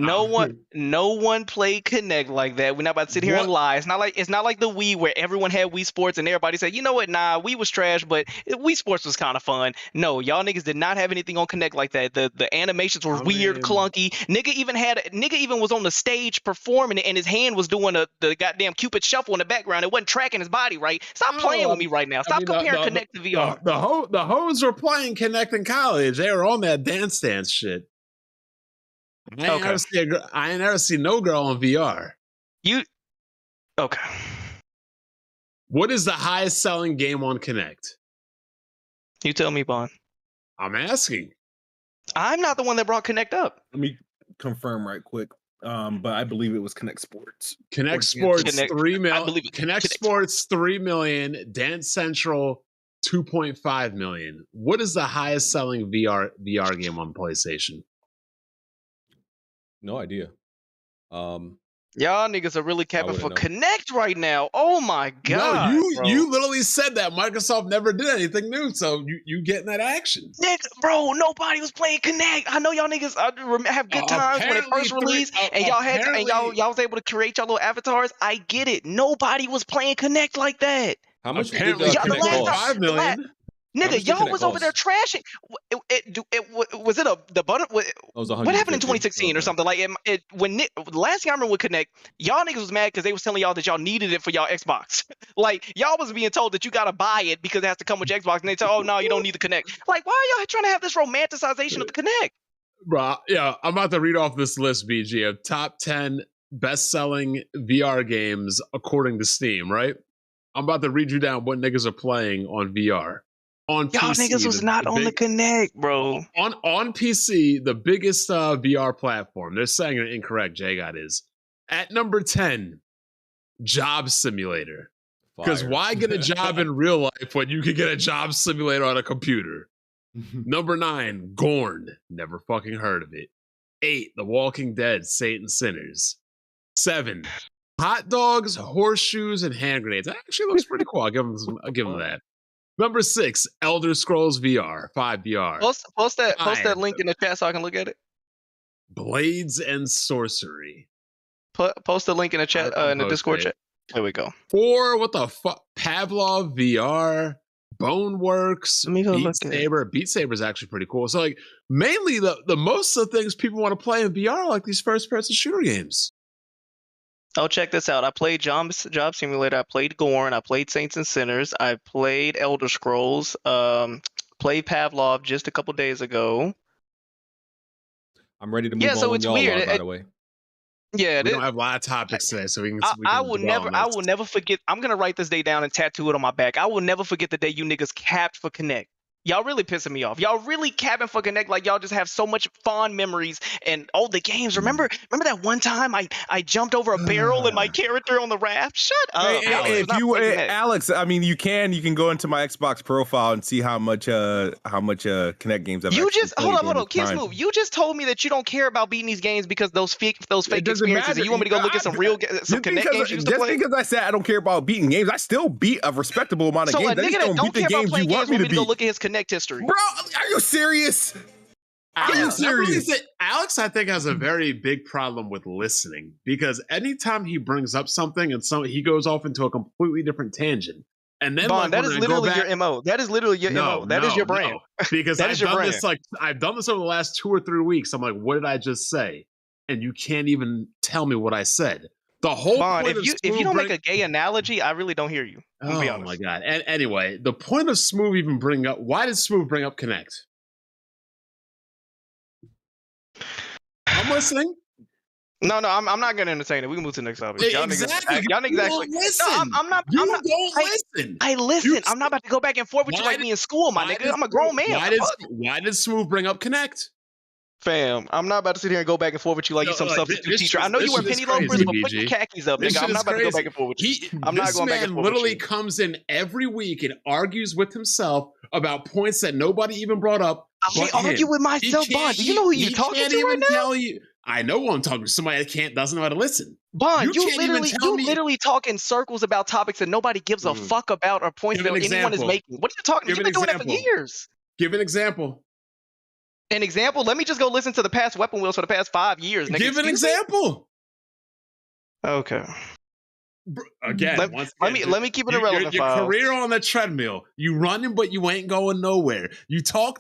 No one played Kinect like that. We're not about to sit here and lie. It's not like the Wii where everyone had Wii Sports and everybody said, you know what? Nah, Wii was trash, but Wii Sports was kind of fun. No, y'all niggas did not have anything on Kinect like that. The animations were weird, clunky. Nigga even was on the stage performing it, and his hand was doing the goddamn Cupid shuffle in the background. It wasn't tracking his body right. Stop playing with me right now. Stop comparing Kinect to VR. The hoes were playing Kinect in college. They were on that dance shit. I ain't never seen no girl on VR. Okay. What is the highest selling game on Kinect? You tell me, Bond. I'm asking. I'm not the one that brought Kinect up. Let me confirm right quick. But I believe it was Kinect Sports. Kinect Sports 3 million. Kinect Sports 3 million. Dance Central 2.5 million. What is the highest selling VR game on PlayStation? No idea. Y'all niggas are really capping for Kinect right now. Oh my God. No, you literally said that Microsoft never did anything new, so you getting that action. Bro, nobody was playing Kinect. I know y'all niggas have good times when it first released, and y'all was able to create y'all little avatars. I get it. Nobody was playing Kinect like that. How much did Kinect cost? 5 million. Nigga, y'all was over there trashing. Was it the butter? What happened in 2016 or something like it? Last thing I remember with Kinect, y'all niggas was mad because they was telling y'all that y'all needed it for y'all Xbox. Like y'all was being told that you gotta buy it because it has to come with your Xbox, and they tell, oh no, you don't need the Kinect. Like, why are y'all trying to have this romanticization of the Kinect? Bro, yeah, I'm about to read off this list, BG, of top 10 best-selling VR games according to Steam. Right? I'm about to read you down what niggas are playing on VR. On y'all PC, niggas was not on the Kinect, bro. On PC, the biggest VR platform. They're saying it incorrect. JGOT is at number 10, Job Simulator. Because why get a job in real life when you could get a job simulator on a computer? Number 9, Gorn. Never fucking heard of it. 8, The Walking Dead, Saints and Sinners. 7, Hot Dogs, Horseshoes, and Hand Grenades. That actually looks pretty cool. I'll give them that. Number 6, Elder Scrolls VR, 5 VR. Post that link in the chat so I can look at it. Blades and Sorcery. Post the link in the chat in the Discord chat. There we go. 4, what the fuck? Pavlov VR, Boneworks, Let me go Beat look at it. Saber. Beat Saber is actually pretty cool. So like mainly the most of the things people want to play in VR are like these first person shooter games. Oh, check this out. I played Job Simulator. I played Gorn. I played Saints and Sinners. I played Elder Scrolls. Played Pavlov just a couple days ago. I'm ready to move Yeah, on so when it's y'all weird. are, by the way. Yeah, We don't have a lot of topics today, so we can. I will never forget. I'm gonna write this day down and tattoo it on my back. I will never forget the day you niggas capped for Connect. Y'all really pissing me off. Y'all really capping for Connect like y'all just have so much fond memories and all the games. Remember that one time I jumped over a barrel and my character on the raft? Shut up. Hey, if you, Alex, I mean, you can go into my Xbox profile and see how much Connect games I've. You just hold on, Kids Move. You just told me that you don't care about beating these games because those fake experiences. And you want me to go look at some Connect games you used to play? Just because I said I don't care about beating games, I still beat a respectable amount of games. So a nigga that don't care about playing games want me to go look at his Connect history. Bro, are you serious? Alex, I think, has a very big problem with listening because anytime he brings up something and he goes off into a completely different tangent. And then Bond, that is literally your MO. That is literally your MO. That is your brand. Because I've done this over the last 2 or 3 weeks. I'm like, what did I just say? And you can't even tell me what I said. The whole Bond, point if you don't make a gay analogy, I really don't hear you. Oh my god! And anyway, the point of Smooth even bring up. Why did Smooth bring up Connect? I'm listening. No, I'm not gonna entertain it. We can move to the next topic. Exactly. Y'all niggas actually. Listen. No, I'm not. You I'm not. don't listen. I listen. I'm not about to go back and forth with you like me in school, my nigga. I'm a grown man. Why did Smooth bring up Connect? Fam, I'm not about to sit here and go back and forth with you like you're some substitute teacher. I know you wear penny loafers, but put your khakis up, nigga. I'm not about to go back and forth with you. I'm not going back and forth. This man literally comes in every week and argues with himself about points that nobody even brought up. I argue with myself, Bond. Do you know who you're talking to right now? I know who I'm talking to. Somebody that doesn't know how to listen. Bond, you literally talk in circles about topics that nobody gives a fuck about or points that anyone is making. What are you talking about? You've been doing that for years. Give an example. An example? Let me just go listen to the past weapon wheels for the past 5 years. Nigga. Give an example. Okay. Again, let me keep it irrelevant. Your career on the treadmill. You running, but you ain't going nowhere. You talk.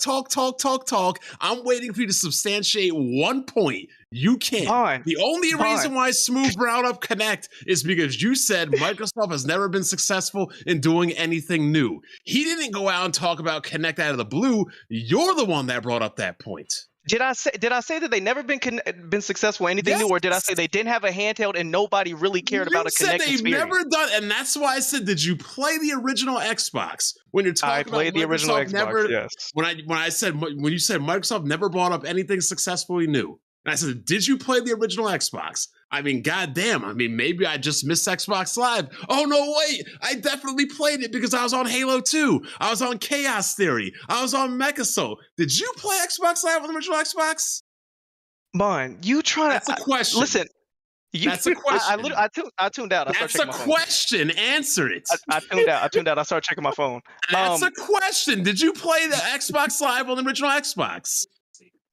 I'm waiting for you to substantiate one point. You can't. The only reason why Smooth brought up Connect is because you said Microsoft has never been successful in doing anything new. He didn't go out and talk about Connect out of the blue. You're the one that brought up that point. Did I say that they never been successful in anything new, or did I say they didn't have a handheld and nobody really cared about a Connect experience? They've never done, and that's why I said, did you play the original Xbox? When you're talking about played the original Xbox, yes. When you said Microsoft never brought up anything successfully new, and I said, did you play the original Xbox? I mean, goddamn. I mean, maybe I just missed Xbox Live. Oh, no, wait. I definitely played it because I was on Halo 2. I was on Chaos Theory. I was on Mechasoul. Did you play Xbox Live on the original Xbox? Bond, you trying to... That's a question. Listen. That's a question. I tuned out. That's a question. Answer it. I tuned out. I started checking my phone. That's a question. Did you play the Xbox Live on the original Xbox?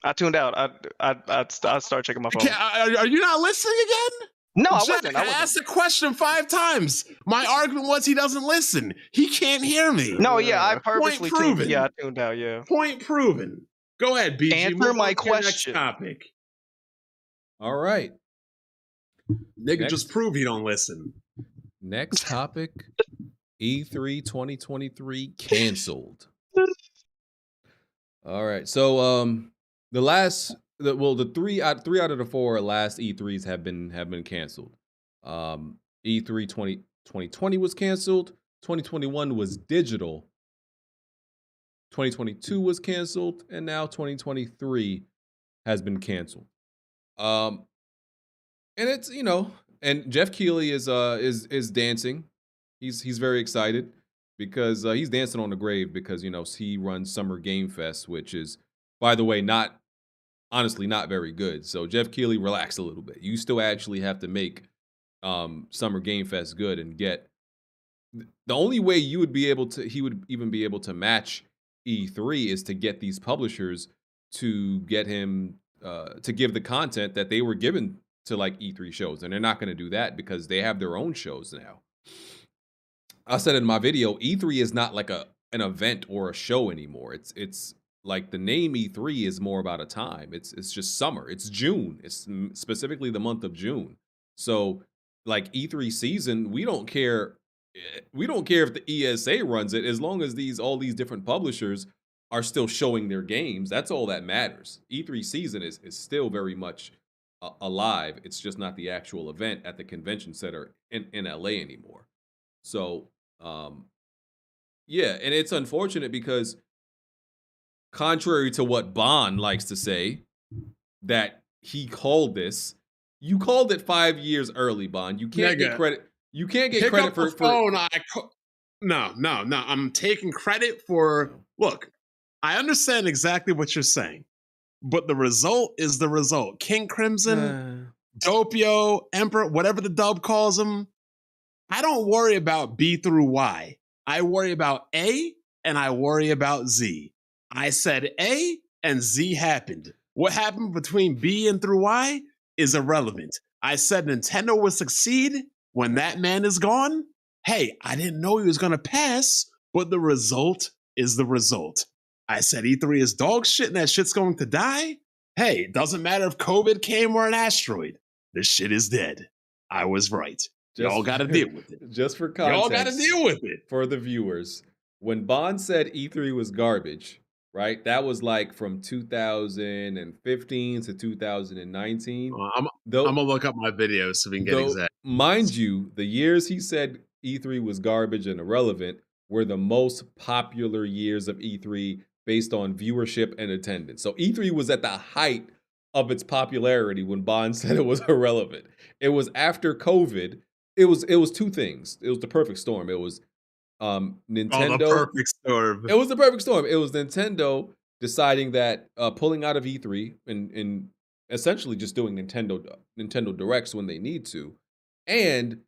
I tuned out. I started checking my phone. Okay, are you not listening again? No, I wasn't. I asked the question 5 times. My argument was he doesn't listen. He can't hear me. No, yeah, I purposely tuned. Yeah, I tuned out. Yeah. Point proven. Go ahead, BG. Answer my question. Next topic. All right. Nigga, just prove he don't listen. Next topic: E3 2023 canceled. All right, so the three out of the 4 last E3s have been canceled. E3 2020 was canceled. 2021 was digital. 2022 was canceled, and now 2023 has been canceled. And it's and Jeff Keighley is dancing. He's very excited because he's dancing on the grave because he runs Summer Game Fest, which is, by the way, honestly not very good. So Jeff Keighley, relax a little bit. You still actually have to make Summer Game Fest good and get. The only way he would even be able to match E3 is to get these publishers to get him to give the content that they were given to like E3 shows, and they're not going to do that because they have their own shows now. I said in my video, E3 is not like a an event or a show anymore. It's like the name E3 is more about a time. It's just summer. It's June. It's specifically the month of June. So like E3 season, we don't care. We don't care if the ESA runs it, as long as all these different publishers are still showing their games. That's all that matters. E3 season is still very much alive. It's just not the actual event at the convention center in LA anymore. So yeah, and it's unfortunate because contrary to what Bond likes to say, that he called this, you called it 5 years early, Bond. You can't get credit. You can't get Pick credit up the phone. No. I'm taking credit for. Look, I understand exactly what you're saying, but the result is the result. King Crimson, Doppio, Emperor, whatever the dub calls him. I don't worry about B through Y. I worry about A and I worry about Z. I said A and Z happened. What happened between B and through Y is irrelevant. I said Nintendo will succeed when that man is gone. Hey, I didn't know he was going to pass, but the result is the result. I said E3 is dog shit and that shit's going to die. Hey, it doesn't matter if COVID came or an asteroid. This shit is dead. I was right. Y'all got to deal with it. Just for context. Y'all got to deal with it. For the viewers, when Bond said E3 was garbage, right? That was like from 2015 to 2019. I'm going to look up my videos so we can get exact. Mind you, the years he said E3 was garbage and irrelevant were the most popular years of E3 based on viewership and attendance. So E3 was at the height of its popularity when Bond said it was irrelevant. It was after COVID. It was two things. It was the perfect storm. It was Nintendo. Oh, the perfect storm. It was the perfect storm. It was Nintendo deciding that pulling out of E3 and essentially just doing Nintendo Directs when they need to, and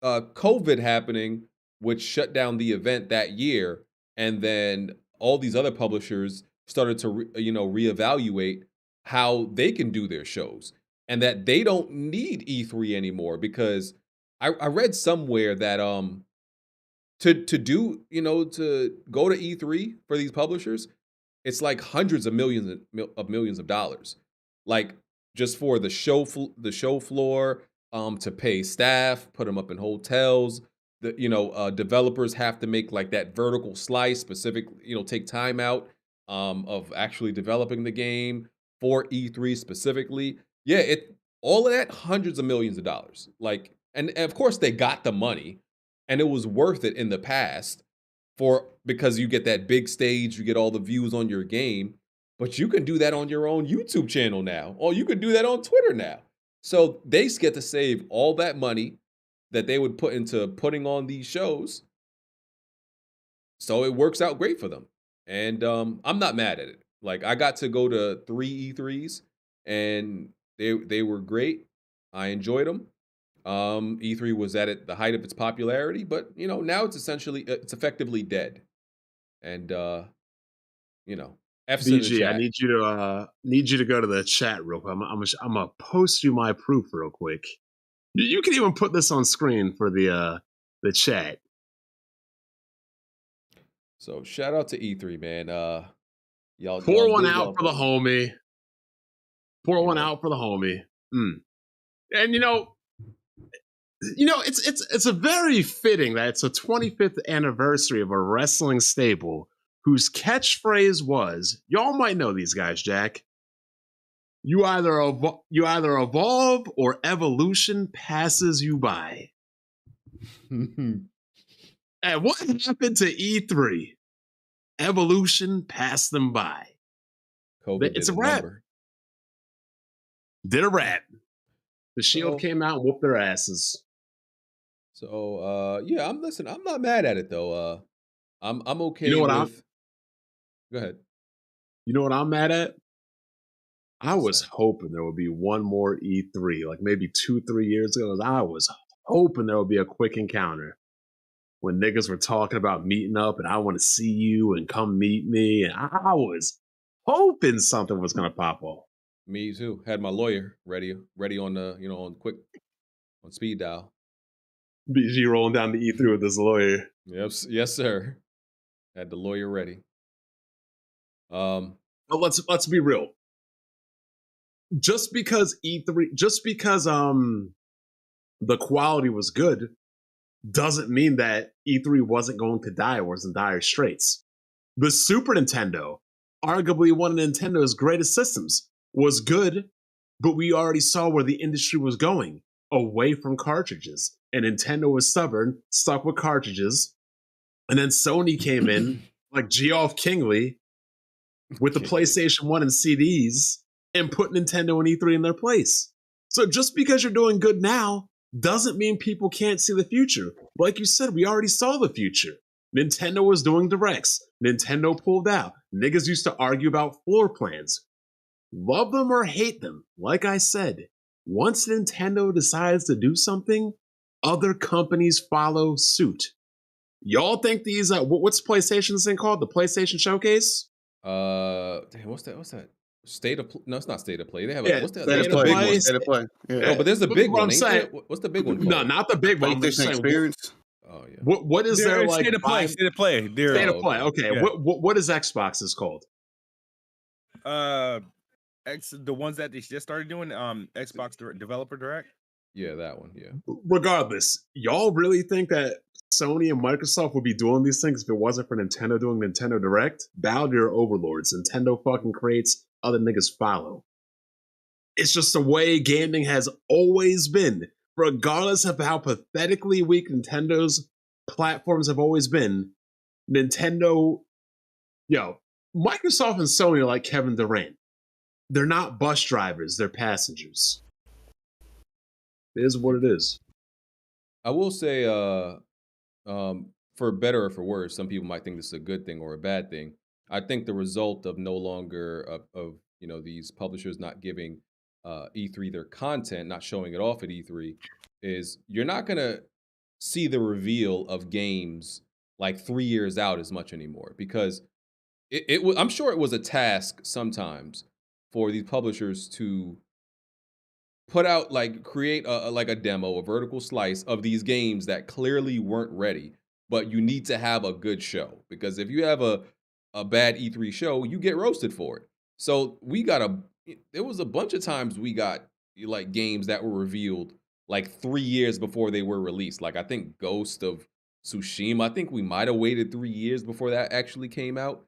COVID happening, which shut down the event that year, and then all these other publishers started to reevaluate how they can do their shows, and that they don't need E3 anymore because I read somewhere that to go to E3 for these publishers, it's like hundreds of millions of dollars, like just for the show floor, to pay staff, put them up in hotels. Developers have to make like that vertical slice, specific, take time out of actually developing the game for E3 specifically. Yeah, all of that, hundreds of millions of dollars. Like, and of course they got the money, and it was worth it in the past because you get that big stage, you get all the views on your game, but you can do that on your own YouTube channel now, or you can do that on Twitter now. So they get to save all that money that they would put into putting on these shows. So it works out great for them. And I'm not mad at it. Like, I got to go to 3 E3s and they were great. I enjoyed them. E3 was at the height of its popularity, but now it's effectively dead. And F's in the BG, chat. I need you to go to the chat real quick. I'm gonna post you my proof real quick. You can even put this on screen for the chat. So shout out to E3, man. Y'all pour one out for the homie. Pour one out for the homie. And it's a very fitting that it's a 25th anniversary of a wrestling stable whose catchphrase was, y'all might know these guys, Jack. You either evolve or evolution passes you by. And what happened to E3? Evolution passed them by. It's a wrap. Did a wrap. The Shield came out and whooped their asses. So yeah, I'm not mad at it though. I'm okay. You know what Go ahead. You know what I'm mad at? I was hoping there would be one more E3, like maybe 2-3 years ago. I was hoping there would be a quick encounter when niggas were talking about meeting up and I want to see you and come meet me. And I was hoping something was going to pop off. Me too. Had my lawyer ready on the, on speed dial. BG rolling down the E3 with his lawyer. Yes, sir. Had the lawyer ready. But let's be real. Just because the quality was good doesn't mean that E3 wasn't going to die or was in dire straits. The Super Nintendo, arguably one of Nintendo's greatest systems, was good, but we already saw where the industry was going, away from cartridges. And Nintendo was stubborn, stuck with cartridges. And then Sony came in, like Geoff Kingley, with the PlayStation 1 and CDs, and put Nintendo and E3 in their place. So just because you're doing good now doesn't mean people can't see the future. Like you said, we already saw the future. Nintendo was doing directs. Nintendo pulled out. Niggas used to argue about floor plans. Love them or hate them, like I said, once Nintendo decides to do something, other companies follow suit. Y'all think these, what's PlayStation's thing called? The PlayStation Showcase? Damn, what's that? State of no, it's not State of Play. They have Yeah, what's that? State There's of the big Play. one. State of Play. Yeah. No, but there's the big What one. I'm Ain't saying- there? What's the big one called? No, not the big one. I'm just saying, Experience. Oh yeah. What is They're there like? State of Play. State of Play. They're, State of Play. Okay. Yeah. What is Xbox's called? the ones that they just started doing, Xbox Developer Direct. Yeah, that one. Yeah. Regardless, y'all really think that Sony and Microsoft would be doing these things if it wasn't for Nintendo doing Nintendo Direct? Bow to your overlords. Nintendo fucking creates, other niggas follow. It's just the way gaming has always been. Regardless of how pathetically weak Nintendo's platforms have always been, Microsoft and Sony are like Kevin Durant. They're not bus drivers, they're passengers. It is what it is. I will say, for better or for worse, some people might think this is a good thing or a bad thing. I think the result of no longer of these publishers not giving E3 their content, not showing it off at E3, is you're not gonna see the reveal of games like 3 years out as much anymore, because I'm sure it was a task sometimes for these publishers to put out, create a demo, a vertical slice of these games that clearly weren't ready, but you need to have a good show, because if you have a bad E3 show, you get roasted for it. So there was a bunch of times we got like games that were revealed like 3 years before they were released. Like I think Ghost of Tsushima, I think we might have waited 3 years before that actually came out.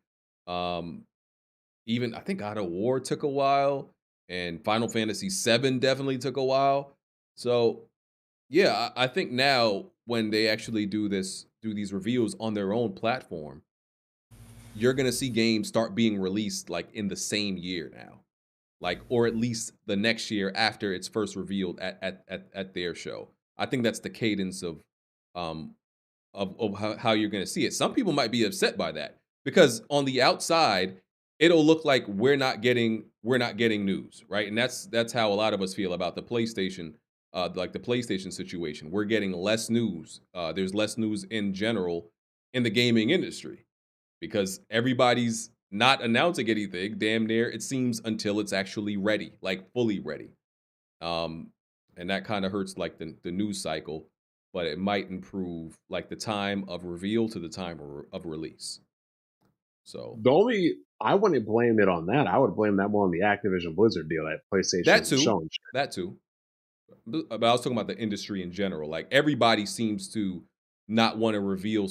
Even I think God of War took a while, and Final Fantasy VII definitely took a while. So yeah, I think now when they actually do these reveals on their own platform, you're gonna see games start being released like in the same year now, or at least the next year after it's first revealed at their show. I think that's the cadence of how you're gonna see it. Some people might be upset by that, because on the outside it'll look like we're not getting news, right? And that's how a lot of us feel about the PlayStation, the PlayStation situation. We're getting less news. There's less news in general in the gaming industry, because everybody's not announcing anything, damn near, it seems, until it's actually ready, like fully ready. And that kind of hurts like the news cycle, but it might improve like the time of reveal to the time of release. So I wouldn't blame it on that. I would blame that more on the Activision Blizzard deal at PlayStation. That too. But I was talking about the industry in general. Like everybody seems to not want to reveal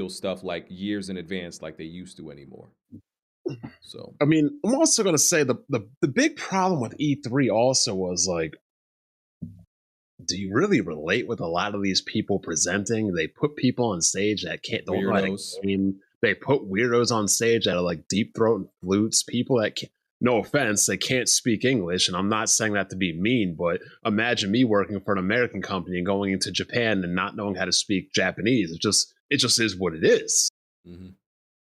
stuff like years in advance like they used to anymore. So I mean, I'm also gonna say the big problem with E3 also was like, do you really relate with a lot of these people presenting? They put people on stage that don't know how to game. They put weirdos on stage that are like deep throat and flutes, people that no offense, they can't speak English. And I'm not saying that to be mean, but imagine me working for an American company and going into Japan and not knowing how to speak Japanese. It just is what it is. Mm-hmm.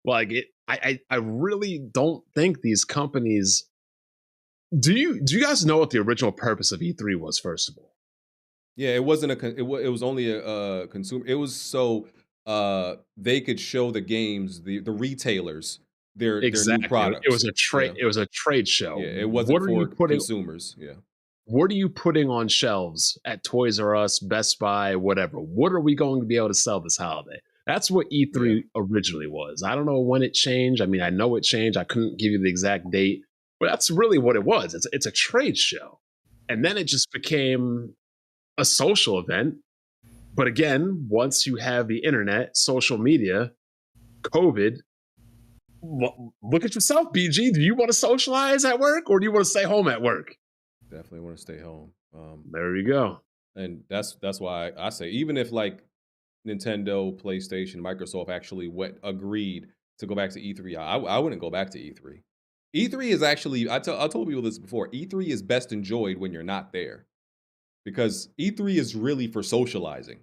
Like I really don't think these companies. Do you guys know what the original purpose of E3 was? First of all, yeah, it wasn't it was only a consumer. It was so they could show the games, the retailers, their new products. It was a trade. Yeah. It was a trade show. Yeah, it wasn't for consumers. Yeah. What are you putting on shelves at Toys R Us, Best Buy, whatever? What are we going to be able to sell this holiday? That's what E3 originally was. I don't know when it changed. I mean, I know it changed. I couldn't give you the exact date, but that's really what it was. It's a trade show. And then it just became a social event. But again, once you have the internet, social media, COVID, look at yourself, BG. Do you want to socialize at work or do you want to stay home at work? Definitely want to stay home. There you go. And that's why I say, even if like Nintendo, PlayStation, Microsoft actually agreed to go back to E3, I wouldn't go back to E3. E3 is actually, I told people this before, E3 is best enjoyed when you're not there. Because E3 is really for socializing.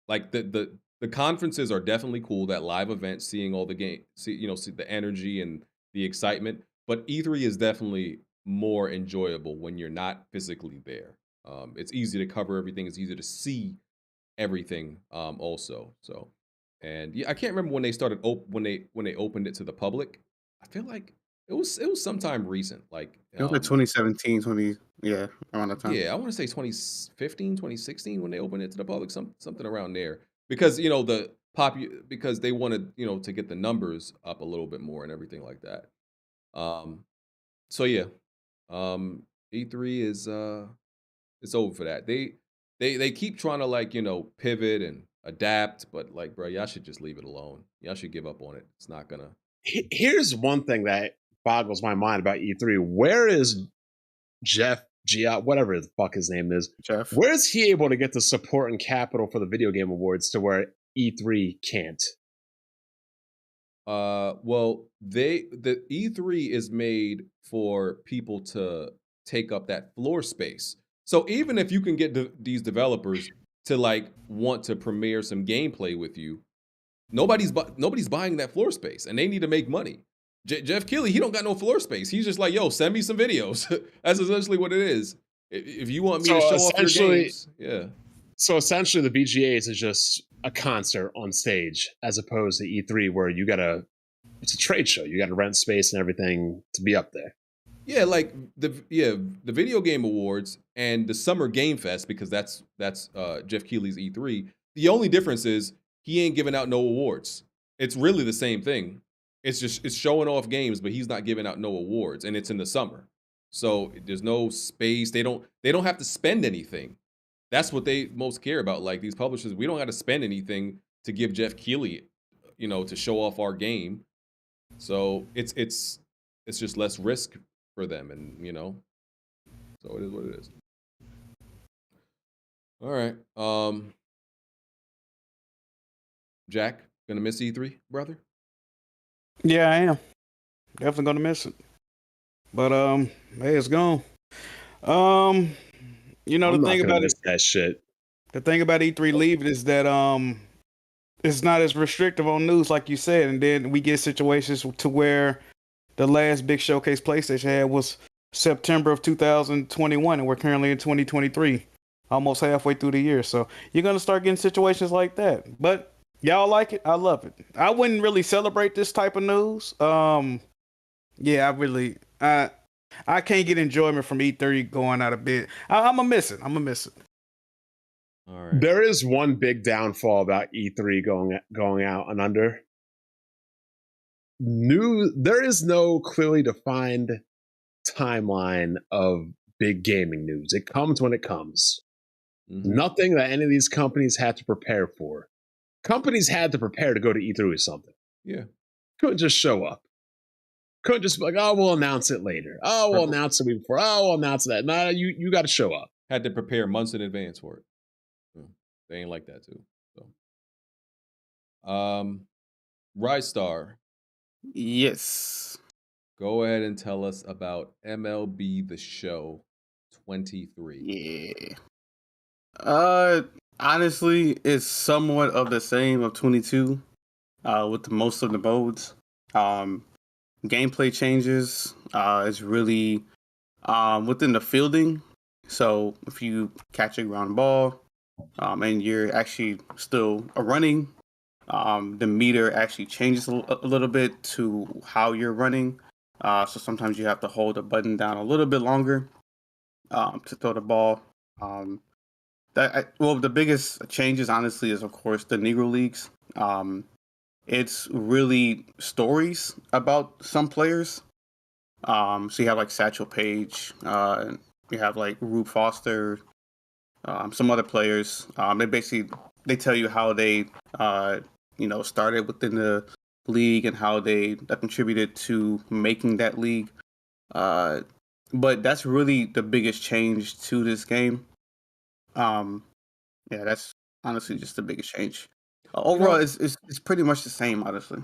Like the conferences are definitely cool, that live event, seeing all the see the energy and the excitement. But E3 is definitely more enjoyable when you're not physically there. It's easy to cover everything. It's easy to see everything also. So, and yeah, I can't remember when they started when they opened it to the public. I feel like it was sometime recent. Like It was like 2017, around that time. yeah, I want to say 2015, 2016 when they opened it to the public, something around there. Because because they wanted, to get the numbers up a little bit more and everything like that. So yeah. E3 is it's over for that. They keep trying to like, pivot and adapt, but like, bro, y'all should just leave it alone. Y'all should give up on it. It's not gonna. Here's one thing that boggles my mind about E3. Where is Jeff Gia, whatever the fuck his name is? Jeff. Where is he able to get the support and capital for the video game awards to where E3 can't? Well, the E3 is made for people to take up that floor space. So even if you can get these developers to like want to premiere some gameplay with you, nobody's buying that floor space, and they need to make money. Jeff Keighley, he don't got no floor space. He's just like, yo, send me some videos. That's essentially what it is. If you want me to show off your games, yeah. So essentially, the VGAs is just a concert on stage, as opposed to E3, where it's a trade show. You got to rent space and everything to be up there. Yeah, like the video game awards and the Summer Game Fest, because that's Jeff Keighley's E3. The only difference is he ain't giving out no awards. It's really the same thing. It's showing off games, but he's not giving out no awards, and it's in the summer. So there's no space. They don't have to spend anything. That's what they most care about. Like these publishers, we don't have to spend anything to give Jeff Keighley, to show off our game. So it's just less risk for them, and so it is what it is. All right, Jack, gonna miss E3, brother? Yeah, I am. Definitely gonna miss it. But hey, it's gone. The thing about it, that shit. The thing about E3 leaving is that it's not as restrictive on news like you said, and then we get situations to where the last big showcase PlayStation had was September of 2021, and we're currently in 2023, almost halfway through the year. So you're gonna start getting situations like that. But y'all like it? I love it. I wouldn't really celebrate this type of news. I can't get enjoyment from E3 going out of bed. I'm gonna miss it. All right. There is one big downfall about E3 going out and under. There is no clearly defined timeline of big gaming news. It comes when it comes. Mm-hmm. Nothing that any of these companies had to prepare for. Companies had to prepare to go to E3 with something. Yeah. Couldn't just show up. Couldn't just be like, oh, we'll announce it later. Oh, we'll announce it before. Oh, we'll announce that. No, you got to show up. Had to prepare months in advance for it. They ain't like that too. So, Rystar. Yes. Go ahead and tell us about MLB The Show 23. Yeah. Honestly, it's somewhat of the same of 22. With most of the modes. Gameplay changes. It's really within the fielding. So if you catch a ground ball, and you're actually still running, the meter actually changes a little bit to how you're running. So sometimes you have to hold the button down a little bit longer to throw the ball. The biggest changes, honestly, is of course the Negro Leagues. It's really stories about some players. So you have like Satchel Paige, you have like Rube Foster, some other players. They tell you how they started within the league and how they contributed to making that league. But that's really the biggest change to this game. Yeah, that's honestly just the biggest change. Overall, it's pretty much the same, honestly.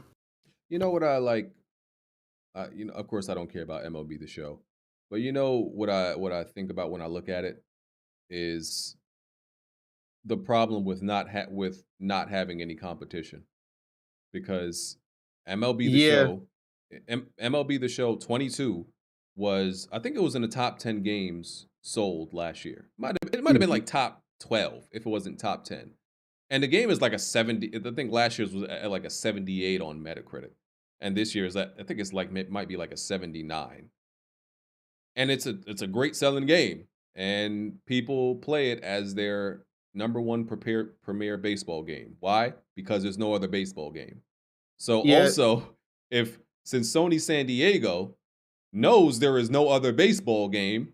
You know what I like? Of course, I don't care about MLB The Show, but you know what I think about when I look at it is the problem with not having any competition, because MLB The Yeah. Show, MLB The Show 22 was, I think it was in the top 10 games sold last year. It might have been like top 12 if it wasn't top 10. And the game is like a 70. I think last year's was at like a 78 on Metacritic, and this year's I think it's like it might be like a 79. And it's a great selling game, and people play it as their number one premier baseball game. Why? Because there's no other baseball game. So Yeah. also, since Sony San Diego knows there is no other baseball game,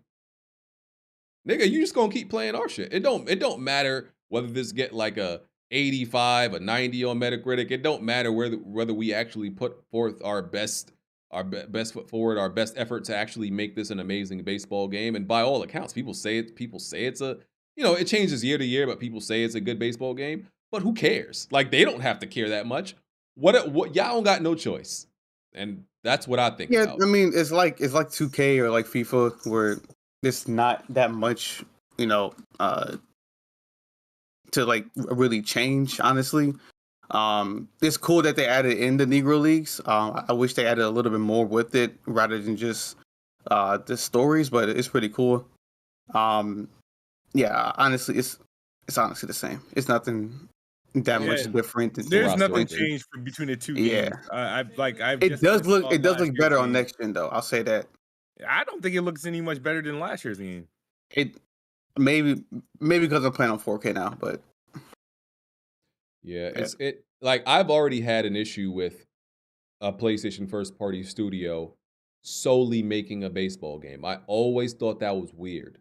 nigga, you just gonna keep playing our shit. It don't matter whether this get like a 85, a 90 on Metacritic. It don't matter whether we actually put forth our best foot forward, our best effort to actually make this an amazing baseball game. And by all accounts, people say it's a, it changes year to year, but people say it's a good baseball game. But who cares? Like, they don't have to care that much. What y'all don't got no choice. And that's what I think about. I mean, it's like 2K or like FIFA, where there's not that much, to like really change, honestly. It's cool that they added in the Negro Leagues. I wish they added a little bit more with it rather than just the stories, but it's pretty cool. Yeah, honestly, it's honestly the same. It's nothing that much different. There's nothing changed between the two games. It does look better on next gen, though. I'll say that. I don't think it looks any much better than last year's game. It maybe because I'm playing on 4K now, but yeah, it like I've already had an issue with a PlayStation first party studio solely making a baseball game. I always thought that was weird.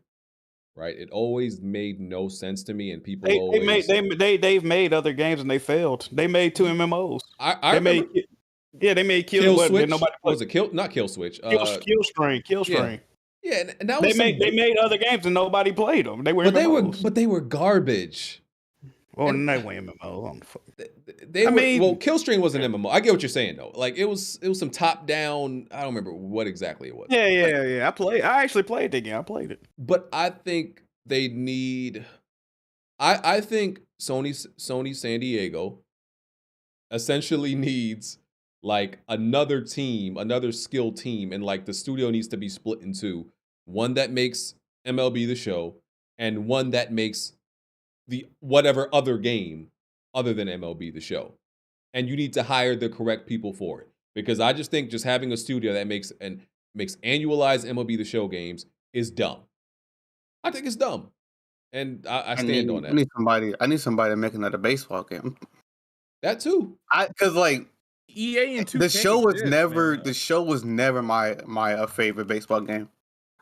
Right? It always made no sense to me, and people they've made other games and they failed. They made 2 MMOs. They made Kill Switch. Was it Kill? Not Kill Switch. Kill String. Yeah, and that was they made other games and nobody played them. They were MMOs. But they were garbage. Well, they were MMO. Kill String was an MMO. I get what you're saying though. Like it was some top down. I don't remember what exactly it was. Yeah. I actually played the game. I played it. But I think they need. I think Sony San Diego essentially needs like another team, another skilled team, and like the studio needs to be split in two. One that makes MLB The Show, and one that makes the whatever other game other than MLB The Show. And you need to hire the correct people for it. Because I just think just having a studio that makes annualized MLB The Show games is dumb. I think it's dumb. And I stand on that. I need somebody to make another baseball game. That too. Because like EA and 2K the show was never my favorite baseball game.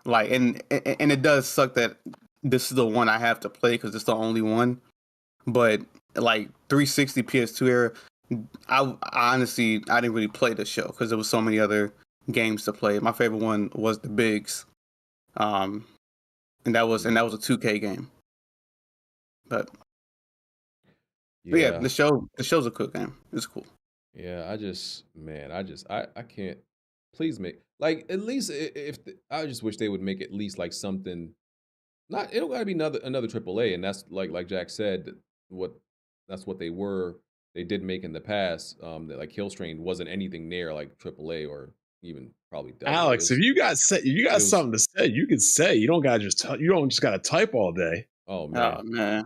Like and it does suck that this is the one I have to play because it's the only one. But like 360 PS2 era, I honestly didn't really play the show because there was so many other games to play. My favorite one was the Bigs, and that was a 2K game. But yeah, the show's a cool game. It's cool. Yeah, I can't. Please make like at least I just wish they would make at least like something. Not it don't gotta be another AAA, and that's like Jack said, that's what they did make in the past. That like Killstrain wasn't anything near like AAA or even probably double. Alex, if you got something to say, you can say. You don't just gotta type all day. Oh man,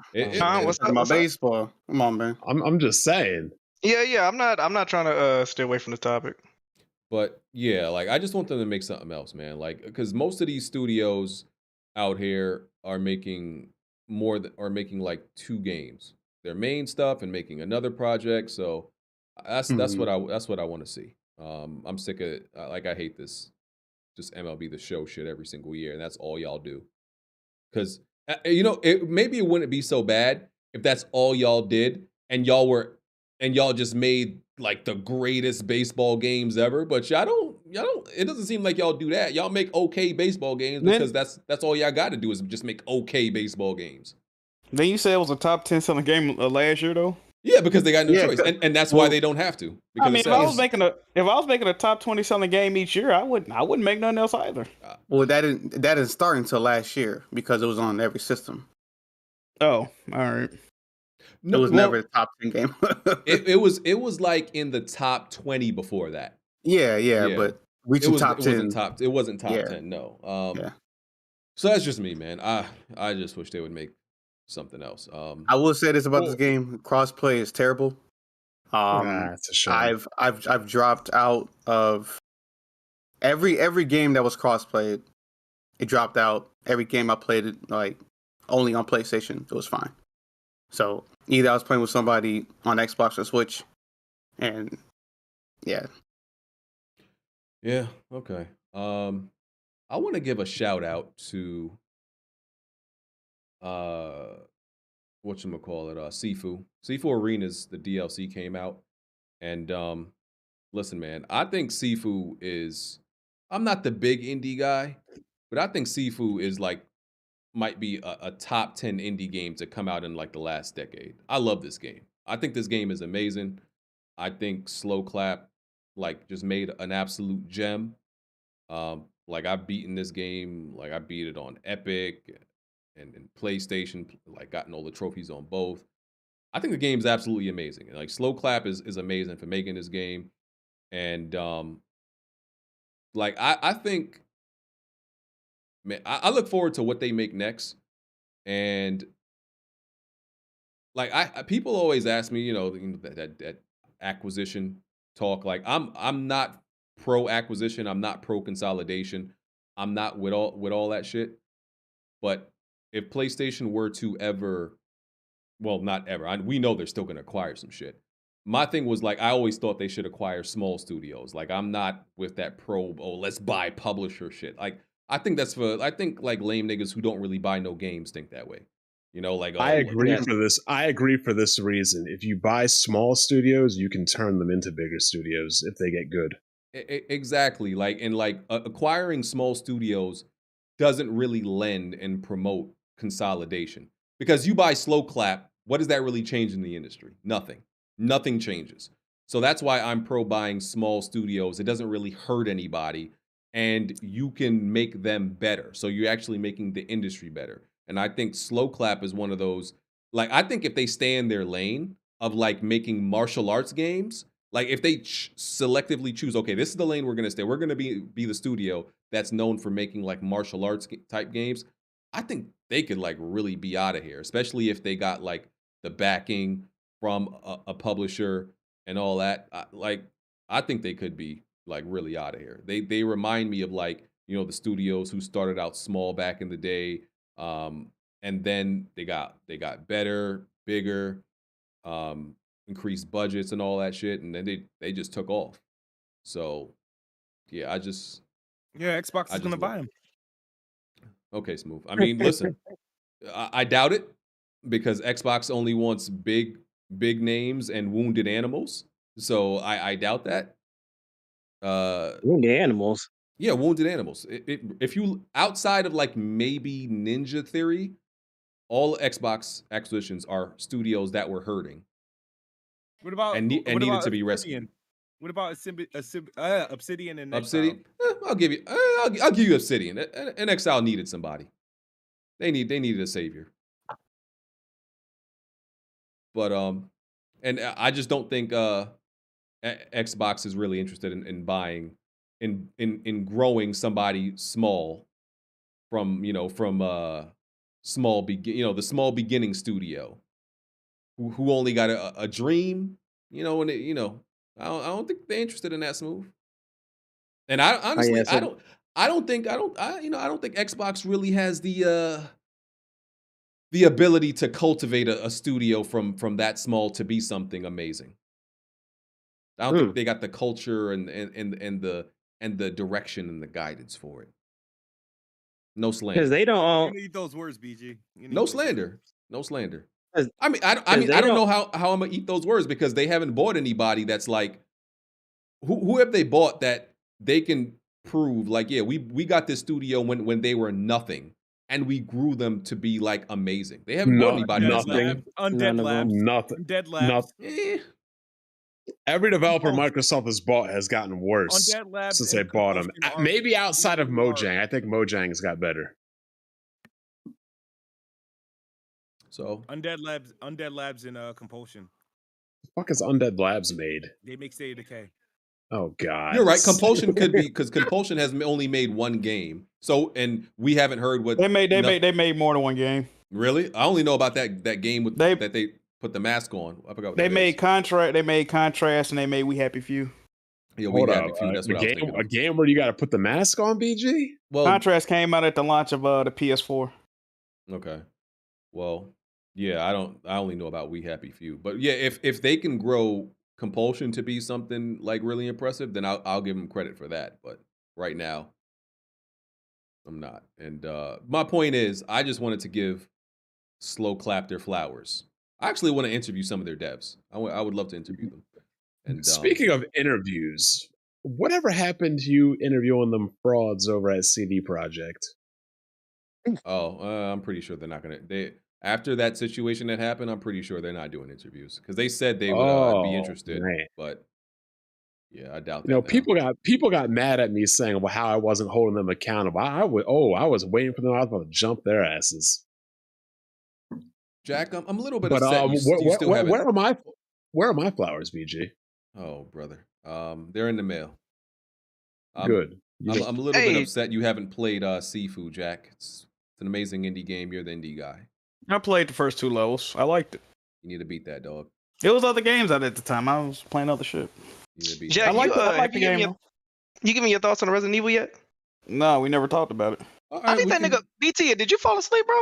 what's my baseball? Come on, man. I'm just saying. Yeah. I'm not trying to stay away from the topic. But yeah, like I just want them to make something else, man. Like because most of these studios out here are making like 2 games. their main stuff and making another project. So that's what I want to see. I'm sick of like I hate this just MLB the Show shit every single year, and that's all y'all do. Because maybe it wouldn't be so bad if that's all y'all did, and y'all just made like the greatest baseball games ever. But y'all don't. It doesn't seem like y'all do that. Y'all make okay baseball games because that's all y'all got to do is just make okay baseball games. Then you said it was a top 10 selling game last year though. Yeah, because they got no choice, and that's why they don't have to. Because I mean, if I was making a top 20 selling game each year, I wouldn't make nothing else either. Well, that didn't start until last year because it was on every system. Oh, all right. It was never a top 10 game. it was like in the top 20 before that. Yeah, but reaching top 10. It wasn't top 10. No. Yeah. So that's just me, man. I just wish they would make something else. I will say this about this game: crossplay is terrible. It's a shame. I've dropped out of every game that was crossplayed. It dropped out. Every game I played it like only on PlayStation. It was fine. So either I was playing with somebody on Xbox or Switch, and yeah. Yeah. Okay. I want to give a shout out to whatchamacallit, SIFU. SIFU Arenas, the DLC came out. And listen, man, I think SIFU is, I'm not the big indie guy, but I think SIFU is like, might be a top 10 indie game to come out in like the last decade. I love this game. I think this game is amazing. I think Slow Clap like just made an absolute gem. Like I've beaten this game, like I beat it on Epic and PlayStation, like gotten all the trophies on both. I think the game's absolutely amazing. Like Slow Clap is amazing for making this game. And like I think, man, I look forward to what they make next. And like people always ask me, that acquisition talk. Like I'm not pro acquisition. I'm not pro consolidation. I'm not with all that shit. But if PlayStation were to ever, well, not ever, we know they're still going to acquire some shit. My thing was like, I always thought they should acquire small studios. Like I'm not with that let's buy publisher shit. Like I think like lame niggas who don't really buy no games think that way. Like I agree for this. I agree for this reason. If you buy small studios, you can turn them into bigger studios if they get good. Exactly. Like acquiring small studios doesn't really lend and promote consolidation because you buy Slow Clap. What does that really change in the industry? Nothing changes. So that's why I'm pro buying small studios. It doesn't really hurt anybody and you can make them better. So you're actually making the industry better. And I think Slow Clap is one of those, like, I think if they stay in their lane of like making martial arts games, like if they selectively choose, okay, this is the lane we're going to stay. We're going to be the studio that's known for making like martial arts type games. I think they could like really be out of here, especially if they got like the backing from a publisher and all that. I think they could be like really out of here. They remind me of like, the studios who started out small back in the day. And then they got better, bigger, increased budgets and all that shit. And then they just took off. So yeah, Xbox is going to buy them. Okay, Smooth. I mean, listen, I doubt it because Xbox only wants big names and wounded animals. So I doubt that. Wounded animals. Yeah, wounded animals. If you outside of like maybe Ninja Theory, all Xbox acquisitions are studios that were hurting. What about and needed to be rescued? What about Obsidian and Obsidian? I'll give you. I'll give you Obsidian. And Exile needed somebody. They needed a savior. But and I just don't think Xbox is really interested in buying. In growing somebody small from small the small beginning studio who only got a dream, and I don't think they're interested in that, Smooth. And I honestly I don't think Xbox really has the the ability to cultivate a studio from that small to be something amazing. I don't think they got the culture and the direction and the guidance for it. No slander. Because they don't. You need those words, BG. No slander. No slander. I mean, I don't know how I'm gonna eat those words because they haven't bought anybody that's like, who have they bought that they can prove like, yeah, we got this studio when they were nothing and we grew them to be like amazing. They haven't bought anybody that's nothing. Undead Labs. Nothing. Undead Labs. Every developer Microsoft has bought has gotten worse Undead Labs since they bought them. Maybe outside of Mojang. I think Mojang's got better. So Undead Labs in Compulsion. The fuck is Undead Labs made? They make State of Decay. Oh God, you're right. Compulsion could be because Compulsion has only made one game. So and we haven't heard what they made more than one game. Really? I only know about that game with that they put the mask on. I forgot. What they made Contrast. They made Contrast, and they made We Happy Few. Yeah, We Happy Few. That's what I was thinking. A game where you got to put the mask on, BG. Well, Contrast came out at the launch of the PS4. Okay. Well, yeah, I only know about We Happy Few, but yeah, if they can grow Compulsion to be something like really impressive, then I'll give them credit for that. But right now, I'm not. And my point is, I just wanted to give Slow Clap their flowers. I actually want to interview some of their devs. I would love to interview them. And speaking of interviews, whatever happened to you interviewing them frauds over at CD Projekt? I'm pretty sure they're not gonna. After that situation that happened, I'm pretty sure they're not doing interviews because they said they would be interested. Man. But yeah, I doubt that. You know, people got mad at me saying about how I wasn't holding them accountable. I was waiting for them. I was about to jump their asses. Jack, I'm a little bit upset. Where are my flowers, BG? Oh, brother, they're in the mail. Good. I'm a little bit upset you haven't played SIFU, Jack. It's an amazing indie game. You're the indie guy. I played the first 2 levels. I liked it. You need to beat that, dog. It was other games out at the time. I was playing other shit. You need to beat Jack, I like the game. You give me your thoughts on Resident Evil yet? No, we never talked about it. I think that nigga BT. Did you fall asleep, bro?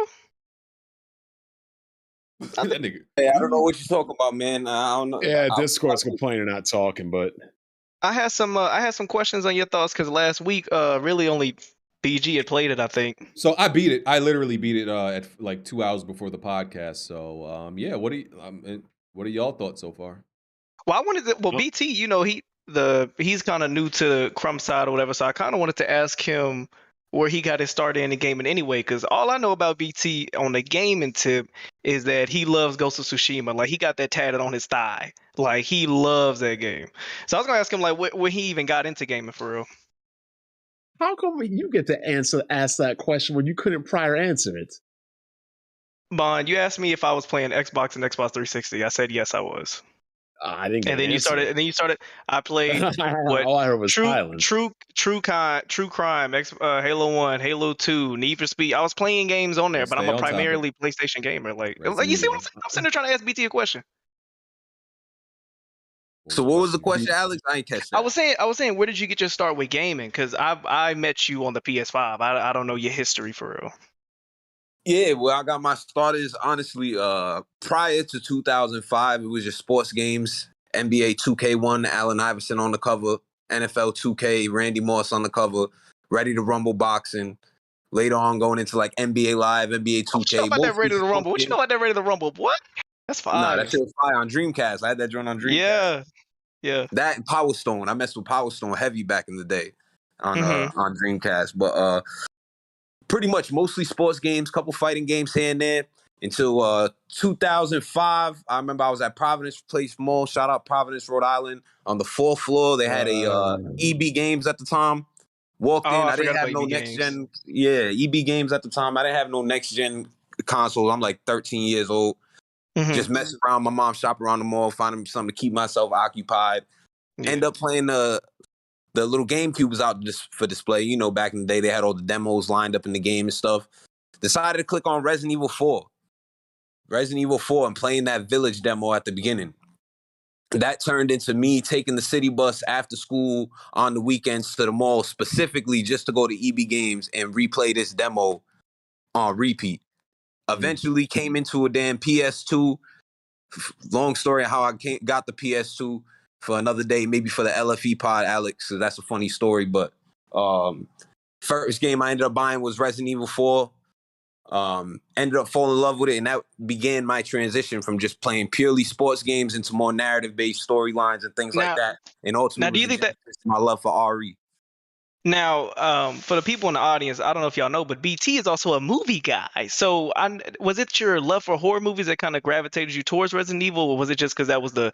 That nigga. Hey, I don't know what you're talking about, man. I don't know. Yeah, Discord's complaining not talking, but I had some questions on your thoughts because last week, really only BG had played it, I think. So I beat it. I literally beat it at like 2 hours before the podcast. So yeah, what are y'all thoughts so far? Well, I wanted to. Well, BT, you know, he's kind of new to Crumb side or whatever, so I kind of wanted to ask him where he got his start in the gaming anyway, because all I know about BT on the gaming tip is that he loves Ghost of Tsushima. Like, he got that tatted on his thigh. Like, he loves that game. So I was gonna ask him like where he even got into gaming for real. How come you get to ask that question when you couldn't prior answer it? Bond, you asked me if I was playing Xbox and Xbox 360. I said yes, I was. I didn't get and then an you answer. started. I played what? All I heard was True silence. Crime, Halo 1, Halo 2, Need for Speed. I was playing games on there, but I'm a primarily PlayStation gamer. Like you see what I'm saying? I'm sitting there trying to ask BT a question. So what was the question, Alex? I ain't catch that. I was saying, where did you get your start with gaming? Because I met you on the PS5. I don't know your history for real. Yeah, well, I got my starters, honestly, prior to 2005, it was just sports games. NBA 2K1, Allen Iverson on the cover. NFL 2K, Randy Moss on the cover. Ready to Rumble boxing. Later on, going into like NBA Live, NBA 2K. What you know about that Ready to Rumble? What you know about that Ready to Rumble? What? That's fine. Nah, that shit was fire on Dreamcast. I had that joint on Dreamcast. Yeah. That and Power Stone. I messed with Power Stone heavy back in the day on Dreamcast. But pretty much mostly sports games, couple fighting games here and there until 2005. I remember I was at Providence Place Mall. Shout out Providence, Rhode Island. On the 4th floor, they had a EB Games at the time. Walked in. I didn't have no next gen. Yeah, EB Games at the time. I didn't have no next gen console. I'm like 13 years old. Just messing around. My mom shop around the mall, finding something to keep myself occupied. End up playing the little GameCube was out for display. You know, back in the day, they had all the demos lined up in the game and stuff. Decided to click on Resident Evil 4. Resident Evil 4 and playing that Village demo at the beginning. That turned into me taking the city bus after school on the weekends to the mall specifically just to go to EB Games and replay this demo on repeat. Eventually came into a damn PS2. Long story how I got the PS2 for another day, maybe for the LFE pod, Alex. So that's a funny story. But first game I ended up buying was Resident Evil 4. Ended up falling in love with it, and that began my transition from just playing purely sports games into more narrative-based storylines and things like that. And Now, ultimately, do you think that my love for RE. now, for the people in the audience, I don't know if y'all know, but BT is also a movie guy. So, was it your love for horror movies that kind of gravitated you towards Resident Evil, or was it just because that was the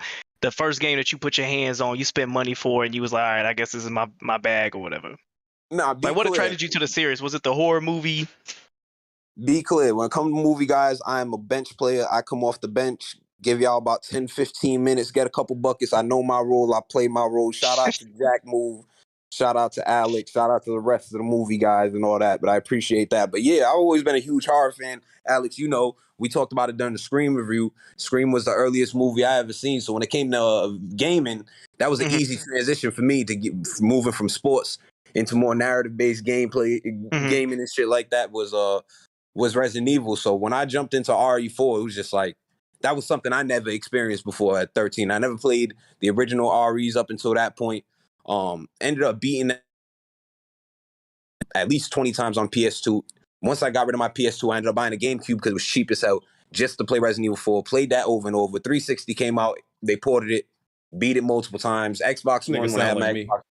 first game that you put your hands on, you spent money for, and you was like, all right, I guess this is my bag or whatever? Nah, like what attracted you to the series? Was it the horror movie? Be clear, when it comes to movie guys, I am a bench player. I come off the bench, give y'all about 10, 15 minutes, get a couple buckets. I know my role. I play my role. Shout out to Jack Move. Shout out to Alex. Shout out to the rest of the movie guys and all that. But I appreciate that. But yeah, I've always been a huge horror fan. Alex, you know, we talked about it during the Scream review. Scream was the earliest movie I ever seen. So when it came to gaming, that was an easy transition for me to get moving from sports into more narrative-based gameplay, gaming and shit like that was Resident Evil. So when I jumped into RE4, it was just like, that was something I never experienced before at 13. I never played the original REs up until that point. Ended up beating at least 20 times on PS2. Once I got rid of my PS2, I ended up buying a GameCube because it was cheap as hell just to play Resident Evil 4. Played that over and over. 360 came out. They ported it, beat it multiple times. Xbox One, when I had my Xbox,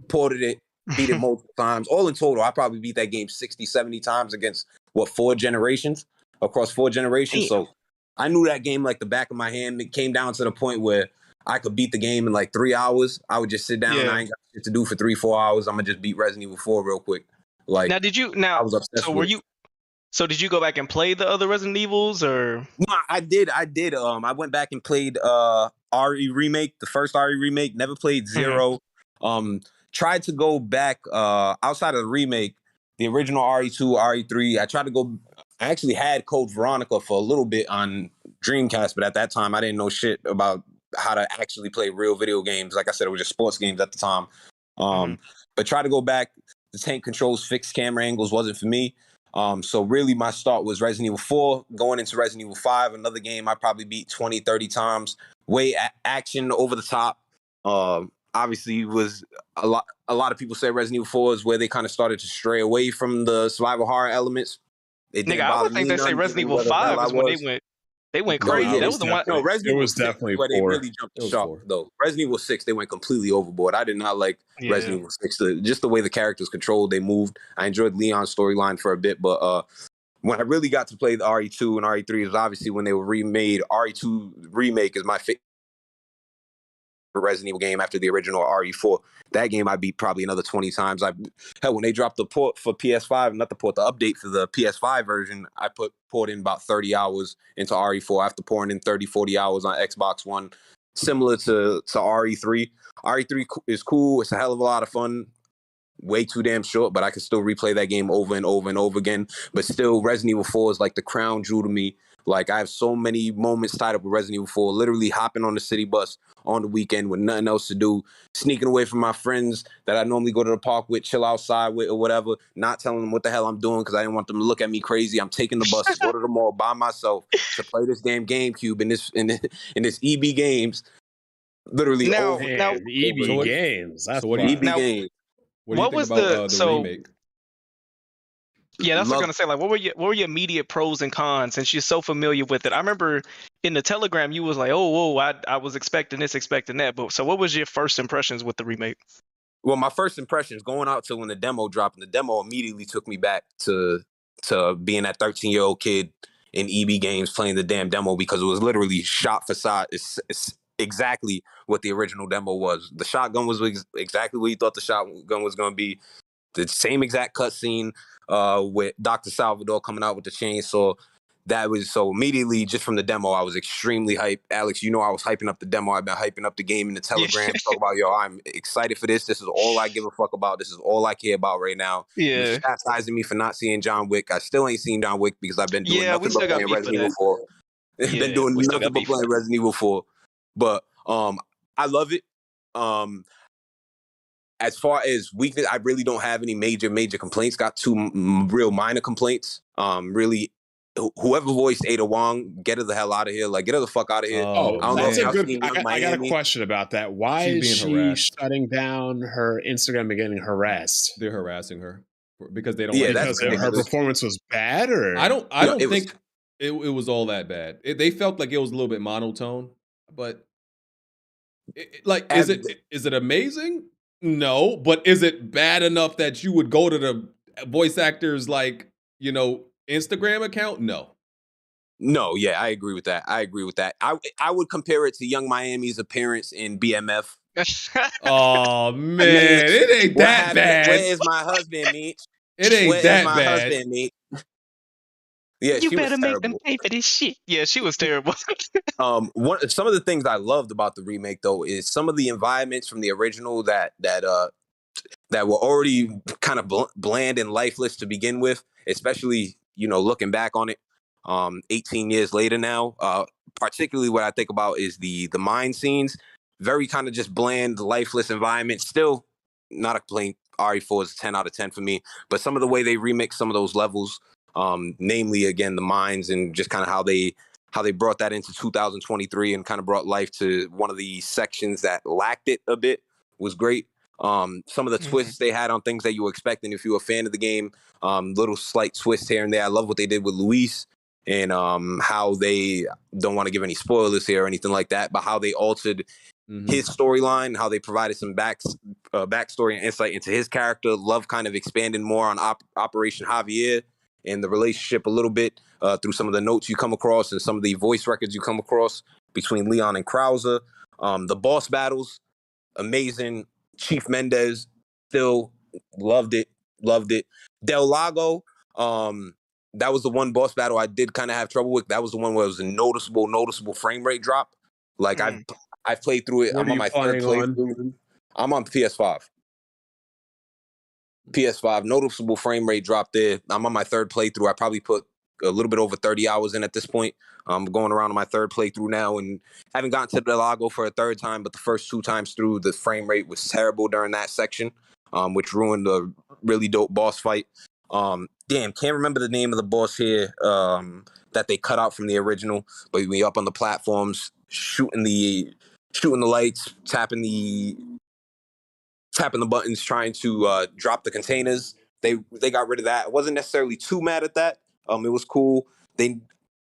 ported it, beat it multiple times. All in total, I probably beat that game 60, 70 times against, 4 generations? Across 4 generations. So I knew that game like the back of my hand. It came down to the point where I could beat the game in like 3 hours. I would just sit down and I ain't got shit to do for 3-4 hours. I'm gonna just beat Resident Evil 4 real quick. Like, now, I was obsessed with it. So did you go back and play the other Resident Evils, or? No, I did. I went back and played RE Remake, the first RE Remake. Never played Zero. Tried to go back outside of the remake, the original RE2, RE3. I actually had Code Veronica for a little bit on Dreamcast, but at that time I didn't know shit about how to actually play real video games. Like I said, it was just sports games at the time. But try to go back. The tank controls, fixed camera angles wasn't for me. So really my start was Resident Evil 4, going into Resident Evil 5, another game I probably beat 20, 30 times. Way action, over the top. Obviously was a lot of people say Resident Evil 4 is where they kind of started to stray away from the survival horror elements. I would think they say Resident Evil 5 is when they went crazy. No, that was the one. No, Resident Evil 6 definitely where they really jumped the shark, though. Resident Evil 6, they went completely overboard. I did not like Resident Evil 6. Just the way the characters controlled, they moved. I enjoyed Leon's storyline for a bit, but when I really got to play the RE2 and RE3 is obviously when they were remade. RE2 Remake is my favorite Resident Evil game after the original RE4. That game I beat probably another 20 times. Hell, when they dropped the port for PS5, not the port, the update for the PS5 version, I poured in about 30 hours into RE4 after pouring in 30, 40 hours on Xbox One, similar to RE3. RE3 is cool. It's a hell of a lot of fun. Way too damn short, but I can still replay that game over and over and over again. But still, Resident Evil 4 is like the crown jewel to me. Like, I have so many moments tied up with Resident Evil 4, literally hopping on the city bus on the weekend with nothing else to do, sneaking away from my friends that I normally go to the park with, chill outside with or whatever, not telling them what the hell I'm doing because I didn't want them to look at me crazy. I'm taking the bus to go to the mall by myself to play this damn GameCube in this EB Games. Literally Now, EB Games. That's what EB Games. What was the remake? Yeah, that's what I'm gonna say. Like, what were your immediate pros and cons? Since you're so familiar with it, I remember in the Telegram you was like, "Oh, I was expecting this, expecting that." But so, what was your first impressions with the remake? Well, my first impressions going out to when the demo dropped, and the demo immediately took me back to being that 13-year-old kid in EB Games playing the damn demo because it was literally shot for shot. It's exactly what the original demo was. The shotgun was exactly what you thought the shotgun was going to be. The same exact cutscene with Dr. Salvador coming out with the chainsaw. That was so immediately just from the demo, I was extremely hyped. Alex, you know I was hyping up the demo. I've been hyping up the game in the Telegram. Talk about, yo, I'm excited for this. This is all I give a fuck about. This is all I care about right now. Yeah. You're chastising me for not seeing John Wick. I still ain't seen John Wick because I've been doing nothing but playing Resident Evil 4. Been doing nothing but playing Resident Evil 4. But I love it. As far as weakness, I really don't have any major complaints. Got 2 real minor complaints. Really whoever voiced Ada Wong, get her the hell out of here. Like, get her the fuck out of here. Oh, I don't know That's if a y'all good. seen Young I got a Miami. question about that. Why She's is being she harassed. shutting down her Instagram and getting harassed? They're harassing her because they don't Yeah, like that's Because her performance was bad, or I don't No, it was- think it was all that bad. They felt like it was a little bit monotone, but is it amazing? No, but is it bad enough that you would go to the voice actor's Instagram account? No. No, yeah, I agree with that. I would compare it to Young Miami's appearance in BMF. Oh man, it ain't that bad. Where is my husband, Meech? It ain't Where is that my bad. husband, Meech? Yeah, You she was better make them terrible. pay for this shit. Yeah, she was terrible. Some of the things I loved about the remake though is some of the environments from the original that were already kind of bland and lifeless to begin with, especially looking back on it 18 years later now. Particularly what I think about is the mine scenes, very kind of just bland, lifeless environment. Still not a complaint. RE4 is 10 out of 10 for me, but some of the way they remix some of those levels, namely again the mines, and just kind of how they brought that into 2023 and kind of brought life to one of the sections that lacked it a bit, was great. Some of the twists they had on things that you were expecting if you were a fan of the game, little slight twists here and there. I love what they did with Luis, and how they don't want to give any spoilers here or anything like that, but how they altered his storyline, how they provided some backstory and insight into his character. Love kind of expanding more on Operation Javier and the relationship a little bit through some of the notes you come across and some of the voice records you come across between Leon and Krauser. The boss battles, amazing. Chief Mendez, still loved it. Del Lago, that was the one boss battle I did kind of have trouble with. That was the one where it was a noticeable frame rate drop. Like I've played through it. What I'm are on you my third playing playthrough. I'm on PS5. Noticeable frame rate drop there. I'm on my third playthrough. I probably put a little bit over 30 hours in at this point. I'm going around on my third playthrough now and haven't gotten to the Lago for a third time, but the first 2 times through, the frame rate was terrible during that section, which ruined a really dope boss fight. Can't remember the name of the boss here that they cut out from the original, but we up on the platforms, shooting the lights, tapping the buttons, trying to drop the containers. They got rid of that. I wasn't necessarily too mad at that. It was cool.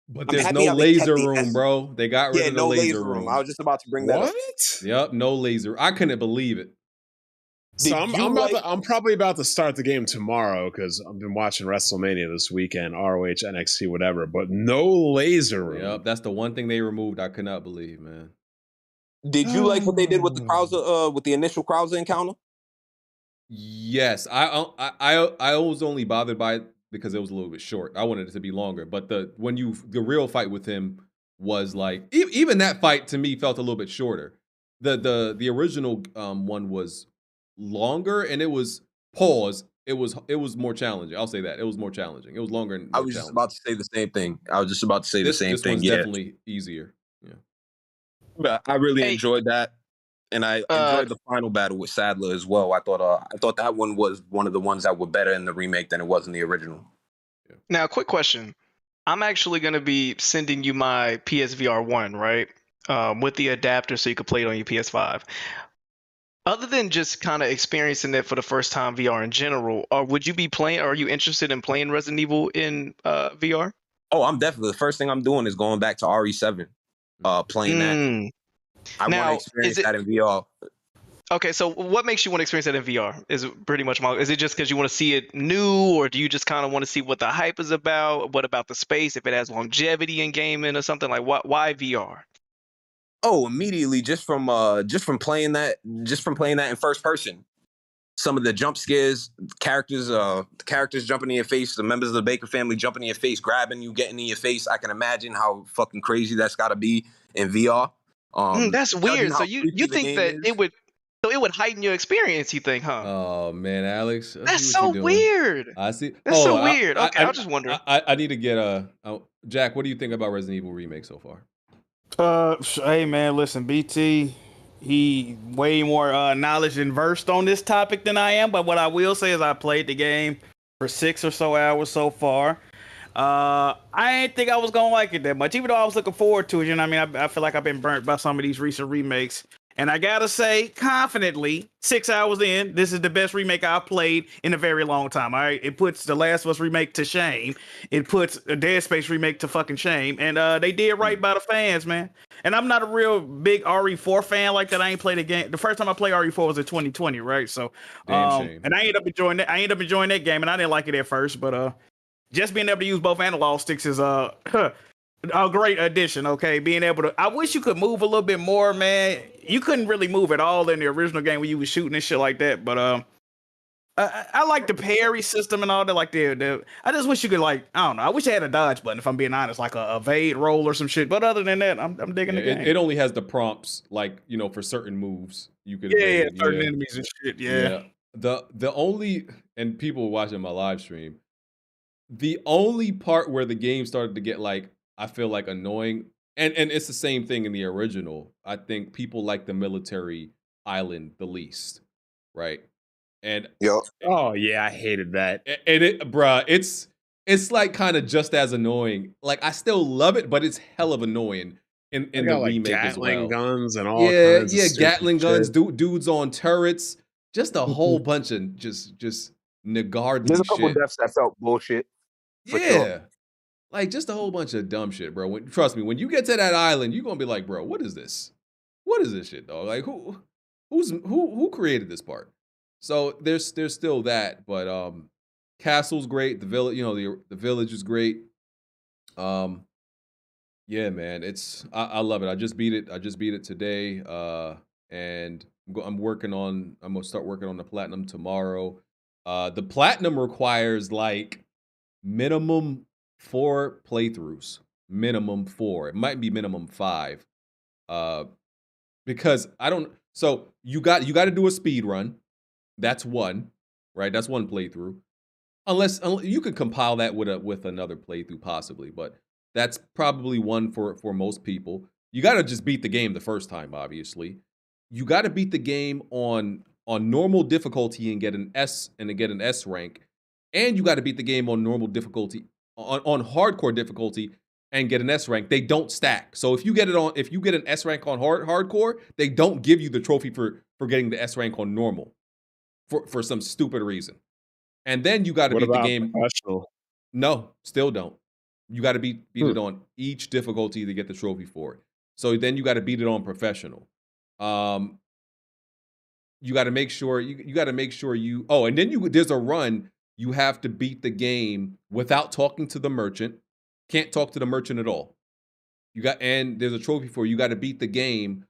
But there's no laser room, bro. They got rid of the laser room. I was just about to bring that up. Yep, no laser. I couldn't believe it. So I'm probably about to start the game tomorrow because I've been watching WrestleMania this weekend, ROH, NXT, whatever. But no laser room. Yep, that's the one thing they removed. I could not believe, man. Did you like what they did with the Krauser, with the initial Krauser encounter? Yes, I was only bothered by it because it was a little bit short. I wanted it to be longer, but the real fight with him was like even that fight to me felt a little bit shorter. The original one was longer and it was it was more challenging. I'll say that it was more challenging. It was longer. And I was just about to say the same thing. This one's definitely easier. Yeah, but I really enjoyed that. And I enjoyed the final battle with Sadler as well. I thought that one was one of the ones that were better in the remake than it was in the original. Yeah. Now, quick question. I'm actually going to be sending you my PSVR1, right? With the adapter so you could play it on your PS5. Other than just kind of experiencing it for the first time VR in general, would you be playing, or are you interested in playing Resident Evil in VR? Oh, I'm definitely. The first thing I'm doing is going back to RE7, playing that. I want to experience that in VR. Okay, so what makes you want to experience that in VR? Is it pretty much is it just because you want to see it new, or do you just kind of want to see what the hype is about? What about the space? If it has longevity in gaming or something like why VR? Oh, immediately just from playing that in first person. Some of the jump scares, characters jumping in your face, the members of the Baker family jumping in your face, grabbing you, getting in your face. I can imagine how fucking crazy that's got to be in VR. That's weird. So you think that it would heighten your experience? You think, huh? Oh man, Alex, that's so weird. I see. That's so weird. Okay, I was just wondering. I need to get Jack. What do you think about Resident Evil Remake so far? Hey man, listen, BT, he way more knowledge and versed on this topic than I am. But what I will say is I played the game for 6 or so hours so far. I didn't think I was gonna like it that much, even though I was looking forward to it. You know what I mean? I feel like I've been burnt by some of these recent remakes. And I gotta say, confidently, 6 hours in, this is the best remake I've played in a very long time. All right, it puts The Last of Us remake to shame. It puts a Dead Space remake to fucking shame. And they did right by the fans, man. And I'm not a real big RE4 fan like that. I ain't played the game. The first time I played RE4 was in 2020, right? So, Damn shame. and I ended up enjoying that. I ended up enjoying that game, and I didn't like it at first, but just being able to use both analog sticks is a great addition. Okay, being able to. I wish you could move a little bit more, man. You couldn't really move at all in the original game when you was shooting and shit like that. But I like the parry system and all that. Like the I just wish you could, like, I don't know. I wish I had a dodge button, if I'm being honest, like a evade roll or some shit. But other than that, I'm digging the game. It only has the prompts, like, you know, for certain moves you could. Yeah, certain enemies and shit. Yeah. The only, and people watching my live stream, the only part where the game started to get, like, I feel like annoying, and it's the same thing in the original. I think people like the military island the least, right? And oh yeah, I hated that. And bruh, it's like kind of just as annoying. Like, I still love it, but it's hell of annoying in the like remake as well. Gatling guns and all kinds of Gatling guns, shit. dudes on turrets, just a whole bunch of just nagardly There's a couple shit. deaths that felt bullshit. Yeah. Sure. Like, just a whole bunch of dumb shit, bro. Trust me, when you get to that island, you're gonna be like, bro, what is this? What is this shit, dog? Like, who created this part? So there's still that, but Castle's great. The village, you know, the village is great. Yeah, man, I love it. I just beat it today. And I'm gonna start working on the platinum tomorrow. The platinum requires like minimum 4 playthroughs. Minimum 4. It might be minimum 5. Because I don't. So you got to do a speed run. That's one, right? That's one playthrough. Unless you could compile that with another playthrough possibly, but that's probably one for most people. You got to just beat the game the first time, obviously. You got to beat the game on normal difficulty and get an S rank, and you got to beat the game on normal difficulty on hardcore difficulty and get an S rank. They don't stack. So if you get an S rank on hardcore, they don't give you the trophy for getting the S rank on normal for some stupid reason. And then you got to beat the game. Professional? No, still don't. You got to beat it on each difficulty to get the trophy for it. So then you got to beat it on professional. You got to make sure you. Oh, and then there's a run. You have to beat the game without talking to the merchant. Can't talk to the merchant at all. And there's a trophy for you got to beat the game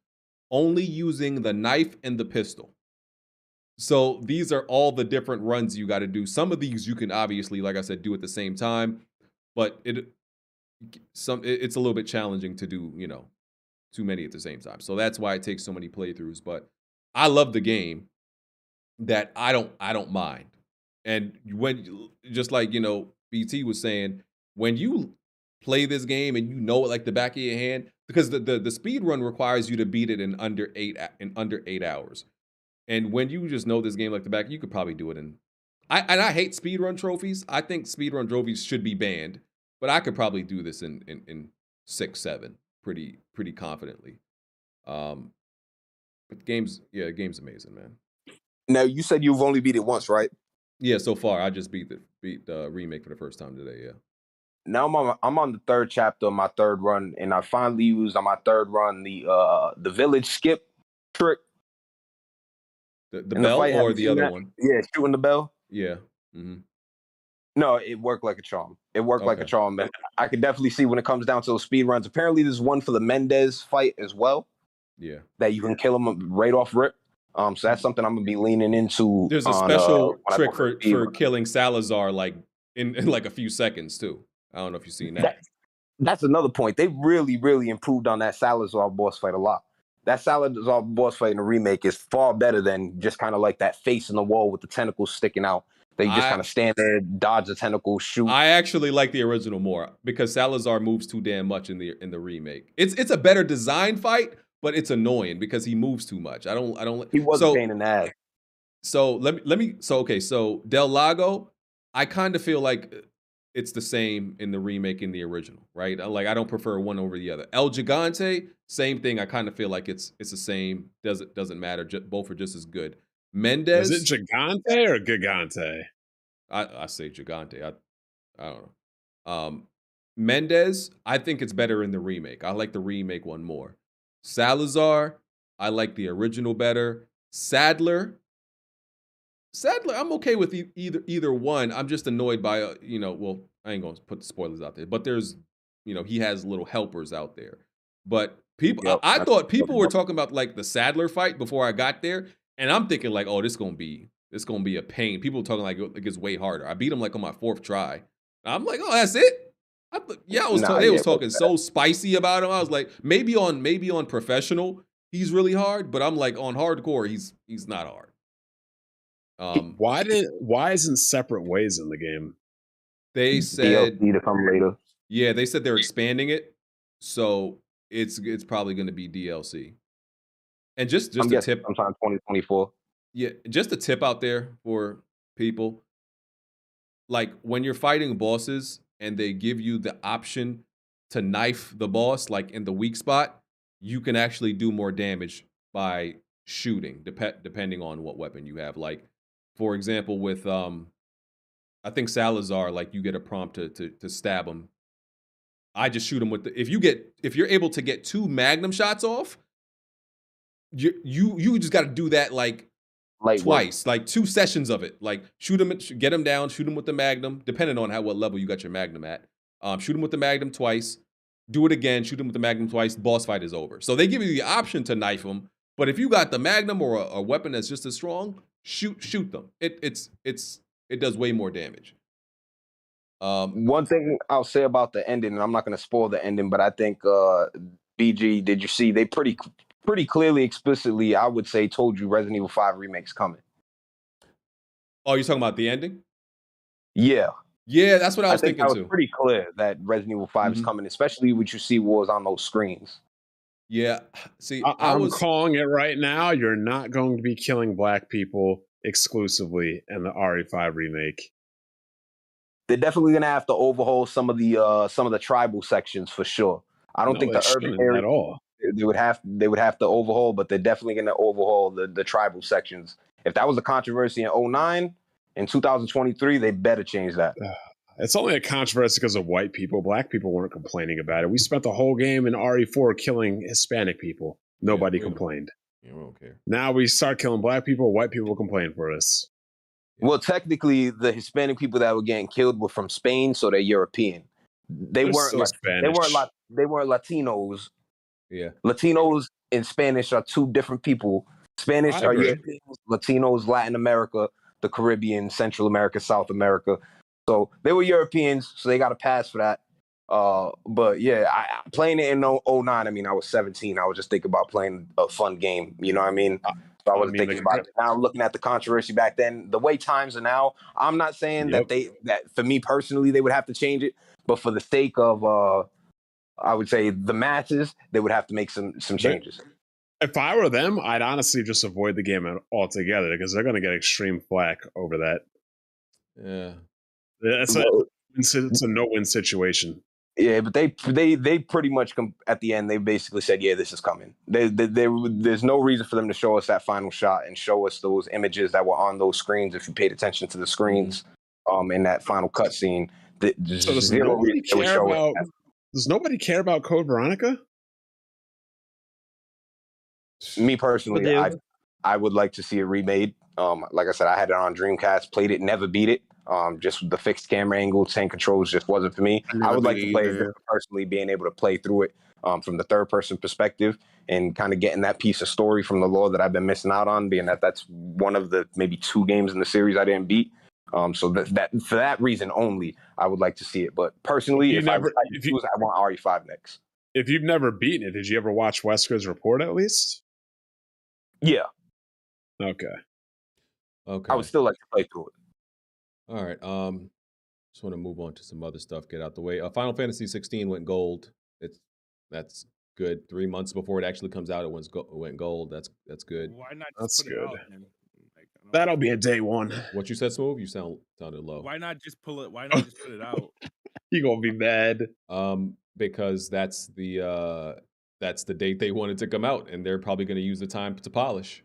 only using the knife and the pistol. So these are all the different runs you got to do. Some of these you can obviously, like I said, do at the same time, but it's a little bit challenging to do, you know, too many at the same time. So that's why it takes so many playthroughs. But I love the game. That I don't mind. And when, just like, you know, BT was saying, when you play this game and you know it like the back of your hand, because the speed run requires you to beat it in under 8 hours. And when you just know this game like the back, you could probably do it I hate speedrun trophies. I think speedrun trophies should be banned, but I could probably do this in 6, 7 pretty confidently. But the game's amazing, man. Now, you said you've only beat it once, right? Yeah, so far I just beat the remake for the first time today. Yeah. Now I'm on the third chapter of my third run, and I finally used on my third run the village skip trick. The bell or the other one? Yeah, shooting the bell. Yeah. Mm-hmm. No, it worked like a charm. It worked like a charm. Man. I could definitely see when it comes down to those speed runs. Apparently, there's one for the Mendez fight as well. Yeah. That you can kill him right off rip. So that's something I'm gonna be leaning into. There's a special trick for killing Salazar like in like a few seconds too. I don't know if you've seen that. That's another point. They really, really improved on that Salazar boss fight a lot. That Salazar boss fight in the remake is far better than just kind of like that face in the wall with the tentacles sticking out. They just kind of stand there, dodge the tentacles, shoot. I actually like the original more because Salazar moves too damn much in the remake. It's a better design fight, but it's annoying because he moves too much. I don't. He was a pain in the ass. So let me. So Del Lago, I kind of feel like it's the same in the remake and the original, right? Like I don't prefer one over the other. El Gigante, same thing. I kind of feel like it's the same. Doesn't matter. Both are just as good. Mendez, is it Gigante or Gigante? I say Gigante. I don't know. Mendez, I think it's better in the remake. I like the remake one more. Salazar, I like the original better. Sadler, I'm okay with either one. I'm just annoyed by well, I ain't gonna put the spoilers out there, but there's he has little helpers out there. But people, Yep, I thought people were talking about like the Sadler fight before I got there, and I'm thinking like, oh, this gonna be a pain. People were talking like it gets way harder. I beat him like on my 4th try. I'm like, oh, that's it. They was talking so spicy about him. I was like, maybe on professional, he's really hard, but I'm like on hardcore, he's not hard. Why isn't separate ways in the game? They said DLC to come later. Yeah, they said they're expanding it, so it's probably going to be DLC. And just I'm a tip, sometime 2024. Yeah, just a tip out there for people. Like when you're fighting bosses and they give you the option to knife the boss, like in the weak spot, you can actually do more damage by shooting, depending on what weapon you have. Like, for example, with I think Salazar, like you get a prompt to stab him. I just shoot him with if you're able to get 2 magnum shots off, you just got to do that like twice, like 2 sessions of it. Like shoot him, get him down, shoot him with the magnum, depending on what level you got your magnum at. Shoot him with the magnum twice, do it again, shoot him with the magnum twice. The boss fight is over. So they give you the option to knife him, but if you got the magnum or a weapon that's just as strong, shoot them. It does way more damage. One thing I'll say about the ending, and I'm not going to spoil the ending, but I think BG, did you see they pretty clearly, explicitly, I would say, told you Resident Evil 5 remake's coming. Oh, you're talking about the ending? Yeah. Yeah, that's what I was thinking that was too. Pretty clear that Resident Evil 5 is coming, especially what you see was on those screens. Yeah. See, I'm calling it right now. You're not going to be killing black people exclusively in the RE5 remake. They're definitely gonna have to overhaul some of the tribal sections for sure. I don't think the urban area at all. They would have to overhaul, but they're definitely gonna overhaul the tribal sections. If that was a controversy in 2009, in 2023, they better change that. It's only a controversy because of white people. Black people weren't complaining about it. We spent the whole game in RE4 killing Hispanic people. Nobody complained. Yeah, we don't care. Now we start killing black people. White people complain for us. Well, technically, the Hispanic people that were getting killed were from Spain, so they're European. They weren't Latinos. Yeah, Latinos and Spanish are 2 different people. Spanish are Europeans, Latinos, Latin America, the Caribbean, Central America, South America. So they were Europeans, so they got a pass for that. But yeah, playing it in 2009, I mean, I was 17. I was just thinking about playing a fun game. You know what I mean? So I wasn't thinking about it. Now I'm looking at the controversy back then. The way times are now, I'm not saying that for me personally, they would have to change it. But for the sake of, I would say the masses, they would have to make some changes. If I were them, I'd honestly just avoid the game altogether because they're going to get extreme flack over that. Yeah. It's a no-win situation. Yeah, but they pretty much at the end they basically said, yeah, this is coming. There's no reason for them to show us that final shot and show us those images that were on those screens. If you paid attention to the screens, in that final cutscene, so does nobody care about Code Veronica? Me personally, I would like to see it remade. Like I said, I had it on Dreamcast, played it, never beat it. Just the fixed camera angle, 10 controls just wasn't for me. I would like to play it personally, being able to play through it from the third person perspective and kind of getting that piece of story from the lore that I've been missing out on, being that's one of the maybe 2 games in the series I didn't beat. So that for that reason only, I would like to see it. But personally, I want RE5 next. If you've never beaten it, did you ever watch Wesker's report at least? Yeah. Okay. I would still like to play through it. All right. Just want to move on to some other stuff. Get out the way. Final Fantasy 16 went gold. That's good. 3 months before it actually comes out, it went gold. That's good. Why not? That's good. That'll be a day one. What you said, Smooth? You sounded low. Why not just pull it? Why not just put it out? You gonna be mad? Because that's the date they wanted to come out, and they're probably going to use the time to polish.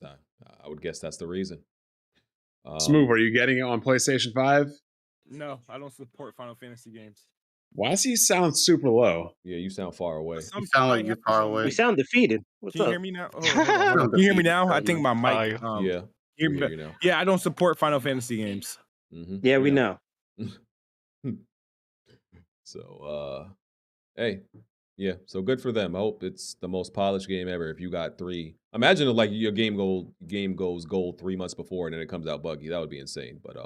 I would guess that's the reason. Smooth, are you getting it on PlayStation 5? No, I don't support Final Fantasy games. Why does he sound super low? Yeah, you sound far away. You sound like you're far away. You sound defeated. What's Can you up? hear me now? Oh, hold on, hold on. Can you hear me now? I think my mic. Yeah. Hear we me hear you now. Yeah, I don't support Final Fantasy games. Mm-hmm. Yeah, we know. So, hey, yeah. So good for them. I hope it's the most polished game ever. If you got 3, imagine if, like, your game goes gold 3 months before and then it comes out buggy. That would be insane. But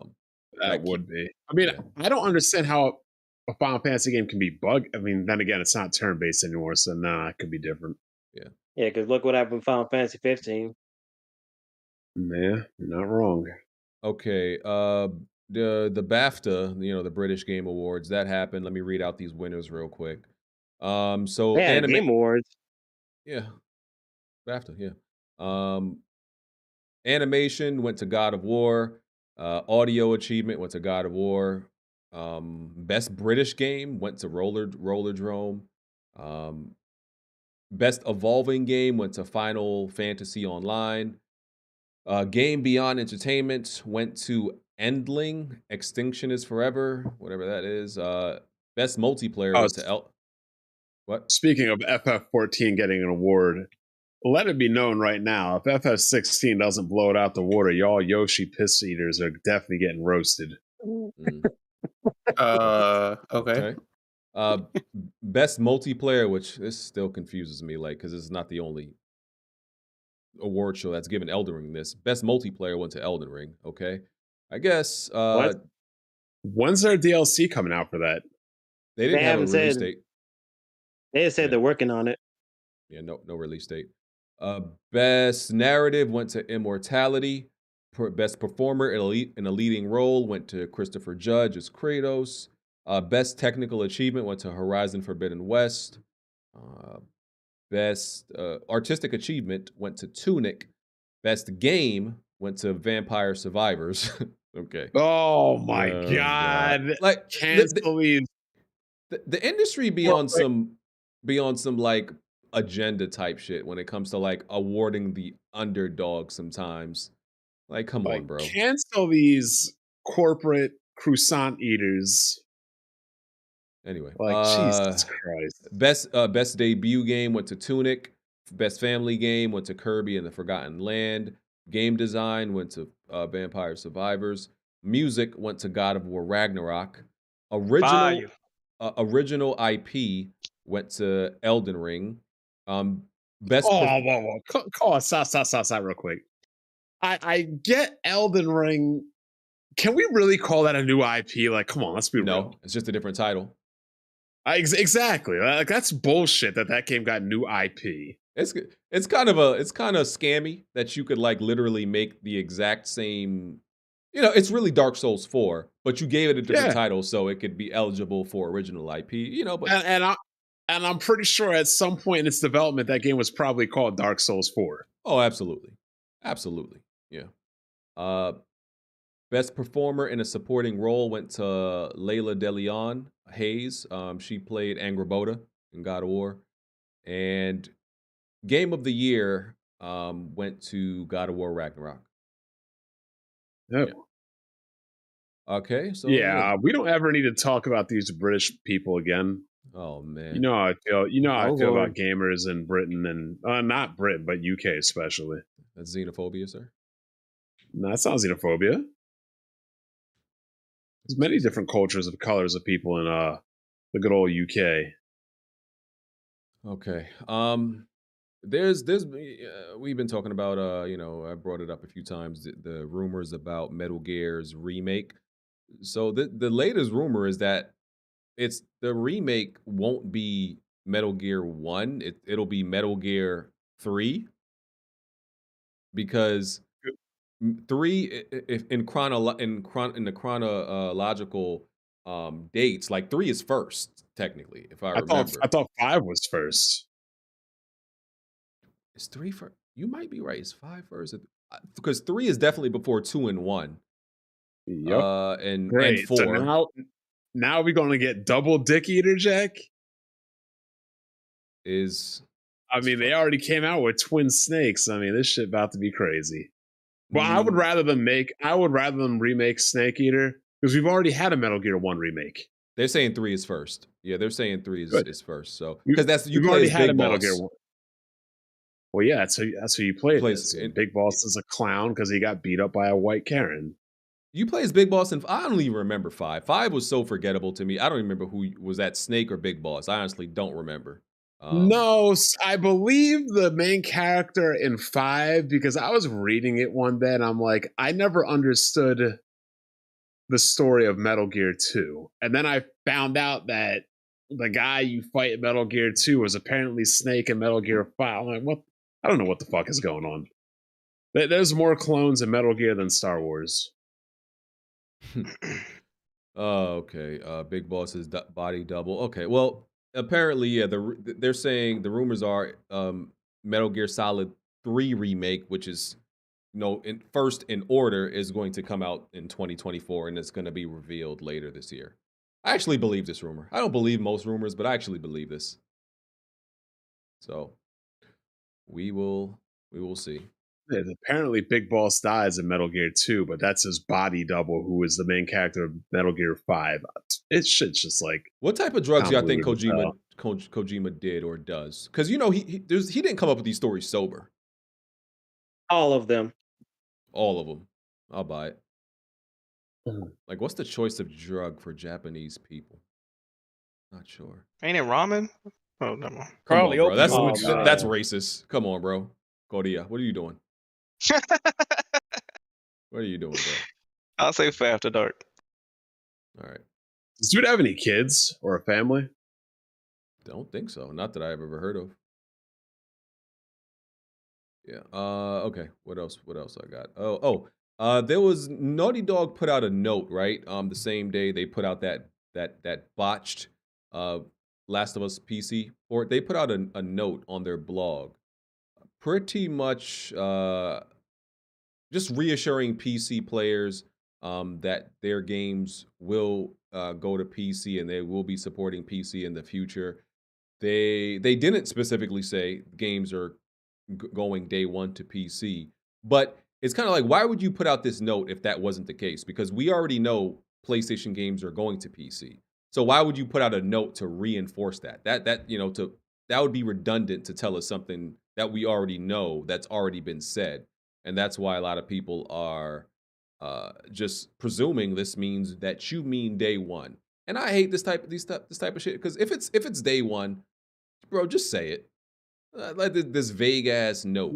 that would be. I mean, I don't understand how a Final Fantasy game can be bugged. I mean, then again, it's not turn based anymore, so nah, it could be different. Yeah. Yeah, because look what happened with Final Fantasy 15. Yeah, you're not wrong. Okay. The BAFTA, the British Game Awards, that happened. Let me read out these winners real quick. So Yeah, Game Awards. Yeah. BAFTA, yeah. Animation went to God of War. Audio achievement went to God of War. Best British game went to Rollerdrome. Best evolving game went to Final Fantasy Online. Game Beyond Entertainment went to Endling. Extinction is Forever, whatever that is. Best multiplayer went to What? Speaking of FF14 getting an award, let it be known right now, if FF16 doesn't blow it out the water, y'all Yoshi piss eaters are definitely getting roasted. Okay. Best multiplayer, which this still confuses me, like, because this is not the only award show that's given Elden Ring this. Best multiplayer went to Elden Ring. Okay, I guess. When's their DLC coming out for that? They didn't have a release date. They just said they're working on it. Yeah, no release date. Best narrative went to Immortality. Best performer in a leading role went to Christopher Judge as Kratos. Best technical achievement went to Horizon Forbidden West. Best artistic achievement went to Tunic. Best game went to Vampire Survivors. Okay. Oh my god! Like, cancel these. The industry be on some like agenda type shit when it comes to like awarding the underdog sometimes. Like, come on, bro. Cancel these corporate croissant eaters. Anyway, Jesus Christ. Best debut game went to Tunic. Best family game went to Kirby and the Forgotten Land. Game design went to Vampire Survivors. Music went to God of War Ragnarok. Original IP went to Elden Ring. Best. Whoa. Stop real quick. I get Elden Ring. Can we really call that a new IP? Like, come on, let's be real. No, it's just a different title. Exactly. Like, that's bullshit that game got new IP. It's kind of scammy that you could like literally make the exact same. It's really Dark Souls 4, but you gave it a different title so it could be eligible for original IP. But and I'm pretty sure at some point in its development that game was probably called Dark Souls 4. Oh, absolutely. Yeah. Best performer in a supporting role went to Layla DeLeon Hayes. She played Angrboda in God of War. And Game of the Year went to God of War Ragnarok. Yep. Yeah. Okay, so we don't ever need to talk about these British people again. Oh man, you know how I feel. You know how I feel about gamers in Britain and not Britain, but UK especially. That's xenophobia, sir. No, that's not xenophobia. There's many different cultures of colors of people in the good old UK. Okay. There's we've been talking about I brought it up a few times, the rumors about Metal Gear's remake. So the latest rumor is that the remake won't be Metal Gear 1, it'll be Metal Gear 3, because 3 in the chronological dates, like 3 is first technically, if I remember. I thought 5 was first. Is 3 first? You might be right. It's 5 first because 3 is definitely before 2 and 1. Yep. And Great. 4. So now we're gonna get double Dick Eater, Jack. I mean, they already came out with twin snakes. I mean, this shit about to be crazy. Well, I would rather them remake Snake Eater because we've already had a Metal Gear 1 remake. They're saying 3 is first. Yeah, they're saying 3 is first. So We've you play already as had a Big Metal Boss. Gear 1. Well, yeah, that's who you play as. Big Boss is a clown because he got beat up by a white Karen. You play as Big Boss, and I don't even remember 5. 5 was so forgettable to me. I don't remember who was that, Snake or Big Boss. I honestly don't remember. No, I believe the main character in 5 because I was reading it one day and I'm like, I never understood the story of Metal Gear 2. And then I found out that the guy you fight in Metal Gear 2 was apparently Snake in Metal Gear 5. I'm like, what? I don't know what the fuck is going on. There's more clones in Metal Gear than Star Wars. Okay. Big Boss's body double. Okay. Well, apparently, yeah. They're saying the rumors are Metal Gear Solid 3 remake, which is first in order, is going to come out in 2024, and it's going to be revealed later this year. I actually believe this rumor. I don't believe most rumors, but I actually believe this. So we will see. Yeah, apparently Big Boss dies in Metal Gear 2, but that's his body double, who is the main character of Metal Gear 5. It's just like, what type of drugs y'all think Kojima did or does? Because he didn't come up with these stories sober. All of them. All of them. I'll buy it. Like, what's the choice of drug for Japanese people? Not sure. Ain't it ramen? Oh, no more. Probably, bro. That's racist. Come on, bro. Kodia, what are you doing? What are you doing, bro? I'll say for After Dark. All right. Does dude have any kids or a family? Don't think so. Not that I've ever heard of. Yeah. Okay. What else I got? There was Naughty Dog put out a note, right? The same day they put out that botched Last of Us PC port. They put out a note on their blog, pretty much just reassuring PC players that their games will go to PC and they will be supporting PC in the future. They didn't specifically say games are going day one to PC, but it's kind of like, why would you put out this note if that wasn't the case? Because we already know PlayStation games are going to PC. So why would you put out a note to reinforce that? That would be redundant to tell us something that we already know that's already been said. And that's why a lot of people are just presuming this means that you mean day one. And I hate this type of shit, because if it's day one, bro, just say it. Like this vague ass note.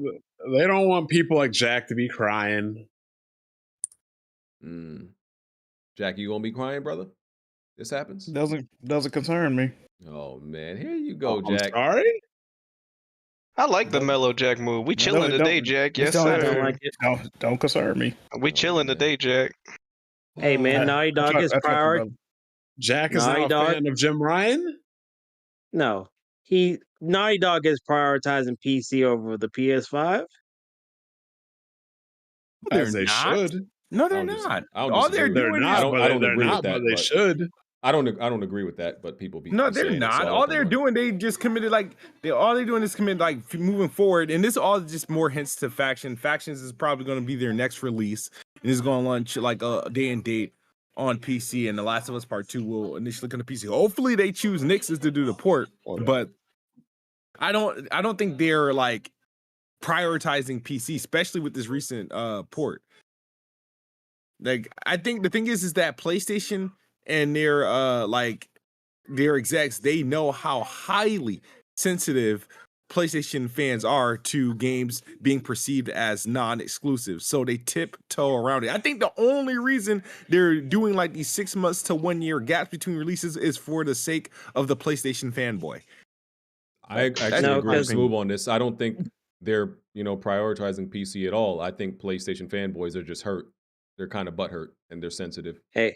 They don't want people like Jack to be crying. Jack, you gonna be crying, brother? This happens? Doesn't concern me. Oh man, here you go, Jack. I'm sorry? I like the mellow Jack move. We chilling today, Jack. Yes, sir. Don't concern me. We chilling today, Jack. Hey man, Naughty Dog is priority. Jack is not a fan of Jim Ryan? No. Naughty Dog is prioritizing PC over the PS5. As they should. No, they're not. I don't agree with that. But they should. I don't agree with that, but people be no, they're not. All they're doing, they just committed all they're doing is moving forward, and this all just more hints to Factions. Factions is probably going to be their next release, and it's going to launch like a day and date on PC, and The Last of Us Part 2 will initially come to PC. Hopefully, they choose Nix's to do the port, but I don't think they're like prioritizing PC, especially with this recent port. Like, I think the thing is that PlayStation and their execs, they know how highly sensitive PlayStation fans are to games being perceived as non-exclusive, so they tiptoe around it. I think the only reason they're doing like these 6 months to 1 year gaps between releases is for the sake of the PlayStation fanboy. I actually agree with Smooth on this. I don't think they're prioritizing PC at all. I think PlayStation fanboys are just hurt. They're kind of butthurt and they're sensitive. Hey,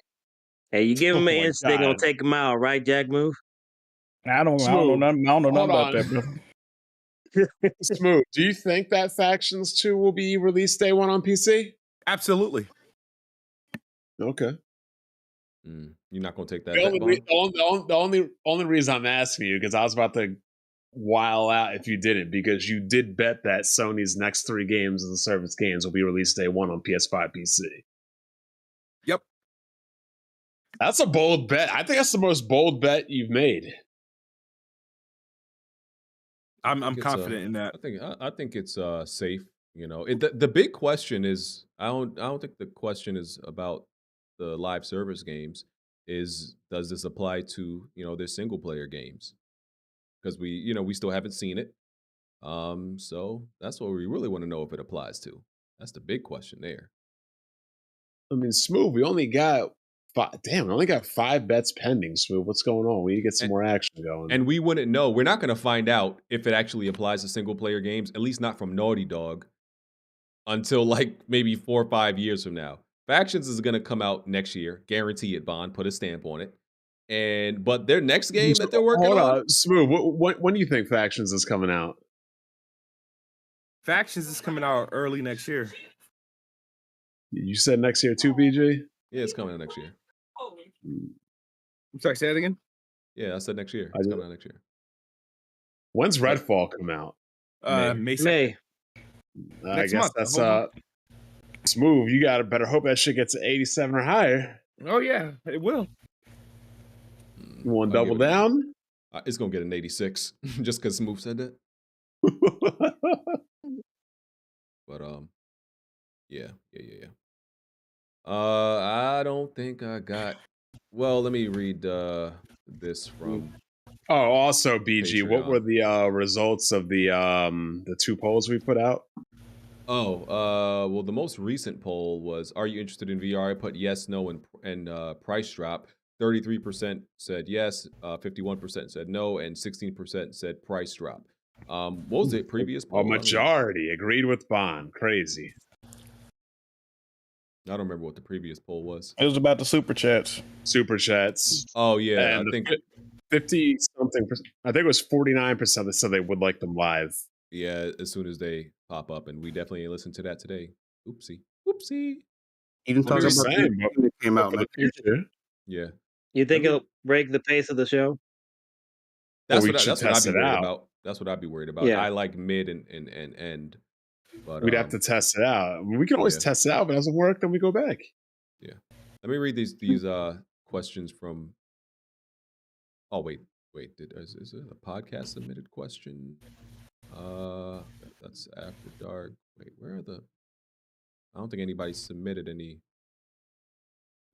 you give them an inch, they're gonna take them out, right, Jack Move? I don't know nothing about that, bro. Smooth. Do you think that Factions 2 will be released day one on PC? Absolutely. Okay. You're not going to take that The bet, only reason I'm asking you because I was about to while out if you didn't, because you did bet that Sony's next 3 games of the service games will be released day one on PS5 PC. Yep. That's a bold bet. I think that's the most bold bet you've made. I'm confident in that. I think it's safe. You know, the big question is I don't think the question is about the live service games. Does this apply to their single player games? Because we still haven't seen it. So that's what we really want to know if it applies to. That's the big question there. I mean, Smooth, we only got 5 bets pending, Smooth. What's going on? We need to get some more action going. And we wouldn't know. We're not going to find out if it actually applies to single player games, at least not from Naughty Dog, until like maybe 4 or 5 years from now. Factions is going to come out next year. Guarantee it, Bond. Put a stamp on it. But their next game that they're working on. Smooth, when do you think Factions is coming out? Factions is coming out early next year. You said next year too, BG? Yeah, it's coming out next year. I'm sorry, say that again? Yeah, I said next year. It's coming out next year. When's Redfall come out? May. I guess that's Smooth. You better hope that shit gets to 87 or higher. Oh yeah, it will. You want to double down? It's gonna get an 86 just because Smooth said that. But yeah. I don't think I got. Well, let me read this from. Oh, also BG, Patreon. what were the results of the 2 polls we put out? Oh, well, the most recent poll was: Are you interested in VR? I put yes, no, and price drop. 33% said yes, 51% said no, and 16% said price drop. What was the previous poll? A majority agreed with Bond. Crazy. I don't remember what the previous poll was. It was about the Superchats. Superchats. Oh yeah, and I think 50 something. I think it was 49% that said they would like them live. Yeah, as soon as they pop up, and we definitely listened to that today. Oopsie. Even talking about that came out, man. Yeah. You think it'll break the pace of the show? That's what I'd be worried about. That's what I'd be worried about. Yeah. I like mid and end. But we'd have to test it out. I mean, we can always test it out, but if it doesn't work, then we go back. Yeah. Let me read these questions from. Oh wait. Is it a podcast submitted question? That's After Dark. Wait, where are the? I don't think anybody submitted any.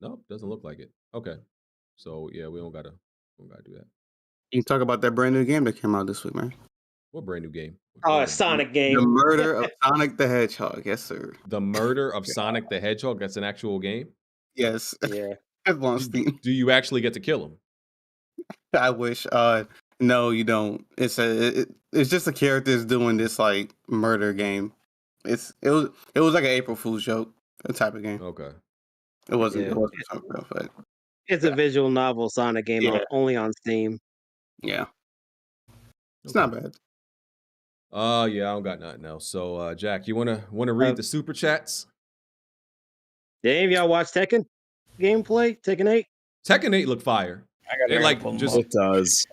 Nope, doesn't look like it. Okay, so yeah, we don't gotta do that. You can talk about that brand new game that came out this week, man. What brand new game? Oh, a Sonic game. The Murder of Sonic the Hedgehog. Yes, sir. The Murder of Sonic the Hedgehog. That's an actual game. Yes. Yeah. It's on Steam. Do you actually get to kill him? I wish. No, you don't. It's just the characters doing this like murder game. It was like an April Fool's joke, that type of game. Okay. It wasn't. It wasn't something real, but It's a visual novel Sonic game only on Steam. yeah, it's not bad. Yeah, I don't got nothing else. So, Jack, you wanna read the super chats? Did any of y'all watch Tekken gameplay? Tekken 8? Tekken 8 look fire. It does.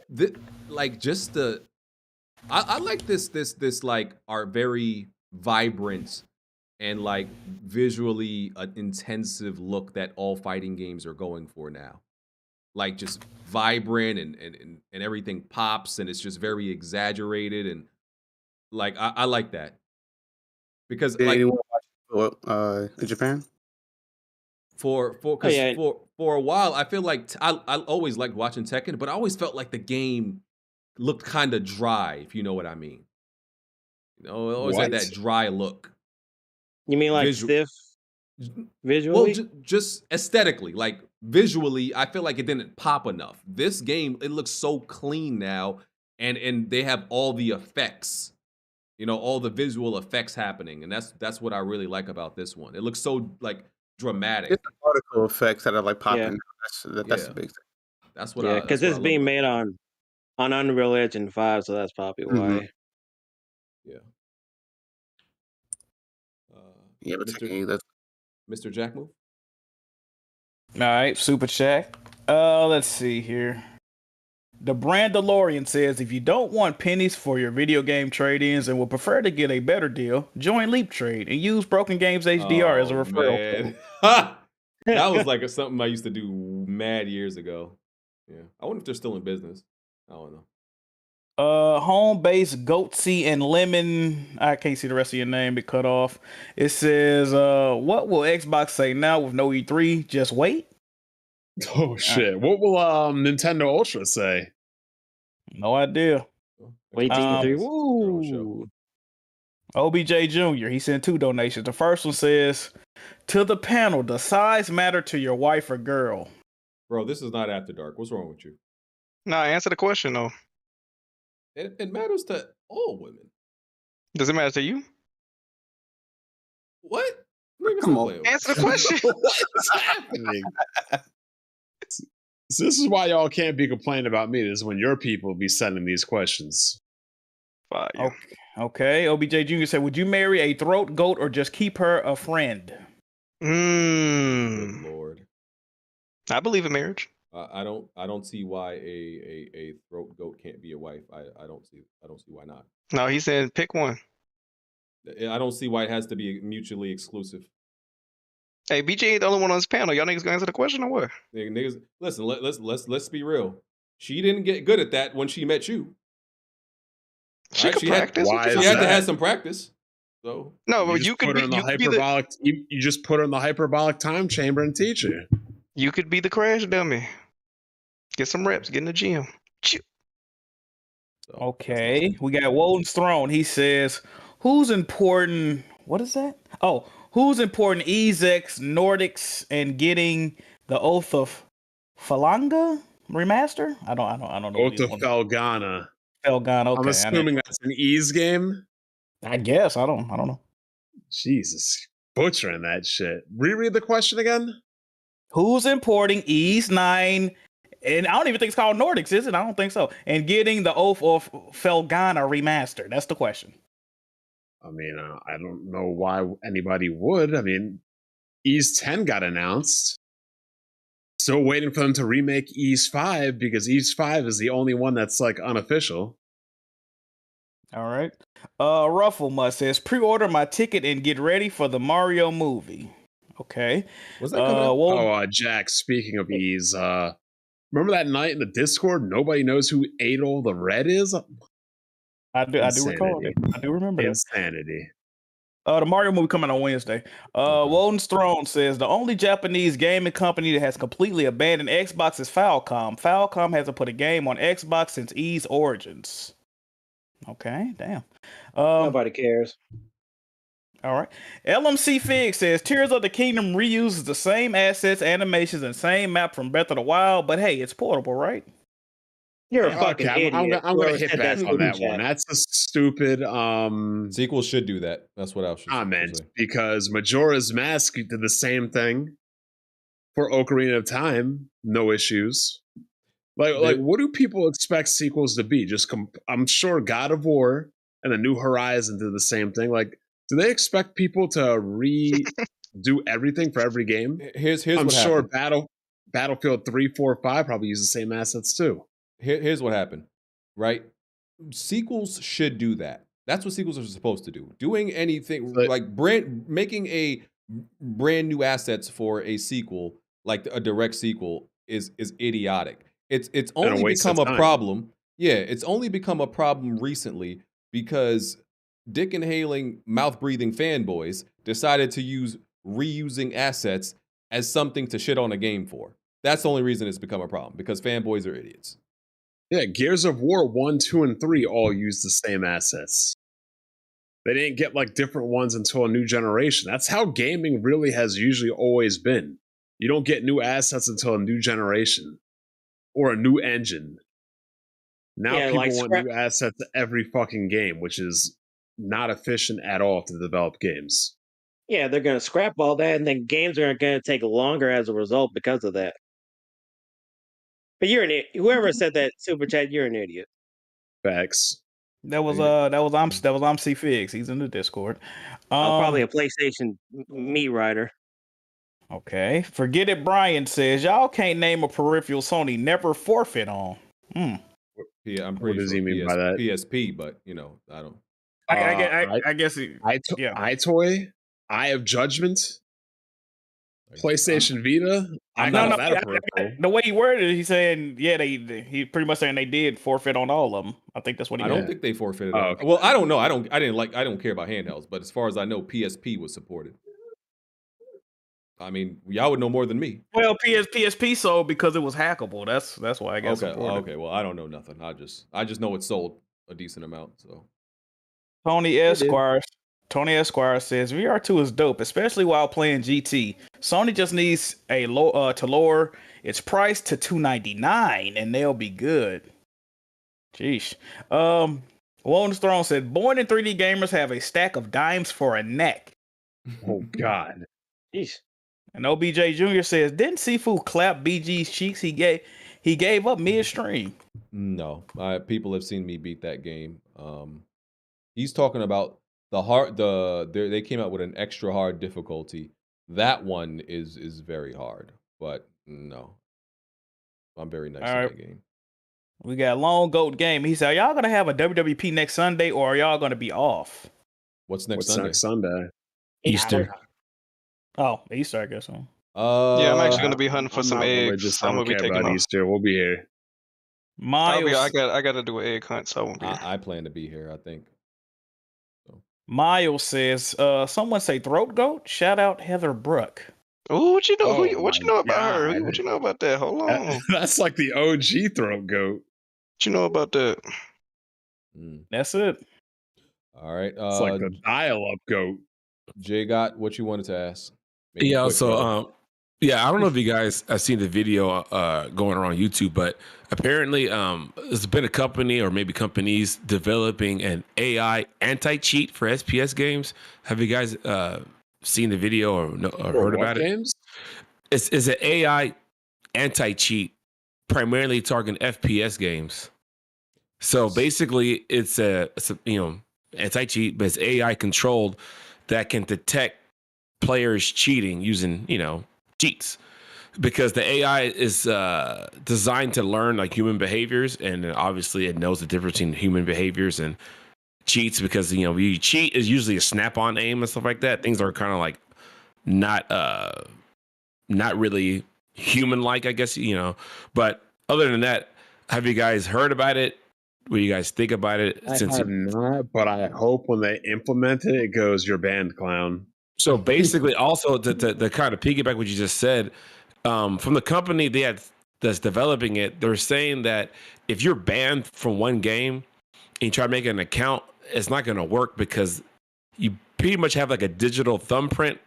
I like this like are very vibrant and like visually intensive look that all fighting games are going for now. Like just vibrant and everything pops and it's just very exaggerated and like I like that because Did like anyone watch in Japan? for a while I feel like I always liked watching Tekken, but I always felt like the game looked kind of dry, if you know what I mean. You know, it always had that dry look. You mean like stiff visually? Well, just aesthetically, like visually, I feel like it didn't pop enough. This game, it looks so clean now, and they have all the effects, you know, all the visual effects happening, and that's what I really like about this one. It looks so like dramatic. It's the particle effects that are like popping. Yeah. That's the big thing. That's what. Yeah, because it's being made on Unreal Engine 5, so that's probably why. Yeah. Yeah, but Mr. Jack move. All right, super chat. Let's see here. The Brand DeLorean says, if you don't want pennies for your video game trade-ins and would prefer to get a better deal, join Leap Trade and use Broken Games HDR as a referral code. That was like something I used to do mad years ago. Yeah, I wonder if they're still in business. I don't know. Home base Goatsy and Lemon. I can't see the rest of your name. It cut off. It says, what will Xbox say now with no E3? Just wait. Oh shit! What will Nintendo Ultra say? No idea. Wait till E3. Woo. OBJ Jr. He sent 2 donations. The first one says, to the panel, does size matter to your wife or girl? Bro, this is not After Dark. What's wrong with you? No, answer the question though. It matters to all women. Does it matter to you? What? Come on. Answer the question. What's happening? So this is why y'all can't be complaining about me. This is when your people be sending these questions. Okay. OBJ Jr. said, would you marry a throat goat or just keep her a friend? Good Lord. I believe in marriage. I don't see why a throat goat can't be a wife. I don't see why not. No, he said pick one. I don't see why it has to be mutually exclusive. Hey, BJ ain't the only one on this panel. Y'all niggas gonna answer the question or what? Niggas, listen. Let's be real. She didn't get good at that when she met you. She could practice. She had to have some practice. So no, but you could put her in the hyperbolic. You just put her in the hyperbolic time chamber and teach her. You could be the crash dummy. Get some reps. Get in the gym. Okay, we got Woden's Throne. He says, who's important? What is that? Oh, who's important? Ezex, Nordics, and getting the Oath of Falanga remaster? I don't know. Oath of Felgana. Felgana. Okay, I'm assuming that's an Ease game. I guess. I don't know. Jesus, butchering that shit. Reread the question again. Who's importing Ease 9? And I don't even think it's called Nordics, is it? I don't think so. And getting the Oath of Felgana remastered. That's the question. I mean, I don't know why anybody would. I mean, Ease 10 got announced. Still waiting for them to remake Ease 5 because Ease 5 is the only one that's like unofficial. All right. Rufflemutt says, pre-order my ticket and get ready for the Mario movie. Okay. Was that coming up? Jack, speaking of Ease, remember that night in the Discord? Nobody knows who Adol the Red is? I do recall it. I do remember that. Insanity. The Mario movie coming on Wednesday. Woden's Throne says, the only Japanese gaming company that has completely abandoned Xbox is Falcom. Falcom hasn't put a game on Xbox since Ease Origins. Okay, damn. Nobody cares. All right. LMC Fig says, Tears of the Kingdom reuses the same assets, animations, and same map from Breath of the Wild, but hey, it's portable, right? You're a fucking idiot. I'm going to hit back on that one. That's a stupid... Sequels should do that. That's what I should comment, because Majora's Mask did the same thing for Ocarina of Time. No issues. Like, what do people expect sequels to be? I'm sure God of War and the New Horizon did the same thing. Like, do they expect people to redo everything for every game? Here's I'm what sure happened. Battlefield 3, 4, 5 probably use the same assets too. Here's what happened, right? Sequels should do that. That's what sequels are supposed to do. Doing anything making a brand new assets for a sequel, like a direct sequel, is idiotic. It's only become a problem. Yeah, it's only become a problem recently because dick inhaling, mouth breathing fanboys decided to use reusing assets as something to shit on a game for. That's the only reason it's become a problem, because fanboys are idiots. Yeah, Gears of War 1, 2, and 3 all use the same assets. They didn't get like different ones until a new generation. That's how gaming really has usually always been. You don't get new assets until a new generation or a new engine. Now people want new assets every fucking game, which is not efficient at all to develop games. Yeah, they're going to scrap all that, and then games are going to take longer as a result because of that. But you're an idiot. Whoever said that super chat, you're an idiot. Facts. That was MC Figs. He's in the Discord. Probably a PlayStation meat rider. Okay. Forget it. Brian says y'all can't name a peripheral Sony never forfeit on. Yeah, I'm What pretty does sure he mean by that? PSP, but you know, I don't. I guess. Yeah. iToy, Eye of Judgment, PlayStation Vita. I know that a peripheral. The way he worded it, he's saying, he pretty much saying they did forfeit on all of them. I think that's what he I meant. don't think they forfeited. Oh, on. okay. Well, I don't know. I don't care about handhelds, but as far as I know, PSP was supported. I mean, y'all would know more than me. Well, PSP sold because it was hackable. That's why I guess. Okay. Well, I don't know nothing. I just know it sold a decent amount. So Tony Esquire says VR2 is dope, especially while playing GT. Sony just needs to lower its price to $299 and they'll be good. Jeez. Walden's Throne said, born in 3D gamers have a stack of dimes for a neck. Oh God. Jeez. And OBJ Jr. says, didn't Sifu clap BG's cheeks? He gave up midstream. no, people have seen me beat that game. He's talking about they came out with an extra hard difficulty. That one is very hard, but no, I'm very nice at that game. We got Long Goat Game. He said, are y'all gonna have a WWP next Sunday or are y'all gonna be off? What's next Sunday? Easter. Oh, Easter, I guess. So. Yeah, I'm actually gonna be hunting for some eggs. I don't care about Easter. We'll be here. Miles, I gotta do an egg hunt, so I won't be here. I plan to be here, I think. Miles says, someone say throat goat. Shout out Heather Brook. Ooh, what you know? Oh What you know about her? God. What you know about that? Hold on. That's like the OG throat goat. What you know about that? That's it. All right. It's like the dial-up goat. Jay got what you wanted to ask. Make it Yeah. quick, brother. I don't know if you guys have seen the video going around YouTube, but apparently there's been a company or maybe companies developing an AI anti-cheat for SPS games. Have you guys seen the video or heard about games? It's an AI anti-cheat primarily targeting FPS games. So basically it's a anti-cheat, but it's AI controlled that can detect players cheating using, cheats, because the AI is designed to learn like human behaviors, and obviously it knows the difference between human behaviors and cheats, because you cheat is usually a snap-on aim and stuff like that. Things are kind of like not really human-like, I guess, But other than that, have you guys heard about it? What do you guys think about it? I have not, but I hope when they implement it, it goes, you're banned, clown. So basically, also to kind of piggyback what you just said, from the company that's developing it, they're saying that if you're banned from one game and you try to make an account, it's not going to work because you pretty much have like a digital thumbprint.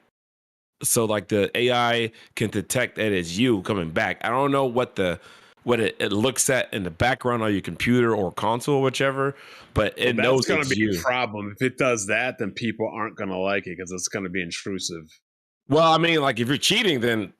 So like the AI can detect that it's you coming back. I don't know what it looks at in the background on your computer or console or whichever, but it knows that's going it's to be you. a problem. If it does that, then people aren't going to like it because it's going to be intrusive. Well, I mean, like if you're cheating, then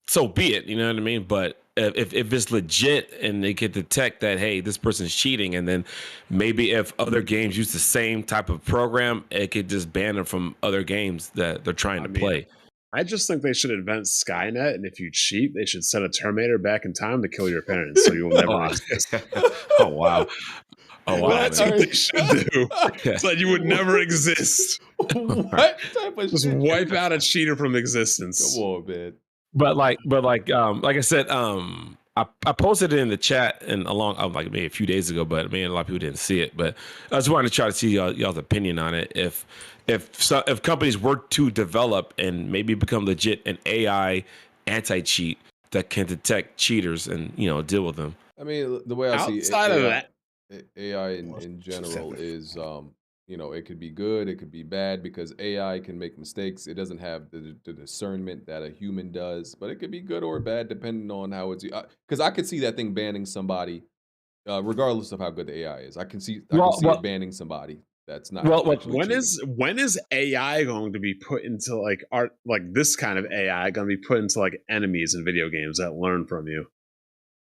so be it. You know what I mean? But if it's legit and they can detect that, hey, this person's cheating, and then maybe if other games use the same type of program, it could just ban them from other games that they're trying to play. I just think they should invent Skynet, and if you cheat, they should send a Terminator back in time to kill your parents, so you will never exist. Oh wow! Oh wow! Well, that's what they should do, so that you would never exist. What type of just wipe out a cheater from existence? Come on, man. But like I said, I posted it in the chat and along like maybe a few days ago, but a lot of people didn't see it. But I just wanted to try to see y'all's opinion on it. If companies were to develop and maybe become legit an AI anti-cheat that can detect cheaters and deal with them. I mean, the way I see Outside of that, AI in general is it could be good, it could be bad, because AI can make mistakes. It doesn't have the discernment that a human does, but it could be good or bad depending on how it's. Because I could see that thing banning somebody, regardless of how good the AI is. I can see it banning somebody that's not. When is AI going to be put into like this kind of AI going to be put into like enemies in video games that learn from you?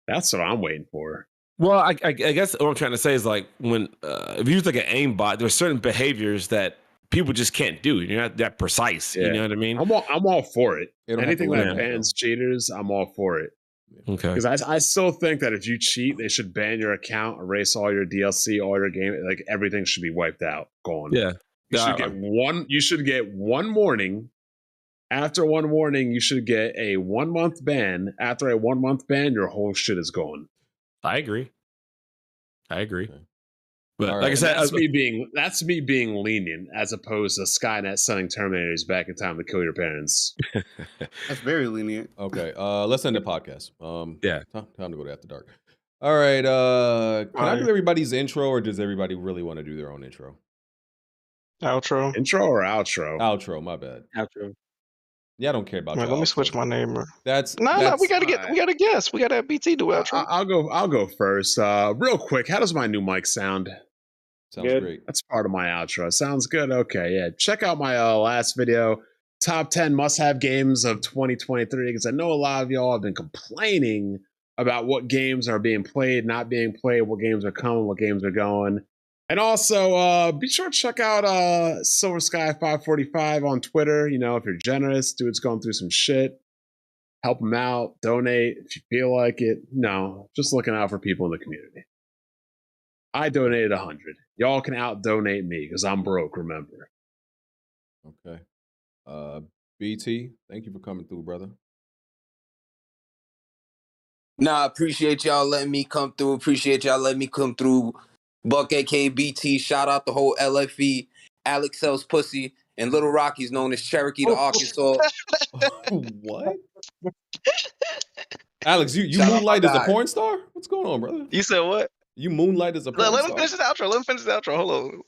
That's what I'm waiting for. Well, I guess what I'm trying to say is like when if you use like an aimbot, there's certain behaviors that people just can't do. You're not that precise. Yeah. You know what I mean? I'm all for it. They don't have to Anything learn that that, bans cheaters, I'm all for it. Okay. Because I still think that if you cheat, they should ban your account, erase all your DLC, all your game, like everything should be wiped out, gone. Yeah. You should get one. You should get one warning. After one warning, you should get a 1 month ban. After a 1 month ban, your whole shit is gone. I agree. Okay. But All like right. I said, That's me being lenient, as opposed to Skynet sending Terminators back in time to kill your parents. That's very lenient. Okay. Let's end the podcast. Yeah. Time to go to After Dark. All right. Can I do everybody's intro, or does everybody really want to do their own intro? Outro. Intro or outro? Outro. My bad. Outro. Yeah, I don't care about. Wait, let me switch my name. That's we gotta guess. We gotta have BT do outro. I'll go first. Real quick, how does my new mic sound? Sounds Good. great. That's part of my outro. Sounds good. Okay, yeah. Check out my last video, top 10 must-have games of 2023, because I know a lot of y'all have been complaining about what games are being played, not being played, what games are coming, what games are going. And also, be sure to check out Silver Sky 545 on Twitter. You know, if you're generous, dude's going through some shit. Help him out, donate if you feel like it. No, just looking out for people in the community. I donated 100. Y'all can out-donate me because I'm broke, remember. Okay. BT, thank you for coming through, brother. Nah, appreciate y'all letting me come through. Appreciate y'all letting me come through. Buck, aka BT, shout out the whole LFE. Alex sells pussy, and Little Rocky's known as Cherokee to Arkansas. What? Alex, you Shout out moonlight my as a guy. porn star? What's going on, brother? You said what? You moonlight as a porn Let him star? finish his outro. Let him finish his outro. Hold on.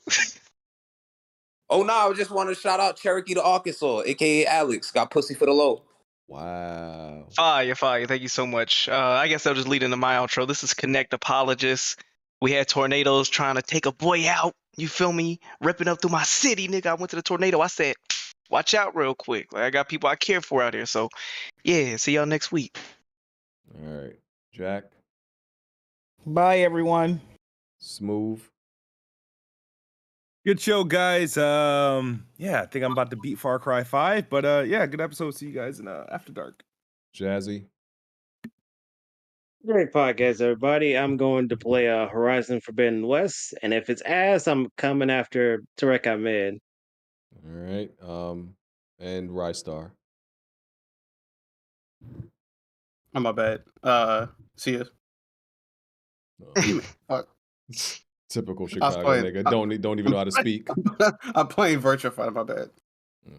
Oh, no, I just want to shout out Cherokee to Arkansas, aka Alex. Got pussy for the low. Wow. Fire. Thank you so much. I guess I'll just lead into my outro. This is Connect Apologists. We had tornadoes trying to take a boy out. You feel me? Ripping up through my city, nigga. I went to the tornado. I said, watch out real quick. Like, I got people I care for out here. So, yeah, see y'all next week. All right. Jack, Bye, everyone. Smooth. Good show, guys. Yeah, I think I'm about to beat Far Cry 5, but yeah, good episode. See you guys in After Dark. Jazzy. Great podcast, everybody. I'm going to play Horizon Forbidden West, and if it's ass, I'm coming after Tarek Ahmed. All right. And Rystar. Oh, my bad. See you. Typical I was Chicago playing- nigga. Don't even know how to speak. I'm playing Virtua Fighter. My bad.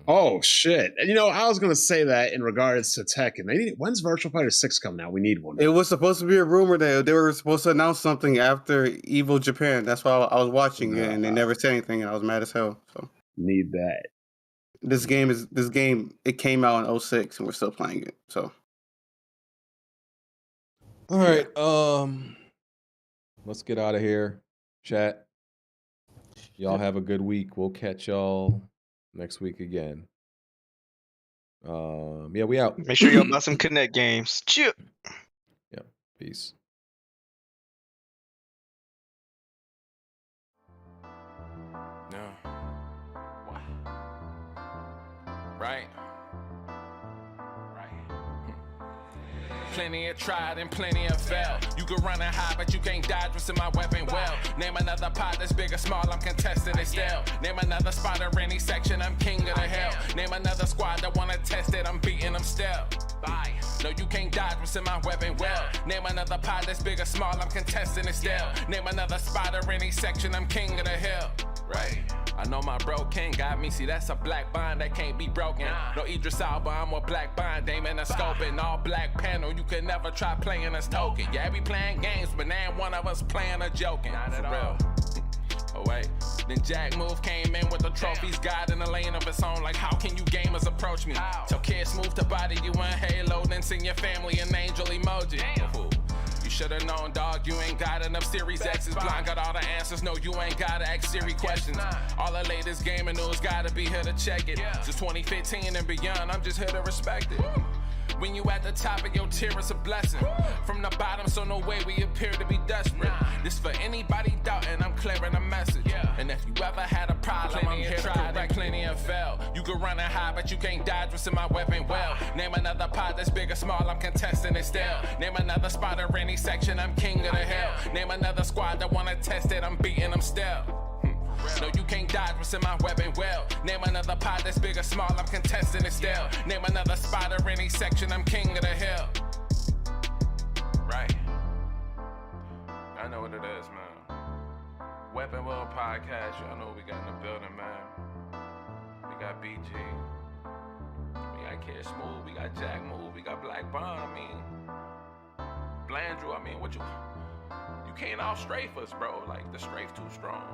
Oh shit! And you know, I was gonna say that in regards to Tekken. When's Virtual Fighter 6 coming out? We need one. It was supposed to be a rumor that they were supposed to announce something after Evo Japan. That's why I was watching it, and they never said anything. And I was mad as hell. So need that. This game. It came out in 2006, and we're still playing it. So All right. Let's get out of here. Chat. Y'all have a good week. We'll catch y'all next week again. Yeah, we out. Make sure y'all buy some Connect games. Cheer. Yeah. Peace. No. Right. Plenty of tried and plenty of failed. You can run and hide, but you can't dodge what's in my weapon well. Name another pot that's big or small, I'm contested it still. Name another spot or any section, I'm king of the hell. Name another squad that wanna test it, I'm beating them still. Bye. No, you can't dodge what's in my weapon well. Name another pot that's big or small, I'm contesting it still. Name another spot or any section, I'm king of the hill. Right. I know my bro king got me. See, that's a black bond that can't be broken. No Idris Alba, I'm a black bond. Aiming a scope and all black panel. You can never try playing us token. Yeah, we playing games, but now one of us playing or joking. Not at all. Oh wait, then Jack Move came in with the trophies, God in a lane of its own. Like, how can you gamers approach me? Tell kids move to body you in Halo, then send your family an angel emoji. You should've known, dog, you ain't got enough Series X's. Blind got all the answers, no, you ain't gotta ask Siri questions. All the latest gaming news gotta be here to check it. Since 2015 and beyond, I'm just here to respect it. When you at the top of your tier, it's a blessing. From the bottom, so no way we appear to be desperate. This for anybody doubting, I'm clearing a message. And if you ever had a problem, I'm here to correct. Plenty and fail. You can run and hide, but you can't dodge what's in my weapon well. Name another pod that's big or small, I'm contesting it still. Name another spot or any section, I'm king of the hill. Name another squad that wanna test it, I'm beating them still. No, you can't dodge what's in my weapon well. Name another pod that's big or small, I'm contesting it still. Name another spot or any section, I'm king of the hill. Right. I know what it is, man. Weapon Well Podcast, y'all know what we got in the building, man. We got BG. We got Kid Smooth, we got Jack Move, we got Black Bond, I mean. Blandrew, I mean, what you can't off strafe us, bro. Like, the strafe too strong.